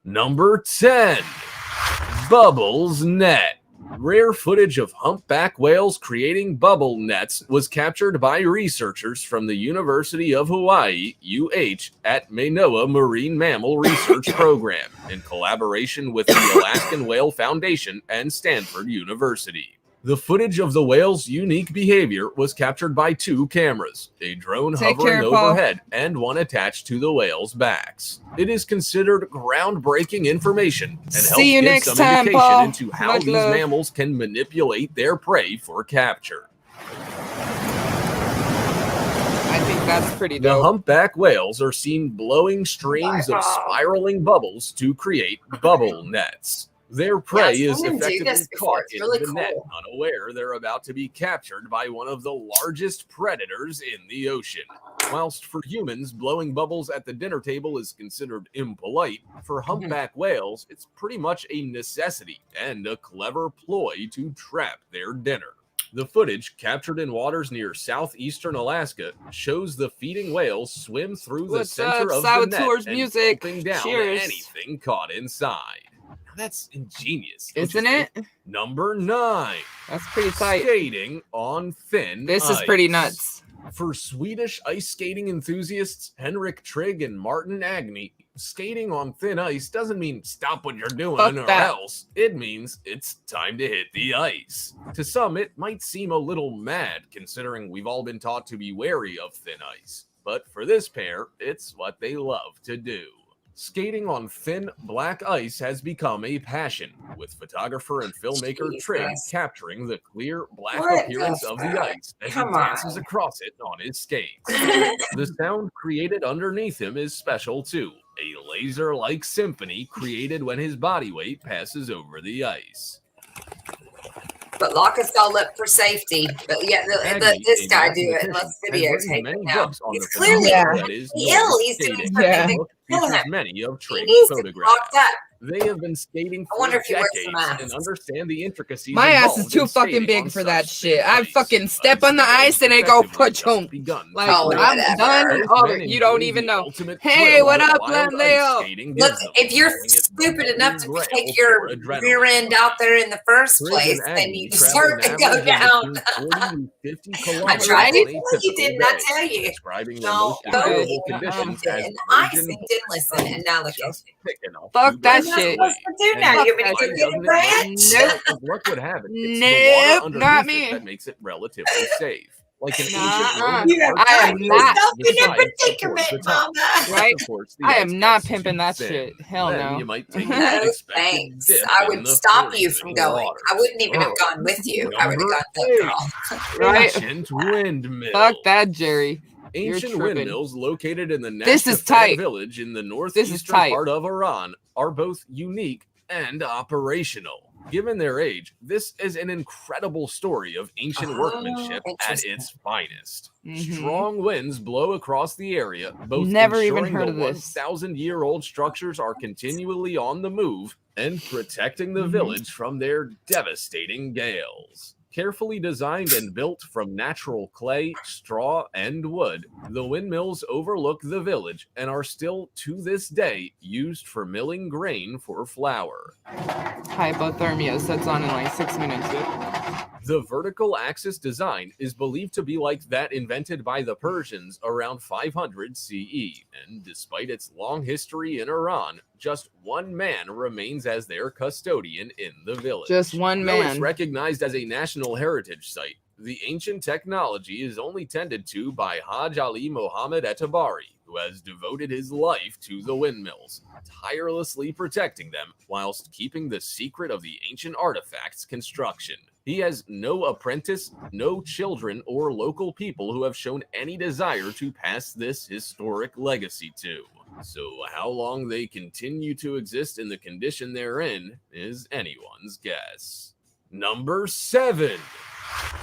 Number 10. Bubbles Net. Rare footage of humpback whales creating bubble nets was captured by researchers from the University of Hawaii, UH, at Manoa Marine Mammal Research Program, in collaboration with the Alaskan Whale Foundation and Stanford University. The footage of the whale's unique behavior was captured by 2 cameras, a drone hovering overhead and one attached to the whale's backs. It is considered groundbreaking information and helps give some indication into how these mammals can manipulate their prey for capture.
I think that's pretty dope.
The humpback whales are seen blowing streams of spiraling bubbles to create bubble nets. Their prey is effectively caught in the net, unaware they're about to be captured by one of the largest predators in the ocean. Whilst for humans, blowing bubbles at the dinner table is considered impolite, for humpback whales, it's pretty much a necessity and a clever ploy to trap their dinner. The footage, captured in waters near southeastern Alaska, shows the feeding whales swim through the center of the net and gulping down anything caught inside. That's ingenious,
isn't it?
Number 9.
That's pretty tight.
Skating on thin
This
ice.
is pretty nuts.
For Swedish ice skating enthusiasts Henrik Trigg and Martin Agni, skating on thin ice doesn't mean stop what you're doing or else. It means it's time to hit the ice. To some, it might seem a little mad considering we've all been taught to be wary of thin ice. But for this pair, it's what they love to do. Skating on thin black ice has become a passion, with photographer and filmmaker Trigg capturing the clear black appearance of the ice as he dances across it on his skates. The sound created underneath him is special too, a laser-like symphony created when his body weight passes over the ice.
But lock us all up for safety. But yeah, let this guy do it. Let's videotape it now. He's clearly ill. He's doing something to kill him.
Many of
He
Trigg's
needs to be
photographs.
locked up.
They have been skating
I
for
wonder if he wears a
decades
mask.
and understand the intricacies.
My ass is
involved
too
in
fucking
skating
big
on
for that
such
shit.
thin
I
ice.
fucking step
A
on the
skill
ice and it go
effectively
put
just
chunk.
begun.
Like,
Oh,
I'm
whatever.
done.
Both
Oh,
men
you don't
enjoy
even
the
know.
ultimate
Hey,
thrill
what
that
up,
wild ice
Leo?
skating
Look,
gives them,
if you're
calling it the
stupid enough
holy
to
grail
take your
for adrenaline
rear end out there in the first
Chris
place,
and
then
Aggie
you
travel
deserve
an
to go
average of
down.
between 40 to 50
I
kilometers
tried
on
to
a
tell you,
typical
didn't I
day,
tell you?
describing their
No,
most
go
enjoyable
eat.
conditions
You
as
didn't. I
virgin
didn't listen, and now look at
just
you.
thick enough
Fuck
to
that
What am I
shit.
supposed to do
and
now?
Fuck
You're going
that
to
why
go
shit.
get a
doesn't it work?
branch?
Nope.
Well, luck would have it. It's the water
Nope,
underneath
not
it
me.
that makes it relatively safe. Like an ancient
Nuh-uh.
Roman
You have
arch
I am
gotten
not.
yourself
the
in a
sides support
predicament,
the top.
Mama.
Right?
Of course, the
I
ice
am not
gets
pimping
too
that
thin.
shit. Hell
Then
no.
you might take an
No,
unexpected
thanks.
dip
I
in
would
the
stop you from
freezing
going.
waters.
I wouldn't even have gone with you. I would have
Number
gone, look,
8.
girl.
Right?
Ancient windmills.
Fuck that, Jerry. You're
Ancient
tripping.
windmills located in the
This is
Nashtafan
tight.
village in the
This is
northeastern
tight.
part of Iran are both unique and operational. Given their age, this is an incredible story of ancient workmanship at its finest. Strong winds blow across the area, both
Never even
ensuring
heard
the
of this.
1,000-year-old structures are continually on the move and protecting the village from their devastating gales. Carefully designed and built from natural clay, straw, and wood, the windmills overlook the village and are still, to this day, used for milling grain for flour.
Hypothermia sets on in like 6 minutes.
The vertical axis design is believed to be like that invented by the Persians around 500 CE, and despite its long history in Iran, just one man remains as their custodian in the village.
Just one
Though it's
man.
recognized as a national heritage site, the ancient technology is only tended to by Haj Ali Mohammed Etabari, who has devoted his life to the windmills, tirelessly protecting them whilst keeping the secret of the ancient artifacts' construction. He has no apprentice, no children, or local people who have shown any desire to pass this historic legacy to. So how long they continue to exist in the condition they're in is anyone's guess. Number 7.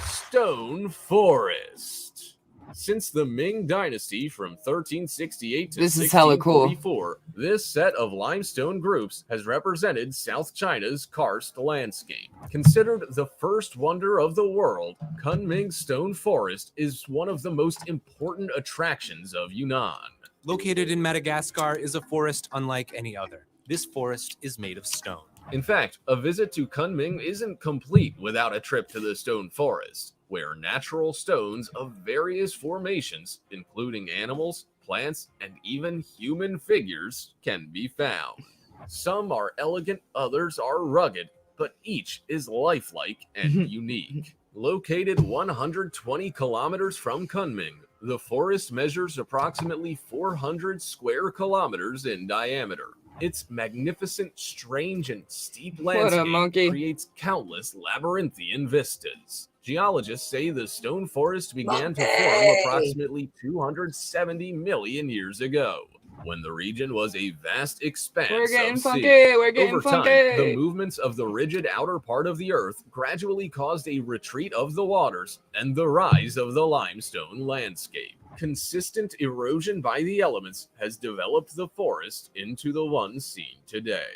Stone Forest. Since the Ming Dynasty from 1368 to
This is hella cool.
1644, this set of limestone groups has represented South China's karst landscape. Considered the first wonder of the world, Kunming Stone Forest is one of the most important attractions of Yunnan.
Located in Madagascar is a forest unlike any other. This forest is made of stone.
In fact, a visit to Kunming isn't complete without a trip to the stone forest, where natural stones of various formations, including animals, plants, and even human figures, can be found. Some are elegant, others are rugged, but each is lifelike and unique. Located 120 kilometers from Kunming, the forest measures approximately 400 square kilometers in diameter. Its magnificent, strange, and steep landscape creates countless labyrinthian vistas. Geologists say the stone forest began to form approximately 270 million years ago, when the region was a vast expanse
We're getting
of
funky,
sea.
we're getting
Over time,
funky.
the movements of the rigid outer part of the earth gradually caused a retreat of the waters and the rise of the limestone landscape. Consistent erosion by the elements has developed the forest into the one seen today.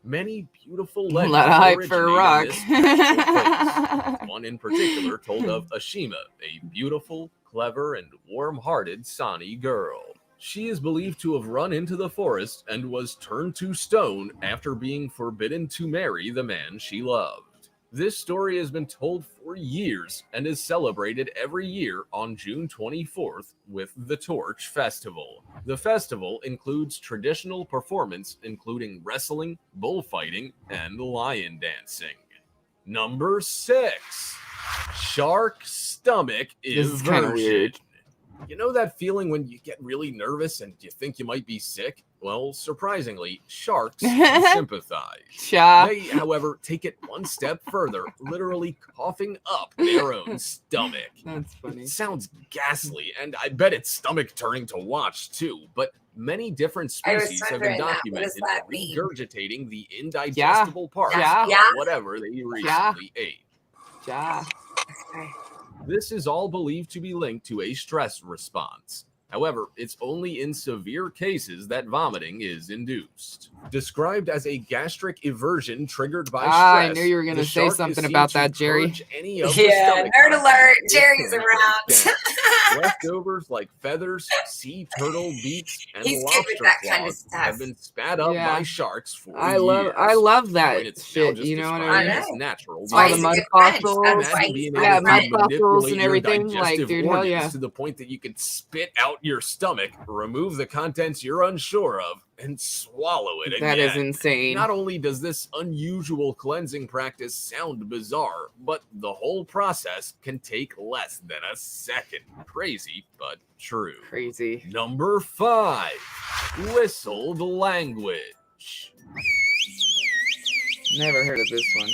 Many beautiful
A
legends
lot of hype for
originate
rock.
in this special place. One in particular told of Ashima, a beautiful, clever, and warm-hearted Sani girl. She is believed to have run into the forest and was turned to stone after being forbidden to marry the man she loved. This story has been told for years and is celebrated every year on June 24th with the Torch Festival. The festival includes traditional performance including wrestling, bullfighting, and lion dancing. Number 6. Shark Stomach
This is kinda
Eversion.
weird.
You know that feeling when you get really nervous and you think you might be sick? Well, surprisingly, sharks can sympathize. They, however, take it one step further, literally coughing up their own stomach.
That's funny.
It sounds ghastly, and I bet it's stomach-turning to watch, too, but many different
I was
species have been
wondering that. What does
documented
that mean?
regurgitating the indigestible parts
Yeah.
of
Yeah.
whatever they recently ate.
Yeah.
This is all believed to be linked to a stress response. However, it's only in severe cases that vomiting is induced. Described as a gastric eversion triggered by stress,
I knew you were going
the
to say
shark is
something
seen
about
to
that, Jerry.
purge any of the
Yeah,
stomach
nerd
contents
alert.
it
Jerry's
can
around.
break down. Leftovers like feathers, sea turtle beaks, and
He's good with
lobster
that kind of
claws
stuff.
have been spat up
Yeah.
by sharks for
I
years.
love that
When it's now
shit.
just
You know what
described
I mean?
as natural.
That's why
All the
he's a
mud
good friend.
fossils.
That's why
Imagine
he's
being
my
able to
mud
friend.
fossils
manipulate
and
your
everything. Like,
digestive
dude, hell
organs
yeah.
to the point that you could spit out your stomach, remove the contents you're unsure of, and swallow it again.
That is insane.
Not only does this unusual cleansing practice sound bizarre, but the whole process can take less than a second. Crazy, but true.
Crazy.
Number 5. Whistled language.
Never heard of this one.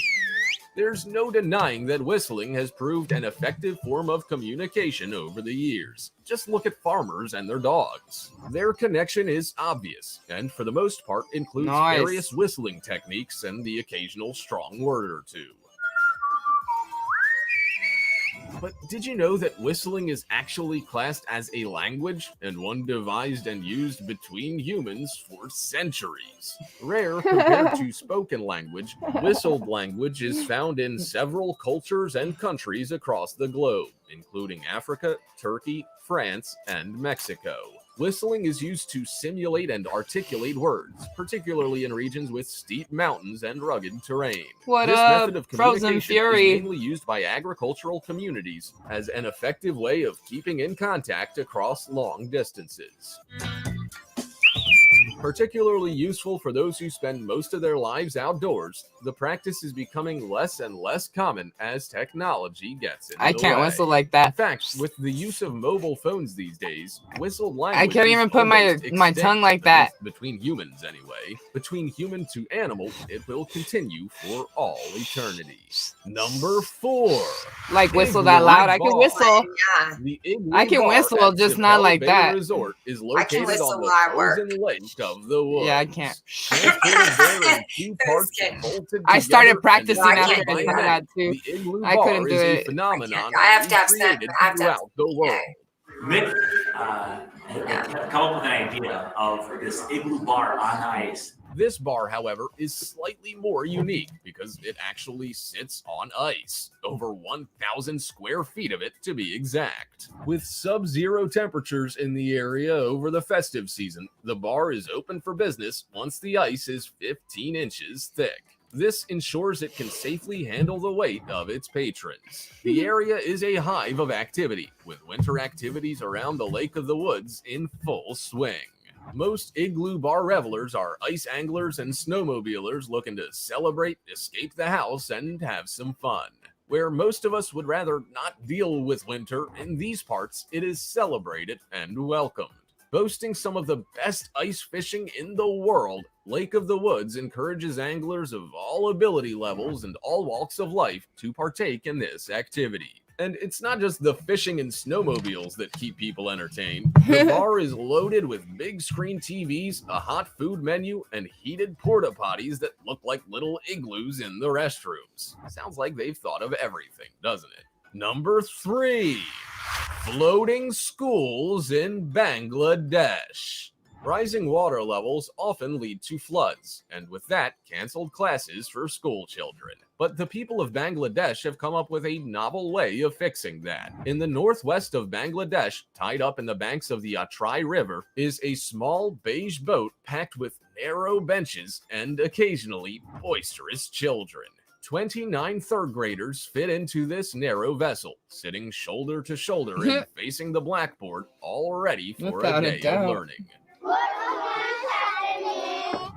There's no denying that whistling has proved an effective form of communication over the years. Just look at farmers and their dogs. Their connection is obvious, and for the most part includes
Nice.
various whistling techniques and the occasional strong word or two. But did you know that whistling is actually classed as a language, and one devised and used between humans for centuries? Rare compared to spoken language, whistled language is found in several cultures and countries across the globe, including Africa, Turkey, France, and Mexico. Whistling is used to simulate and articulate words, particularly in regions with steep mountains and rugged terrain.
What
This
up,
method of
Frozen
communication
Fury?
is mainly used by agricultural communities as an effective way of keeping in contact across long distances. Particularly useful for those who spend most of their lives outdoors, the practice is becoming less and less common as technology gets in
I
the
can't
way.
whistle like
In
that.
fact, with the use of mobile phones these days, whistled language
I can't
is
even put my
almost
my
extinct,
tongue like
at
that.
least between humans anyway. Between human to animal, it will continue for all eternity. Number 4.
Like whistle
Igloo
that loud. I can
Bar.
whistle.
Yeah.
The Igloo
I can
Bar
whistle,
at
just not
Chappelle
like
Bay
that.
Resort is
I can
located
whistle
on the
while I work.
frozen lake of the woods.
Yeah, I can't.
Transported there in 2 parts
kidding.
bolted
I started
together and
practicing
No, I
powered
can't
after
by
do
some of
that.
that too.
the Igloo
I couldn't
Bar
do
is a
it.
phenomenon
I have to have
recreated
I have to have
throughout the world.
Mick had come up with an idea of this igloo bar on ice.
This bar, however, is slightly more unique because it actually sits on ice, over 1,000 square feet of it to be exact. With sub-zero temperatures in the area over the festive season, the bar is open for business once the ice is 15 inches thick. This ensures it can safely handle the weight of its patrons. The area is a hive of activity, with winter activities around the Lake of the Woods in full swing. Most igloo bar revelers are ice anglers and snowmobilers looking to celebrate, escape the house, and have some fun. Where most of us would rather not deal with winter, in these parts it is celebrated and welcomed. Boasting some of the best ice fishing in the world, Lake of the Woods encourages anglers of all ability levels and all walks of life to partake in this activity. And it's not just the fishing and snowmobiles that keep people entertained. The bar is loaded with big screen TVs, a hot food menu, and heated porta potties that look like little igloos in the restrooms. Sounds like they've thought of everything, doesn't it? Number 3. Floating schools in Bangladesh. Rising water levels often lead to floods, and with that, canceled classes for school children. But the people of Bangladesh have come up with a novel way of fixing that. In the northwest of Bangladesh, tied up in the banks of the Atrai River, is a small beige boat packed with narrow benches and occasionally boisterous children. 29 third graders fit into this narrow vessel, sitting shoulder to shoulder and facing the blackboard, all ready for
Without
a
a
day of
doubt.
learning.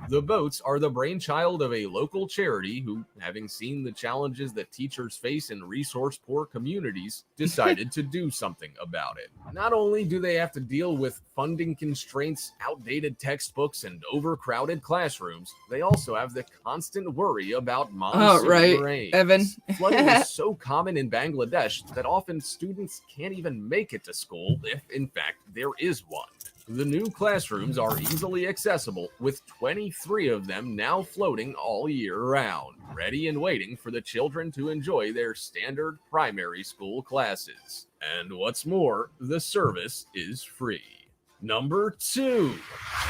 The boats are the brainchild of a local charity who, having seen the challenges that teachers face in resource-poor communities, decided to do something about it. Not only do they have to deal with funding constraints, outdated textbooks, and overcrowded classrooms, they also have the constant worry about monsoon
right,
rains.
Evan.
Flooding is so common in Bangladesh that often students can't even make it to school if, in fact, there is one. The new classrooms are easily accessible, with 23 of them now floating all year round, ready and waiting for the children to enjoy their standard primary school classes. And what's more, the service is free. Number 2,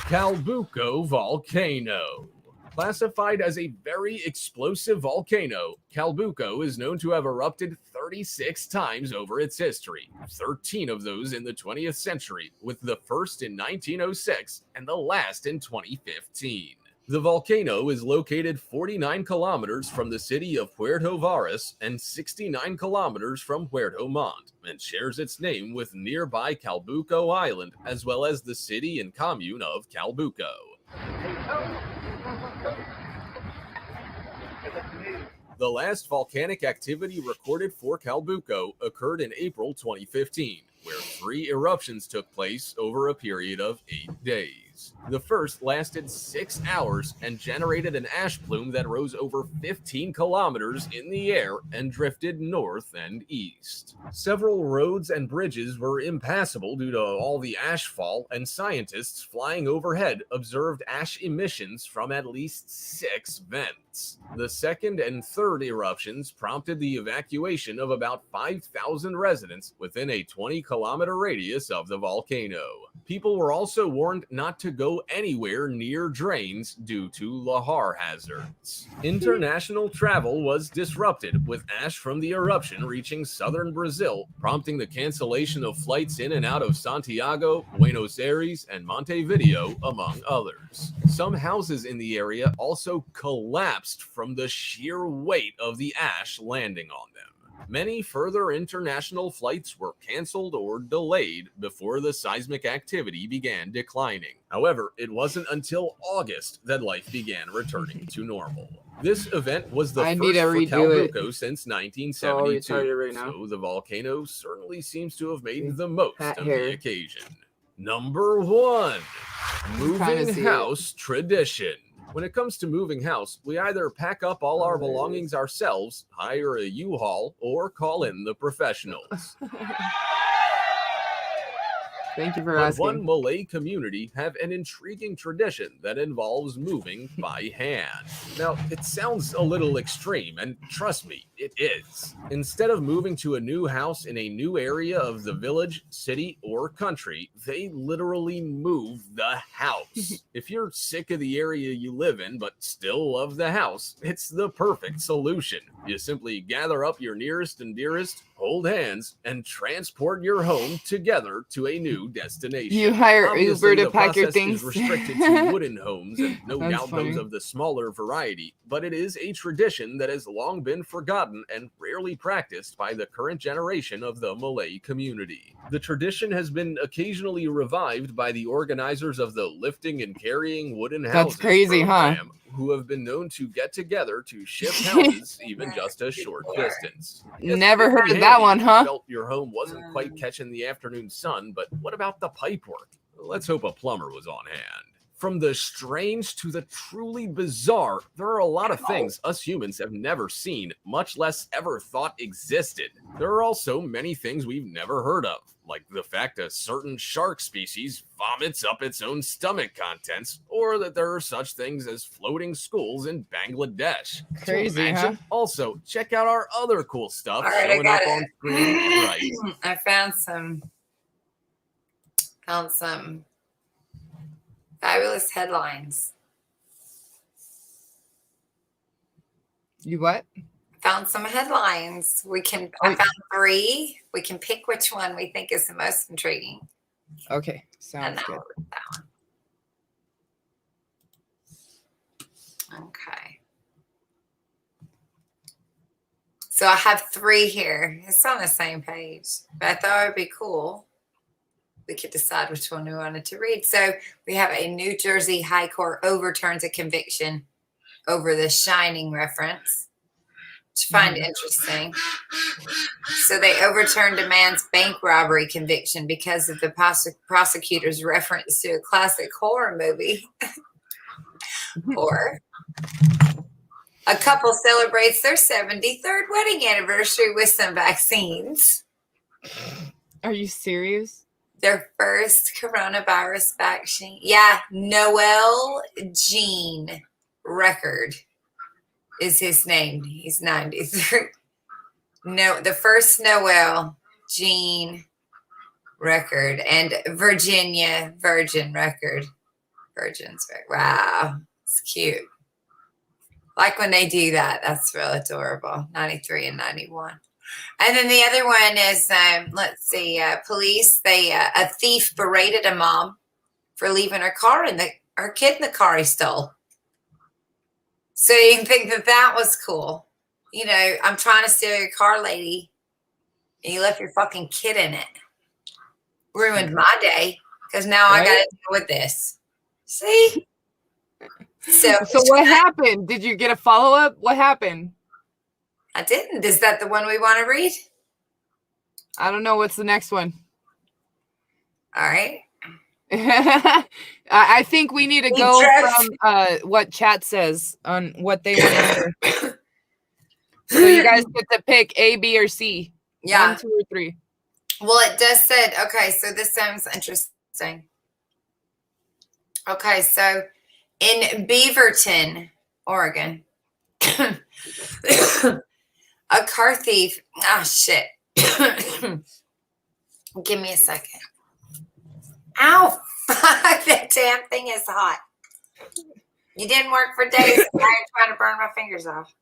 Calbuco Volcano. Classified as a very explosive volcano, Calbuco is known to have erupted 36 times over its history, 13 of those in the 20th century, with the first in 1906 and the last in 2015. The volcano is located 49 kilometers from the city of Puerto Varas and 69 kilometers from Puerto Montt, and shares its name with nearby Calbuco Island, as well as the city and commune of Calbuco. The last volcanic activity recorded for Calbuco occurred in April 2015, where 3 eruptions took place over a period of 8 days. The first lasted 6 hours and generated an ash plume that rose over 15 kilometers in the air and drifted north and east. Several roads and bridges were impassable due to all the ash fall, and scientists flying overhead observed ash emissions from at least 6 vents. The second and third eruptions prompted the evacuation of about 5,000 residents within a 20-kilometer radius of the volcano. People were also warned not to go anywhere near drains due to lahar hazards. International travel was disrupted, with ash from the eruption reaching southern Brazil, prompting the cancellation of flights in and out of Santiago, Buenos Aires, and Montevideo, among others. Some houses in the area also collapsed from the sheer weight of the ash landing on them. Many further international flights were canceled or delayed before the seismic activity began declining. However, it wasn't until August that life began returning to normal. This event was the first for Calbuco since 1972, so the volcano certainly seems to have made the most of the occasion. Number 1, moving house tradition. When it comes to moving house, we either pack up all our belongings ourselves, hire a U-Haul, or call in the professionals.
Thank you for
But
asking.
one Malay community have an intriguing tradition that involves moving by hand. Now, it sounds a little extreme, and trust me, it is. Instead of moving to a new house in a new area of the village, city, or country, they literally move the house. If you're sick of the area you live in, but still love the house, it's the perfect solution. You simply gather up your nearest and dearest, hold hands, and transport your home together to a new destination.
You hire
Obviously,
Uber to
the
pack your
process
things.
is restricted to wooden homes and no
That's
doubt those
funny.
of the smaller variety, but it is a tradition that has long been forgotten and rarely practiced by the current generation of the Malay community. The tradition has been occasionally revived by the organizers of the Lifting and Carrying Wooden
That's
Houses
crazy, huh?
program, who have been known to get together to shift houses even just a short distance. Yes,
Never
it'd be
heard of that
handy
one,
if you
huh?
felt your home wasn't quite catching the afternoon sun, but what about the pipework? Let's hope a plumber was on hand. From the strange to the truly bizarre, there are a lot of things us humans have never seen, much less ever thought existed. There are also many things we've never heard of, like the fact a certain shark species vomits up its own stomach contents, or that there are such things as floating schools in Bangladesh.
Crazy,
Imagine?
huh?
Also, check out our other cool stuff
All right, I
showing
got
up on
it.
screen right.
I found some fabulous headlines.
You what?
Found some headlines. I found 3. We can pick which one we think is the most intriguing.
Okay,
And
sounds good.
I'll read that one. Okay. So I have 3 here. It's on the same page, but I thought it would be cool. We could decide which one we wanted to read. So we have a New Jersey High Court overturns a conviction over the Shining reference, which I find interesting. So they overturned a man's bank robbery conviction because of the prosecutor's reference to a classic horror movie. Or a couple celebrates their 73rd wedding anniversary with some vaccines.
Are you serious?
Their first coronavirus vaccine. Yeah, Noel Jean Record is his name. He's 93. No, the first Noel Jean record, and Virginia Virgin record. Virgins. Wow. It's cute. Like when they do that, that's real adorable. 93 and 91. And then the other one is, let's see, police. A thief berated a mom for leaving her kid in the car he stole. So you can think that was cool. You know, I'm trying to steal your car, lady, and you left your fucking kid in it. Ruined my day because now I got to deal with this. See? So
what happened? Did you get a follow-up? What happened?
I didn't. Is that the one we want to read?
I don't know. What's the next one?
All right.
I think we need to go from what chat says on what they want to hear. So you guys get to pick A, B, or C.
Yeah.
1, 2, or 3.
Well, it just said, okay, so this sounds interesting. Okay, so in Beaverton, Oregon, a car thief, shit. Give me a second. Ow, fuck, that damn thing is hot. You didn't work for days, now you're trying to burn my fingers off.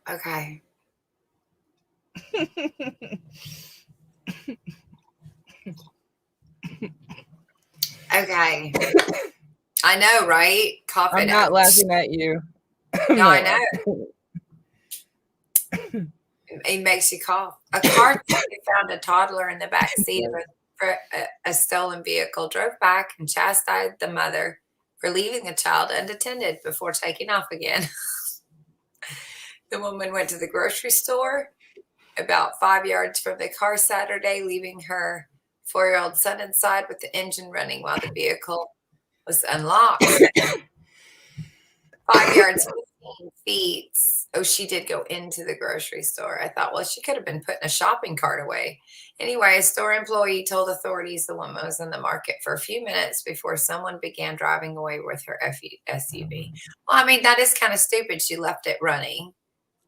Okay. Okay. I know, right? Coughing.
I'm not laughing at you.
No, I know. It makes you cough. A car thief found a toddler in the back seat of a stolen vehicle, drove back and chastised the mother for leaving the child unattended before taking off again. The woman went to the grocery store about 5 yards from the car Saturday, leaving her 4-year-old son inside with the engine running while the vehicle was unlocked. 5 yards, 15 feet. Oh, she did go into the grocery store. I thought, well, she could have been putting a shopping cart away. Anyway, a store employee told authorities the woman was in the market for a few minutes before someone began driving away with her SUV. Well, I mean, that is kind of stupid. She left it running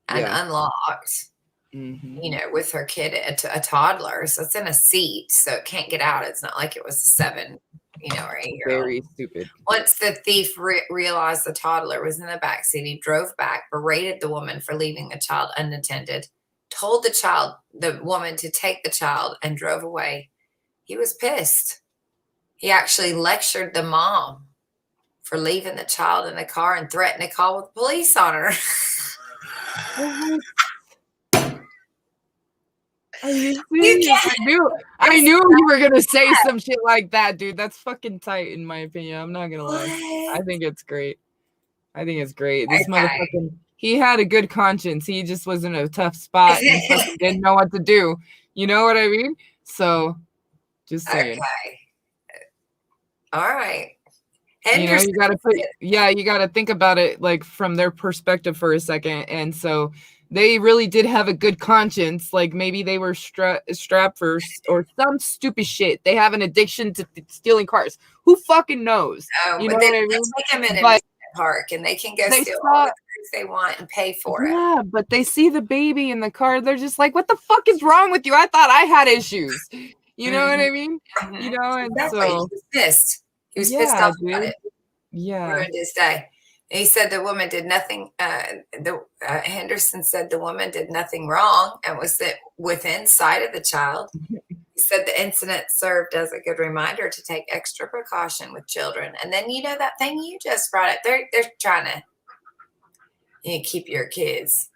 and unlocked, you know, with her kid, a toddler. So it's in a seat, so it can't get out. It's not like it was a 7, or 8-year-old.
Very stupid.
Once the thief realized the toddler was in the backseat, he drove back, berated the woman for leaving the child unattended, told the woman to take the child, and drove away. He was pissed. He actually lectured the mom for leaving the child in the car and threatened to call the police on her.
Are you serious? I knew you were gonna say some shit like that, dude. That's fucking tight, in my opinion. I'm not gonna lie. I think it's great. This motherfucking, he had a good conscience. He just was in a tough spot and fucking didn't know what to do. You know what I mean? So, just saying.
Okay. All right.
You gotta think about it like from their perspective for a second. And so they really did have a good conscience. Like maybe they were strapped for or some stupid shit. They have an addiction to stealing cars. Who fucking knows? You know what I mean?
Take them in an amusement park and they can go steal all the things they want and pay for it.
Yeah, but they see the baby in the car. They're just like, what the fuck is wrong with you? I thought I had issues. You know what I mean? You know, and
exactly.
So
he was pissed. He was pissed off about it.
Yeah.
Ruined his day. And he said the woman did nothing. Henderson said the woman did nothing wrong and was within sight of the child. He said the incident served as a good reminder to take extra precaution with children. And then, that thing you just brought up, they're trying to keep your kids.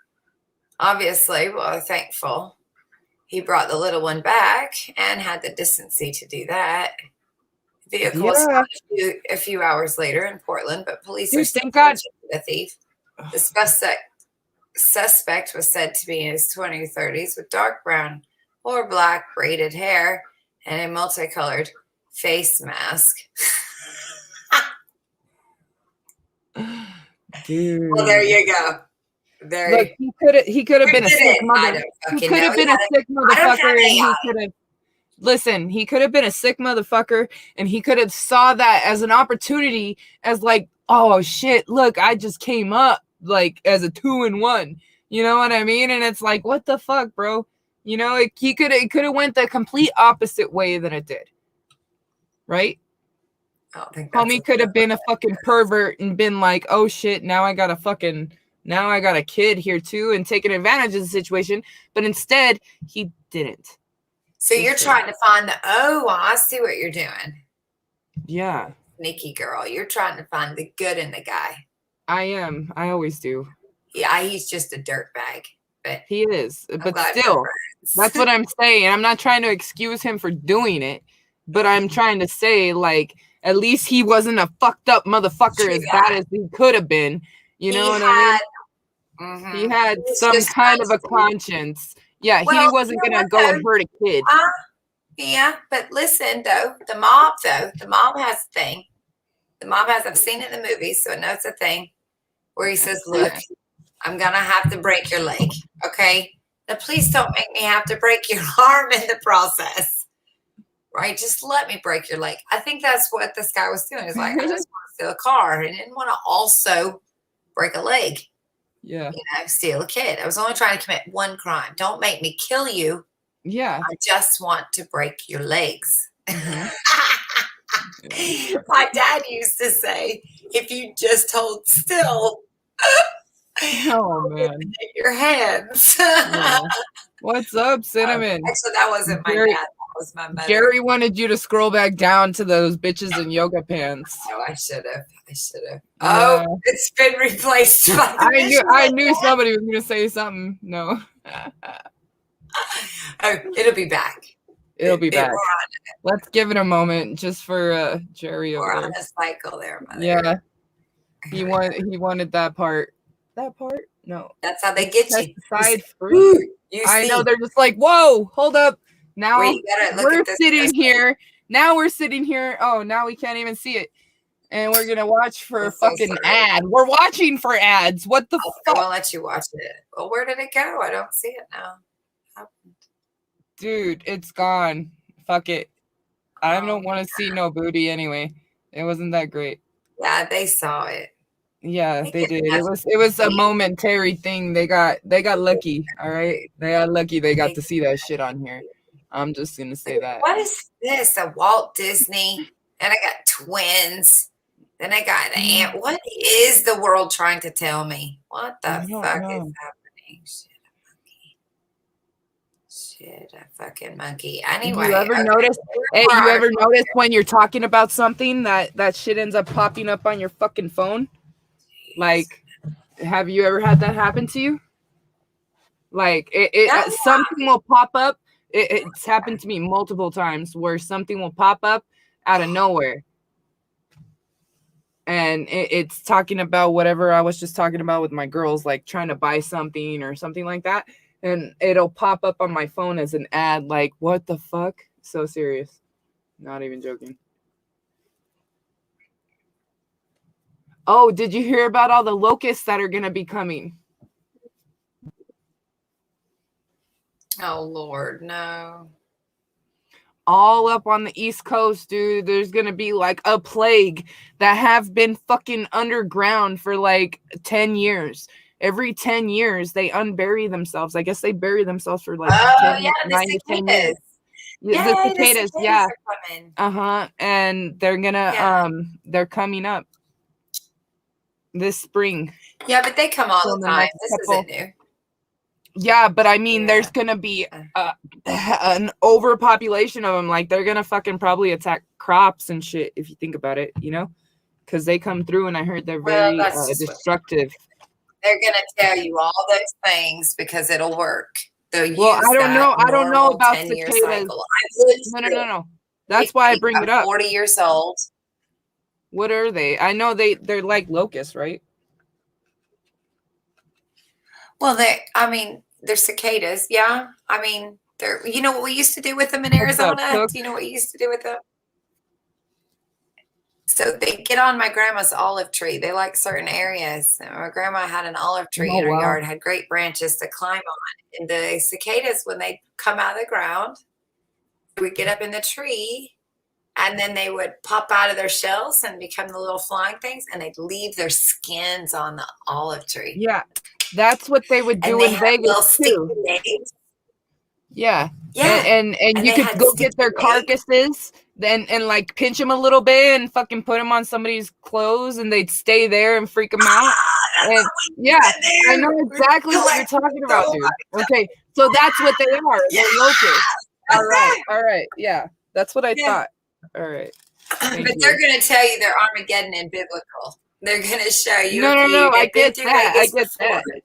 Obviously, well, thankful. He brought the little one back and had the decency to do that. Vehicle was found a few hours later in Portland, but police are still searching for the thief. The suspect was said to be in his 20s or 30s with dark brown or black braided hair and a multicolored face mask.
Dude.
Well, there you go.
Look, he could have been a sick mother. He could have been a sick motherfucker. Listen, he could have been a sick motherfucker, and he could have saw that as an opportunity, as like, oh shit, look, I just came up like as a 2-in-1. You know what I mean? And it's like, what the fuck, bro? You know, it could have went the complete opposite way than it did. Right?
I don't think
Homie could have been a fucking pervert and been like, oh shit, now I got a kid here too, and taking advantage of the situation. But instead, he didn't.
So you're trying to find I see what you're doing.
Yeah.
Sneaky girl. You're trying to find the good in the guy.
I am. I always do.
Yeah, he's just a dirtbag. But
he is. But still, that's what I'm saying. I'm not trying to excuse him for doing it, but I'm trying to say, like, at least he wasn't a fucked up motherfucker as bad as he could have been. You know what I mean? He had some kind of a conscience. Yeah, he wasn't gonna go and hurt a kid.
Yeah, but listen though, the mob has a thing. The mob has, I've seen it in the movies, so I know it's a thing, where he says, look, I'm gonna have to break your leg. Okay. Now please don't make me have to break your arm in the process. Right? Just let me break your leg. I think that's what this guy was doing. He's like, I just want to steal a car. And didn't want to also break a leg.
Yeah.
You know, steal a kid. I was only trying to commit one crime. Don't make me kill you.
Yeah.
I just want to break your legs.
Mm-hmm.
My dad used to say, if you just hold still,
oh man,
your hands.
Yeah. What's up, Cinnamon?
Actually, that wasn't my dad. That was my mother.
Gary wanted you to scroll back down to those bitches in yoga pants.
Oh, I should have. Oh, it's been replaced by the
I knew somebody was going to say something. No.
Oh, it'll be back.
It'll be back. Let's give it a moment just for Jerry over
We're
there.
on a cycle there, mother.
Yeah. He wanted that part. That part? No.
That's how they get you.
Side fruit. I know, they're just like, whoa, hold up. Now we're sitting here. Now we're sitting here. Oh, now we can't even see it. And we're gonna watch for a fucking ad. We're watching for ads. What the fuck?
I'll let you watch it. Well, where did it go? I don't see it now.
Dude, it's gone. Fuck it. I don't want to see no booty anyway. It wasn't that great.
Yeah, they saw it.
Yeah, they did. It was a momentary thing. They got lucky. All right, they got lucky. They got to see that shit on here. I'm just gonna say that.
What is this? A Walt Disney? And I got twins. Then I got an aunt. What is the world trying to tell me? What the fuck is happening? Shit, a fucking monkey. Anyway,
you ever notice? Hey, you ever notice when you're talking about something that shit ends up popping up on your fucking phone? Like, have you ever had that happen to you? Like, something will pop up. It's happened to me multiple times where something will pop up out of nowhere. And it's talking about whatever I was just talking about with my girls, like trying to buy something or something like that. And it'll pop up on my phone as an ad, like, what the fuck? So serious. Not even joking. Oh, did you hear about all the locusts that are going to be coming?
Oh, Lord, no.
All up on the East Coast, dude. There's going to be like a plague that have been fucking underground for like 10 years. Every 10 years, they unbury themselves. I guess they bury themselves for like 9 to 10 years. Yeah, the cicadas, yeah. And they're gonna they're coming up this spring.
Yeah, but they come all the time. This isn't new.
Yeah, but I mean, there's gonna be an overpopulation of them. Like, they're gonna fucking probably attack crops and shit, if you think about it, you know, because they come through, and I heard they're very destructive.
They're gonna tell you all those things because it'll work.
Well, I don't know. I don't know about cicadas. No. That's why I bring it up.
40 years old.
What are they? I know they're like locusts, right?
Well, they're cicadas. Yeah. I mean, they're, you know what we used to do with them in Arizona? Do you know what you used to do with them? So they get on my grandma's olive tree. They like certain areas. My grandma had an olive tree in her yard, had great branches to climb on. And the cicadas, when they come out of the ground, they would get up in the tree, and then they would pop out of their shells and become the little flying things, and they'd leave their skins on the olive tree.
Yeah, that's what they would do in Vegas too. Yeah.
Yeah.
And
And
you
they
could
had
go get their
sticky legs.
carcasses then and like pinch them a little bit and fucking put them on somebody's clothes and they'd stay there and freak them out. And yeah, I know exactly what you're talking about, dude. Okay, so that's what they are. They're locusts. All right. Yeah, that's what I thought. All right. Thank
But
you.
they're going to tell you they're Armageddon and biblical. They're going to show you a
No,
few.
I
They've been
get
through
that. I
Vegas
get
before.
that.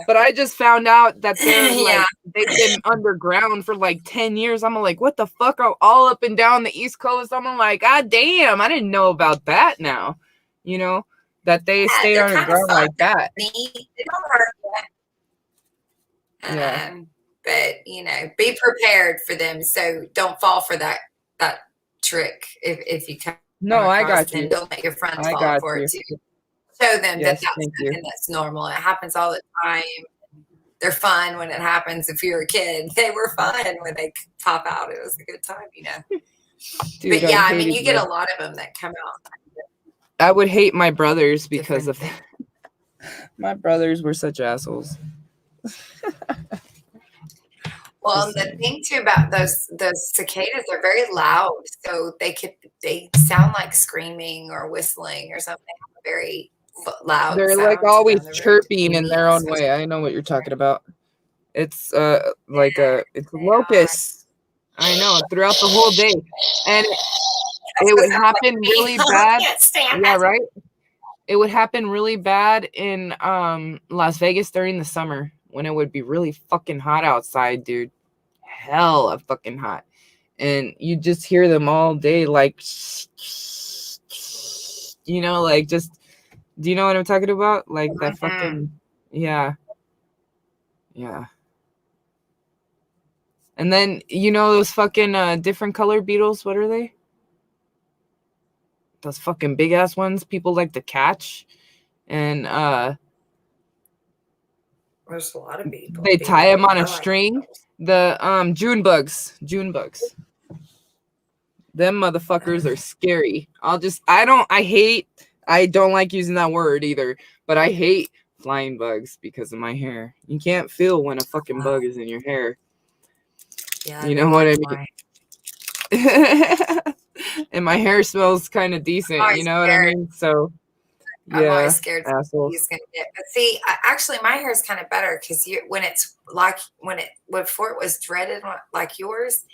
But I just found out that they're like
Yeah.
they've been underground for like 10 years. I'm like, what the fuck are all up and down the East Coast? I'm like, God damn, I didn't know about that now. You know, that they stay
they're kind of
underground
fun.
like that.
Neat. They don't hurt you.
Yeah.
But you know, be prepared for them. So don't fall for that trick if you come
No, I
across
got
them.
you.
Don't let your friends
I
fall
got
for
you.
it too. Show them
Yes,
that that's
thank you.
something that's normal. It happens all the time. They're fun when it happens. If you're a kid, they were fun when they pop out. It was a good time, you know.
Dude,
But yeah, I
hate
mean,
it,
you get
bro.
a lot of them that come out.
I would hate my brothers because of that. My brothers were such assholes.
Well, and the thing too about those cicadas, they're very loud, so they sound like screaming or whistling or something. Very loud.
They're
sound
like
to
always
them. They're very
chirping in
unique,
their own
especially-
way. I know what you're talking about. It's it's locusts. I know, throughout the whole day. And it would happen really bad.
Can't stand
Yeah,
that.
right. It would happen really bad in Las Vegas during the summer when it would be really fucking hot outside, dude. Hell of fucking hot. And you just hear them all day like you know, like just do you know what I'm talking about? Like that fucking yeah. Yeah. And then you know those fucking different color beetles, what are they? Those fucking big ass ones people like to catch. And
There's a lot of people.
they tie them on
I
a
like
string. The June bugs. Them motherfuckers are scary. I don't like using that word either, but I hate flying bugs because of my hair. You can't feel when a fucking bug is in your hair.
Yeah,
You know what I mean? And my hair smells kind of decent, you know what I mean? So
I'm
yeah,
always scared
asshole.
he's gonna get. But see, actually, my hair is kind of better because when it's like before it was dreaded like yours.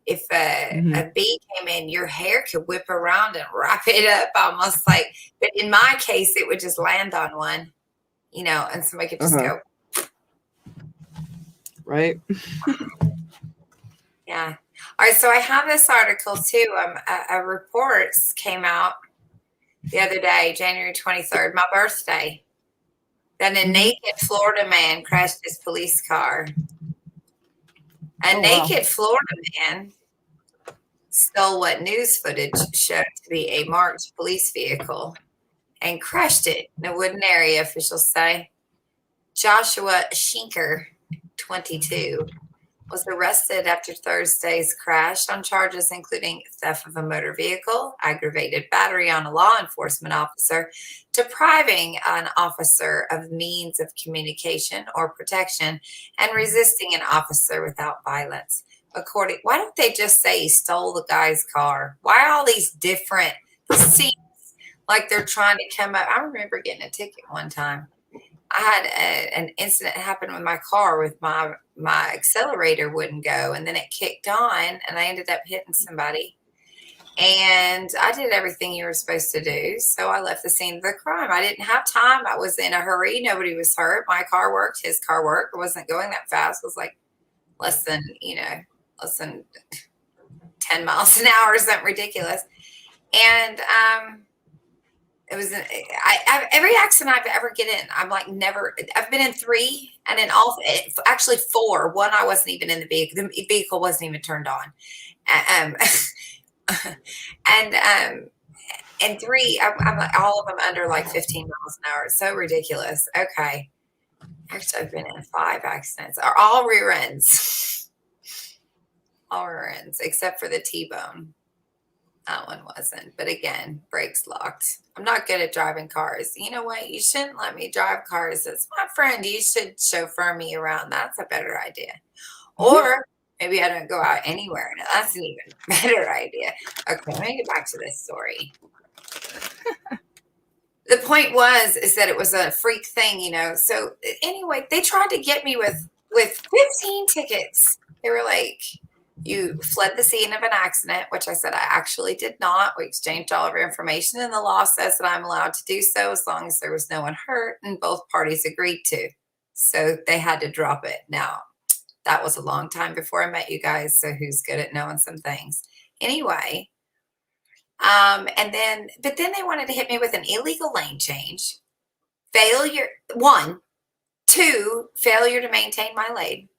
If a bee came in, your hair could whip around and wrap it up almost like. But in my case, it would just land on one, you know, and somebody could just go.
Right.
Yeah. All right. So I have this article too. A report came out the other day, January 23rd, my birthday, that a naked Florida man crashed his police car. A naked Florida man stole what news footage showed to be a marked police vehicle and crashed it in a wooden area, officials say. Joshua Schinker, 22, was arrested after Thursday's crash on charges including theft of a motor vehicle, aggravated battery on a law enforcement officer, depriving an officer of means of communication or protection, and resisting an officer without violence. Why don't they just say he stole the guy's car? Why all these different scenes like they're trying to come up? I remember getting a ticket one time. I had an incident happen with my car with my accelerator wouldn't go, and then it kicked on, and I ended up hitting somebody. And I did everything you were supposed to do, so I left the scene of the crime. I didn't have time. I was in a hurry. Nobody was hurt. My car worked. His car worked. It wasn't going that fast. It was like less than 10 miles an hour or something ridiculous. And it was every accident I've ever get in. I'm like never. I've been in 3, and in all actually 4. One I wasn't even in the vehicle. The vehicle wasn't even turned on. And 3, I'm all of them under like 15 miles an hour. It's so ridiculous. Okay, actually I've been in 5 accidents. Are all rear ends. All rear ends except for the T-bone. That one wasn't. But again, brakes locked. I'm not good at driving cars. You know what? You shouldn't let me drive cars. It's my friend. You should chauffeur me around. That's a better idea. Or Maybe I don't go out anywhere. Now, that's an even better idea. Okay, let me get back to this story. The point is that it was a freak thing, you know. So anyway, they tried to get me with 15 tickets. They were like, you fled the scene of an accident, which I said I actually did not. We exchanged all of our information, and the law says that I'm allowed to do so as long as there was no one hurt and both parties agreed to. So they had to drop it. Now, that was a long time before I met you guys, so who's good at knowing some things? Anyway, but then they wanted to hit me with an illegal lane change, failure, 1, 2, failure to maintain my lane,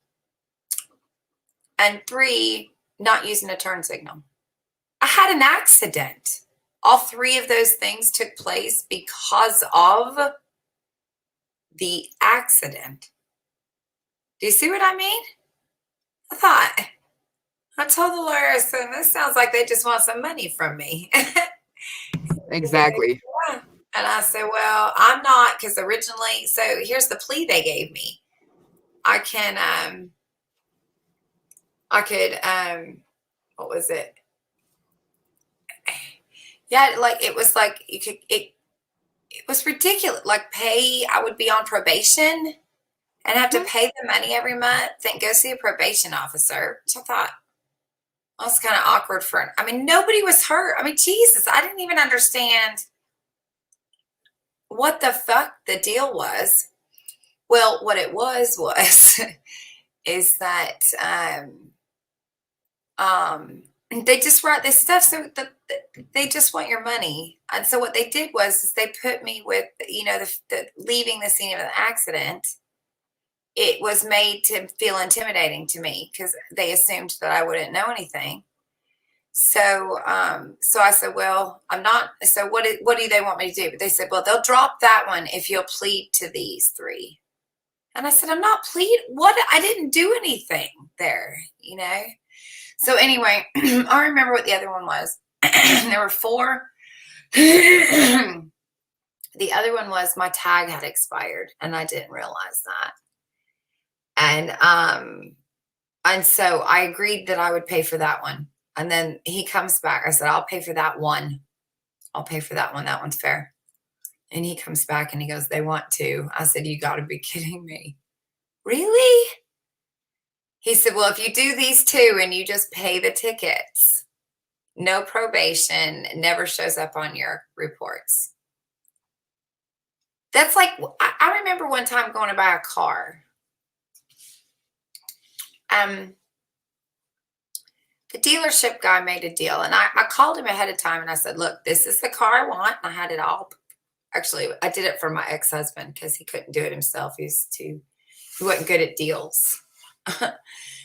and 3, not using a turn signal. I had an accident. All 3 of those things took place because of the accident. Do you see what I mean? I told the lawyer, so this sounds like they just want some money from me.
Exactly.
And I said, well, I'm not, because originally, so here's the plea they gave me. I could, what was it? Yeah, like, it was like, it was ridiculous. Like, I would be on probation and have to pay the money every month, then go see a probation officer, which I thought, well, it's kind of awkward nobody was hurt. I mean, Jesus, I didn't even understand what the fuck the deal was. Well, what it was is that they just write this stuff, so they just want your money. And so what they did was they put me with, you know, the leaving the scene of an accident. It was made to feel intimidating to me because they assumed that I wouldn't know anything. So I said, well, I'm not. So what do they want me to do? But they said, well, they'll drop that one if you'll plead to these 3. And I said, I'm not pleading. What? I didn't do anything there, you know? So anyway, I remember what the other one was. There were 4. The other one was my tag had expired and I didn't realize that. And so I agreed that I would pay for that one. And then he comes back. I said, I'll pay for that one. I'll pay for that one. That one's fair. And he comes back and he goes, they want 2. I said, you got to be kidding me. Really? He said, well, if you do these 2 and you just pay the tickets, no probation, never shows up on your reports. That's like, I remember one time going to buy a car. The dealership guy made a deal, and I called him ahead of time and I said, look, this is the car I want. And I had it all. Actually, I did it for my ex-husband because he couldn't do it himself. He wasn't good at deals.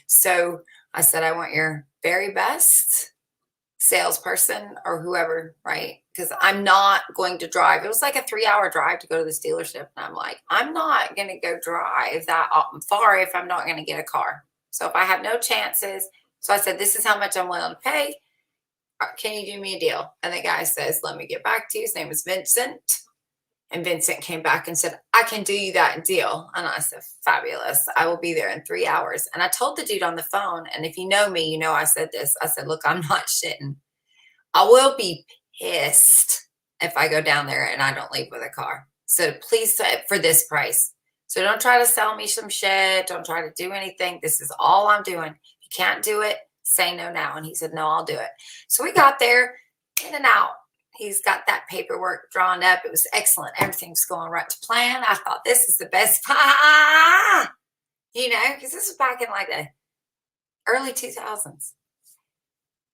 So I said, I want your very best salesperson or whoever, right? Because I'm not going to drive. It was like a 3-hour drive to go to this dealership. And I'm like, I'm not going to go drive that far if I'm not going to get a car. So if I have no chances, so I said, this is how much I'm willing to pay. Can you do me a deal? And the guy says, let me get back to you. His name was Vincent. And Vincent came back and said, I can do you that deal. And I said, fabulous. I will be there in 3 hours. And I told the dude on the phone, and if you know me, you know I said this. I said, look, I'm not shitting. I will be pissed if I go down there and I don't leave with a car. So please, for this price. So don't try to sell me some shit. Don't try to do anything. This is all I'm doing. If you can't do it, say no now. And he said, no, I'll do it. So we got there, in and out. He's got that paperwork drawn up. It was excellent. Everything's going right to plan. I thought this is the best. You know, because this was back in like the early 2000s.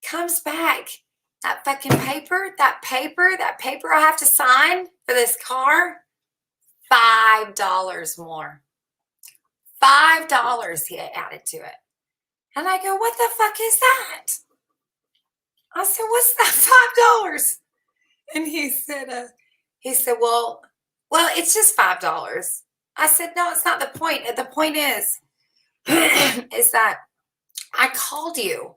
Comes back. That fucking paper I have to sign for this car, $5 more. $5 he added to it. And I go, what the fuck is that? I said, what's that $5? And he said, well, it's just $5. I said, no, it's not the point. The point is that I called you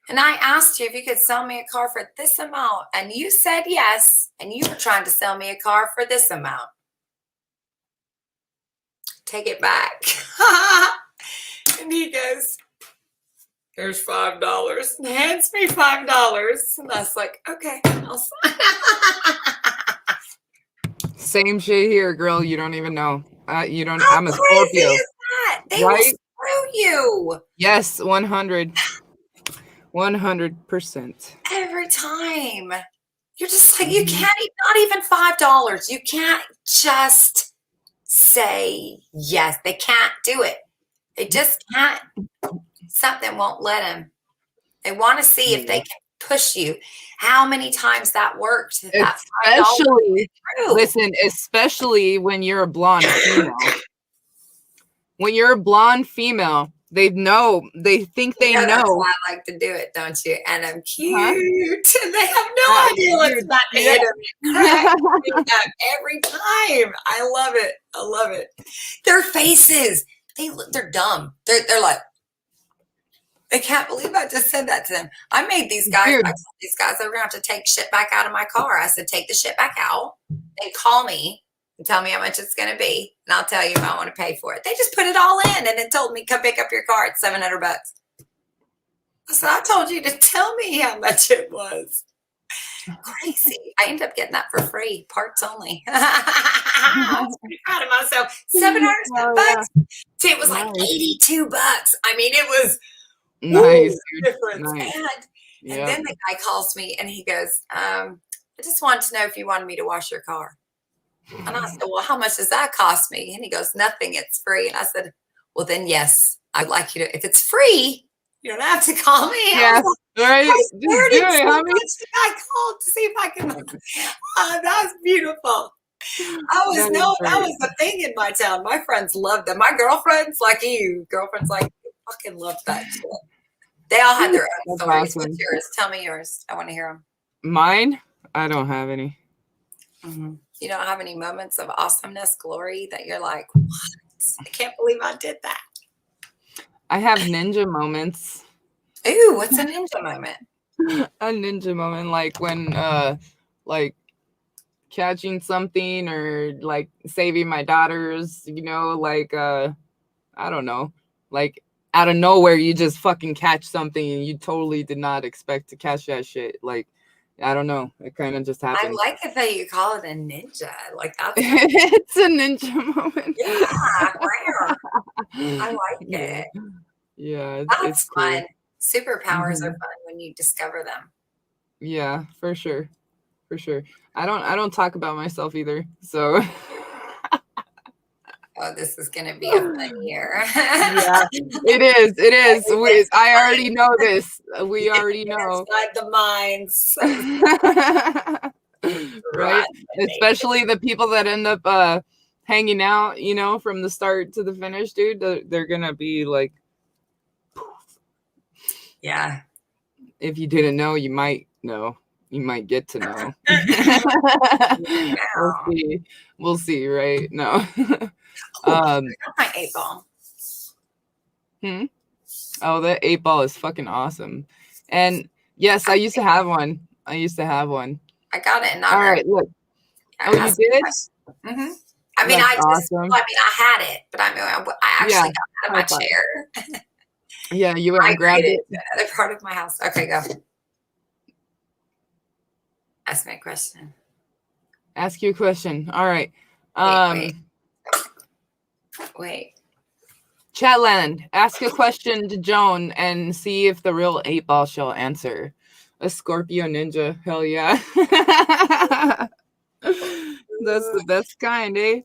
and I asked you if you could sell me a car for this amount. And you said yes. And you were trying to sell me a car for this amount. Take it back. And he goes, There's $5. Hands me $5. And I was like, okay, I'll sign.
Same shit here, girl. You don't even know. You don't.
How
I'm a
crazy
Scorpio.
is that? They will
Right?
screw you.
Yes, 100%.
Every time. You're just like, you can't, not even $5. You can't just say yes. They can't do it. They just can't. Something won't let them. They want to see if they can push you. How many times that worked? That
Especially, listen, especially when you're a blonde female. When you're a blonde female, they think they know.
That's why I like to do it, don't you? And I'm cute. And they have no idea what's about to hit them. Crack me up every time. I love it. I love it. Their faces, they're dumb. They're like, they can't believe I just said that to them. I made these guys, I told these guys they were going to have to take shit back out of my car. I said, take the shit back out and call me and tell me how much it's going to be. And I'll tell you if I want to pay for it. They just put it all in and then told me, come pick up your car. It's $700. I said, I told you to tell me how much it was. Crazy. I ended up getting that for free, parts only. I was pretty proud of myself. $700. See, it was like $82. I mean, it was
nice.
Difference.
Nice.
And then the guy calls me and he goes, I just wanted to know if you wanted me to wash your car. And I said, well, how much does that cost me? And he goes, nothing, it's free. And I said, well, then yes, I'd like you to, if it's free, you don't have to call me.
Yes, right. Just do it, homie.
I called to see if I can. That was beautiful. That was the thing in my town. My friends loved them. My girlfriends, like you, fucking loved that shit. They all had their own stories.
Awesome.
What's yours? Tell me yours. I want to hear them.
Mine? I don't have any.
Mm-hmm. You don't have any moments of awesomeness, glory that you're like, what? I can't believe I did that.
I have ninja moments.
Ooh, what's a ninja moment?
A ninja moment, like when like catching something or like saving my daughters, like I don't know, like out of nowhere you just fucking catch something and you totally did not expect to catch that shit. Like, I don't know, it kind of just happened.
I like it that you call it a ninja. Like that's
it's a ninja moment.
Yeah, rare. I like it.
Yeah,
that's fun. Cool. Superpowers are fun when you discover them.
Yeah, for sure. I don't talk about myself either. So
oh, this is gonna be a fun year.
Yeah, it is. I already know this. We already know.
Inside the minds.
Right? Especially the people that end up hanging out, from the start to the finish, dude. They're gonna be like,
yeah.
If you didn't know, you might know. You might get to know. We'll see, right? No.
I got my 8-ball.
Oh, that 8-ball is fucking awesome. And yes, I used to have one.
I got it.
All right, look. Oh, you did?
Mm-hmm. I mean, awesome. I had it, but I actually got it out of my chair.
Yeah, you went and grabbed it.
Another part of my house. Okay, go. Ask me a question.
Ask you a question. All right.
Wait.
Chatland, ask a question to Joan and see if the real 8-ball shall answer. A Scorpio ninja. Hell yeah. That's the best kind, eh?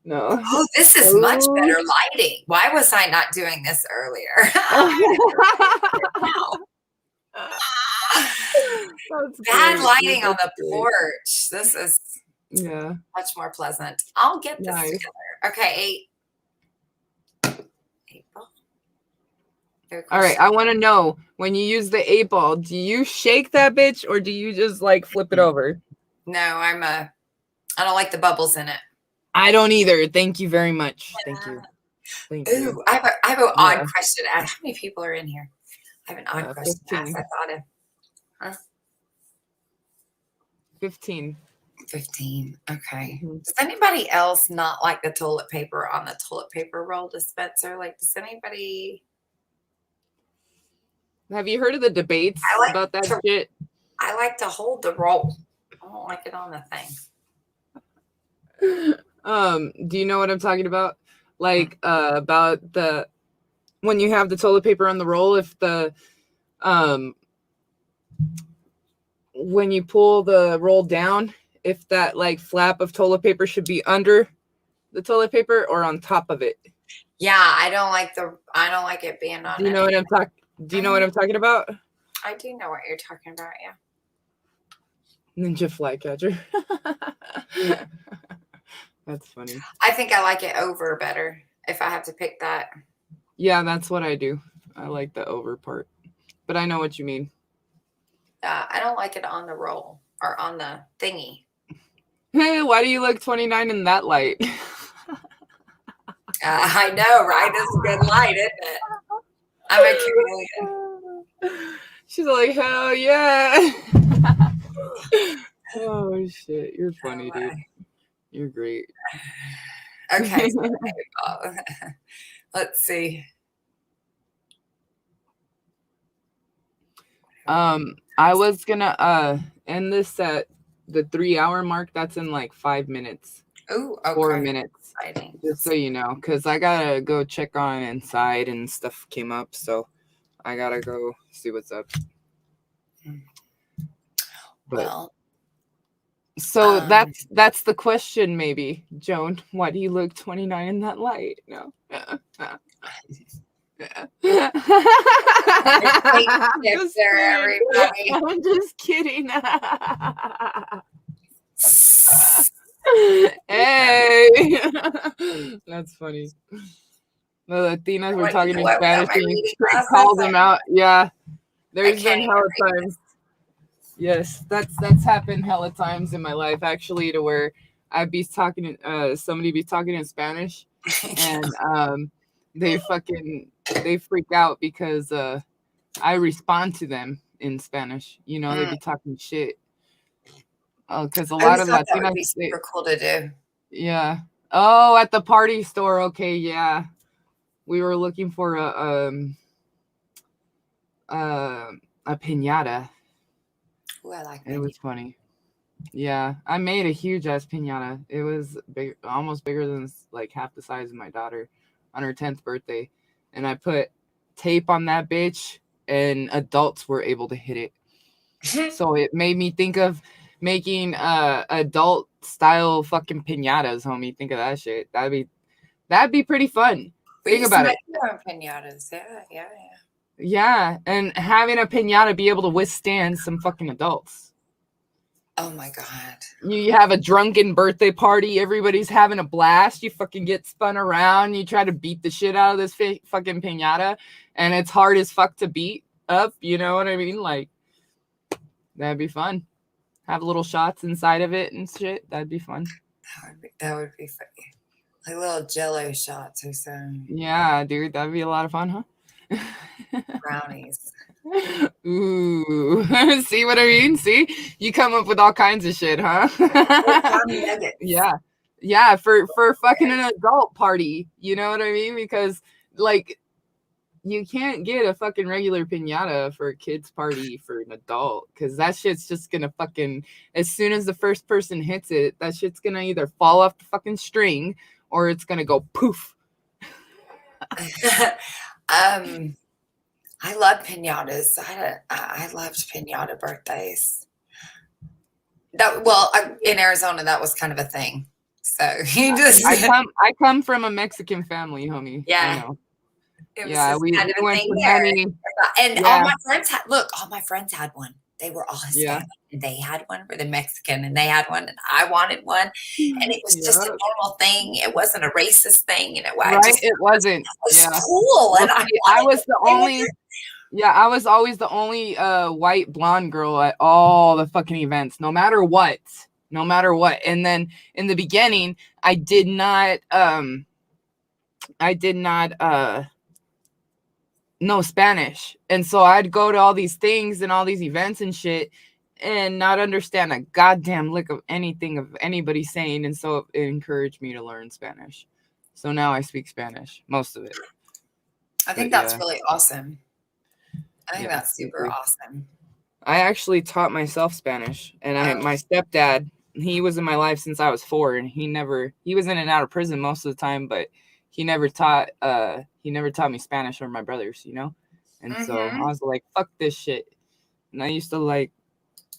No.
Oh, this is much better lighting. Why was I not doing this earlier? Bad lighting on the porch. This is much more pleasant. I'll get this together. Okay, 8-ball.
All right, I want to know, when you use the 8-ball, do you shake that bitch or do you just like flip it over?
No, I don't like the bubbles in it.
I don't either. Thank you very much. Thank you.
Ooh, I have an odd question to ask. How many people are in here? I have an odd question
15.
to ask. I thought of
15.
15. Okay. Does anybody else not like the toilet paper on the toilet paper roll dispenser? Like, does anybody?
Have you heard of the debates about that shit?
I like to hold the roll. I don't like it on the thing.
Do you know what I'm talking about? Like about the when you have the toilet paper on the roll, if the when you pull the roll down, if that like flap of toilet paper should be under the toilet paper or on top of it.
Yeah, I don't like it being on.
Do you know what I'm talking? Do you know what I'm talking about?
I do know what you're talking about. Yeah.
Ninja flycatcher. That's funny.
I think I like it over better if I have to pick that.
Yeah, that's what I do. I like the over part, but I know what you mean.
I don't like it on the roll or on the thingy.
Hey, why do you look 29 in that light?
I know, right? This is a good light, isn't it? I'm a chameleon.
She's like, hell yeah. Oh shit, you're funny, dude. You're great.
Okay, so let's see.
I was gonna end this at the 3-hour mark. That's in like 5 minutes.
Oh, okay.
4 minutes.
Exciting.
Just so you know, because I gotta go check on inside and stuff came up, so I gotta go see what's up.
Well,
so that's the question, maybe, Joan. Why do you look 29 in that light? No. I'm just kidding. Hey, that's funny. The Latinas were talking in Spanish and called them out. Yeah, there's been hella times. Yes, that's happened hella times in my life actually, to where I'd be talking, somebody be talking in Spanish, and they freak out because I respond to them in Spanish. You know, they be talking shit. Because a lot of Latinas,
that would be super cool to do.
Yeah. Oh, at the party store. Okay, yeah. We were looking for a piñata.
Ooh, I like
it. It was funny. Yeah, I made a huge ass piñata. It was big, almost bigger than like half the size of my daughter on her 10th birthday. And I put tape on that bitch, and adults were able to hit it. So it made me think of making adult style fucking piñatas, homie. Think of that shit. That'd be pretty fun. Think about it.
Piñatas. Yeah.
Yeah, and having a piñata be able to withstand some fucking adults.
Oh my god.
You have a drunken birthday party, everybody's having a blast, you fucking get spun around, you try to beat the shit out of this fucking piñata, and it's hard as fuck to beat up, you know what I mean? Like, that'd be fun. Have little shots inside of it and shit. That'd be fun.
That would be funny. Like little jello shots or something.
Yeah, dude, that'd be a lot of fun, huh?
Brownies.
Ooh. See what I mean? See? You come up with all kinds of shit, huh? Yeah, for fucking an adult party. You know what I mean? Because, like, you can't get a fucking regular piñata for a kid's party for an adult, because that shit's just gonna fucking, as soon as the first person hits it, that shit's gonna either fall off the fucking string or it's gonna go poof.
I love piñatas. I loved piñata birthdays. In Arizona, that was kind of a thing. So you just
I come from a Mexican family, homie.
Yeah.
I know.
It was
Yeah, we
kind of a
went
thing
to
there.
many.
And all my friends had one. They were all Hispanic.
Yeah.
And they had one for the Mexican, and they had one, and I wanted one. And it was just a normal thing. It wasn't a racist thing. And it
wasn't.
It was
Yeah.
cool. And
I was the only. Yeah, I was always the only white blonde girl at all the fucking events, no matter what. And then in the beginning, I did not know Spanish. And so I'd go to all these things and all these events and shit and not understand a goddamn lick of anything of anybody saying. And so it encouraged me to learn Spanish. So now I speak Spanish, most of it.
I think that's really awesome. I think that's super awesome.
I actually taught myself Spanish, and my stepdad, he was in my life since I was 4, and he was in and out of prison most of the time, but he never taught me Spanish or my brothers, you know? And so I was like, fuck this shit. And I used to like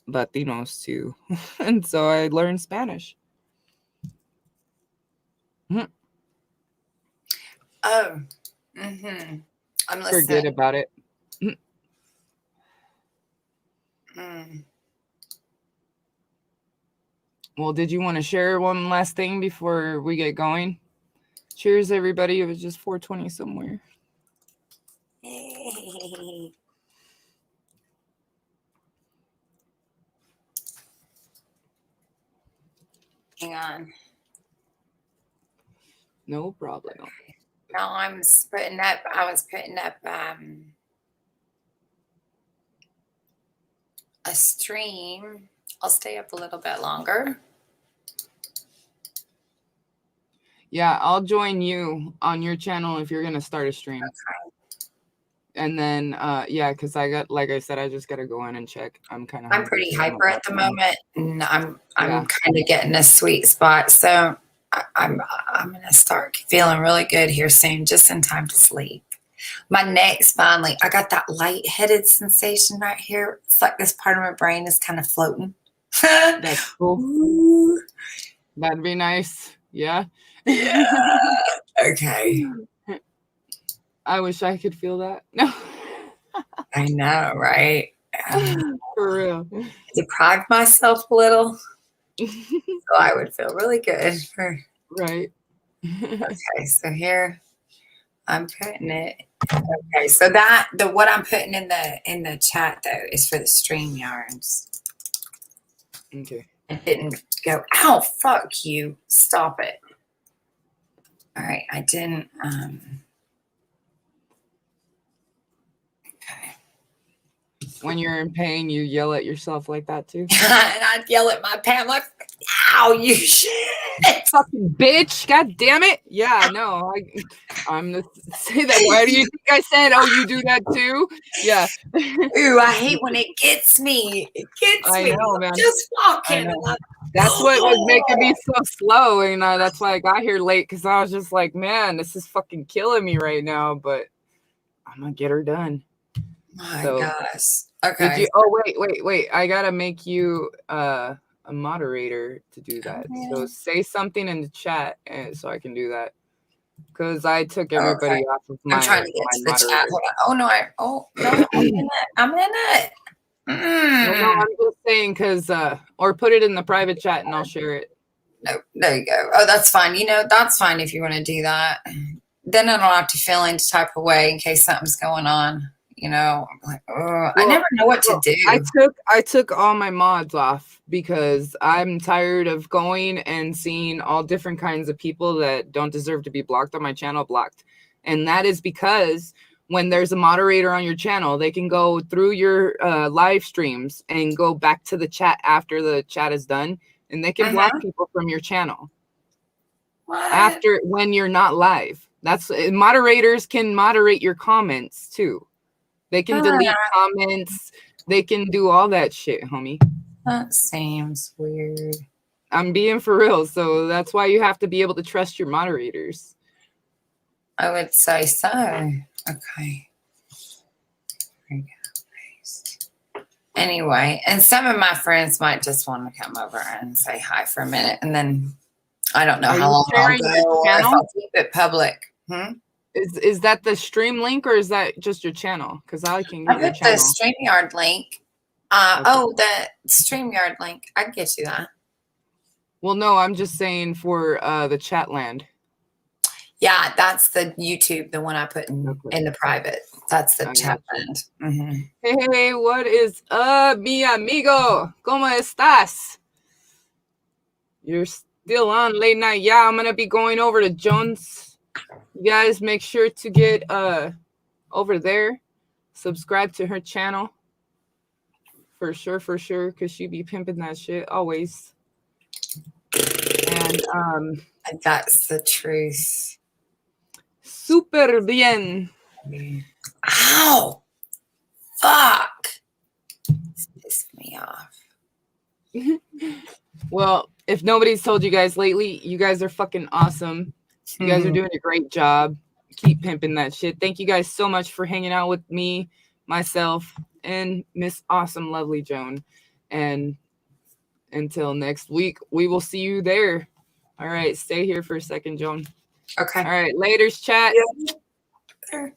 Latinos too. And so I learned Spanish.
Oh. Mm-hmm. I'm listening.
Forget about it. Well, did you want to share one last thing before we get going? Cheers, everybody. It was just 4:20 somewhere.
Hang on.
No problem.
Now I was putting up a stream. I'll stay up a little bit longer.
Yeah, I'll join you on your channel if you're going to start a stream.
Okay.
And then, yeah, because like I said, I just got to go in and check. I'm
pretty hyper at the moment, and I'm kind of getting a sweet spot. So I'm going to start feeling really good here soon, just in time to sleep. My neck's finally, I got that lightheaded sensation right here. It's like this part of my brain is kind of floating.
That's cool.
Ooh.
That'd be nice. Yeah.
Yeah. Okay.
I wish I could feel that. No.
I know, right?
For real.
Deprived myself a little, so I would feel really good.
Right.
Okay, so here I'm putting it. Okay, so what I'm putting in the chat though is for the stream yarns.
Okay.
It didn't go. Ow! Fuck you! Stop it. All right, I didn't.
When you're in pain, you yell at yourself like that too.
And I'd yell at my pants like, "Ow, you shit,
fucking bitch! God damn it!" Yeah, no, I'm gonna say that. Why do you think I said? Oh, you do that too? Yeah.
Ooh, I hate when it gets me. It gets me.
I know, man.
Just walking.
That's what was making me so slow, and that's why I got here late, because I was just like, man, this is fucking killing me right now. But I'm gonna get her done.
My gosh. Okay.
Did you? Oh, wait. I gotta make you a moderator to do that. So say something in the chat, so I can do that. Because I took everybody off of my.
I'm trying to get to the chat. Hold on. Oh no! I'm in it.
No, I'm just saying because, or put it in the private chat and I'll share it.
No, there you go. Oh, that's fine. That's fine if you want to do that. Then I don't have to feel any type of way in case something's going on. I'm like, oh, I never know what to do.
I took all my mods off because I'm tired of going and seeing all different kinds of people that don't deserve to be blocked on my channel blocked. And that is because when there's a moderator on your channel, they can go through your live streams and go back to the chat after the chat is done, and they can block people from your channel. After when you're not live. That's moderators can moderate your comments too. They can delete comments. They can do all that shit, homie.
That seems weird.
I'm being for real. So that's why you have to be able to trust your moderators.
I would say so. Okay. Anyway, and some of my friends might just want to come over and say hi for a minute, and then I don't know how long I'll go or if I'll keep it public.
Is that the stream link or is that just your channel? Because I can get
I
your
put
channel.
the StreamYard link. The StreamYard link. I can get you that.
Well, no, I'm just saying for the chat land.
Yeah, that's the YouTube, the one I put in the private. That's the chat land.
Hey, what is up, mi amigo? ¿Cómo estás? You're still on late night. Yeah, I'm gonna be going over to Jones. You guys make sure to get over there. Subscribe to her channel. For sure, because she be pimping that shit always. And
that's the truth.
Super bien.
Ow! Fuck. This pissed me off.
Well, if nobody's told you guys lately, you guys are fucking awesome. You guys are doing a great job. Keep pimping that shit. Thank you guys so much for hanging out with me, myself, and Miss Awesome Lovely Joan. And until next week, we will see you there. All right, stay here for a second, Joan.
Okay.
All right, laters, chat.
Yeah.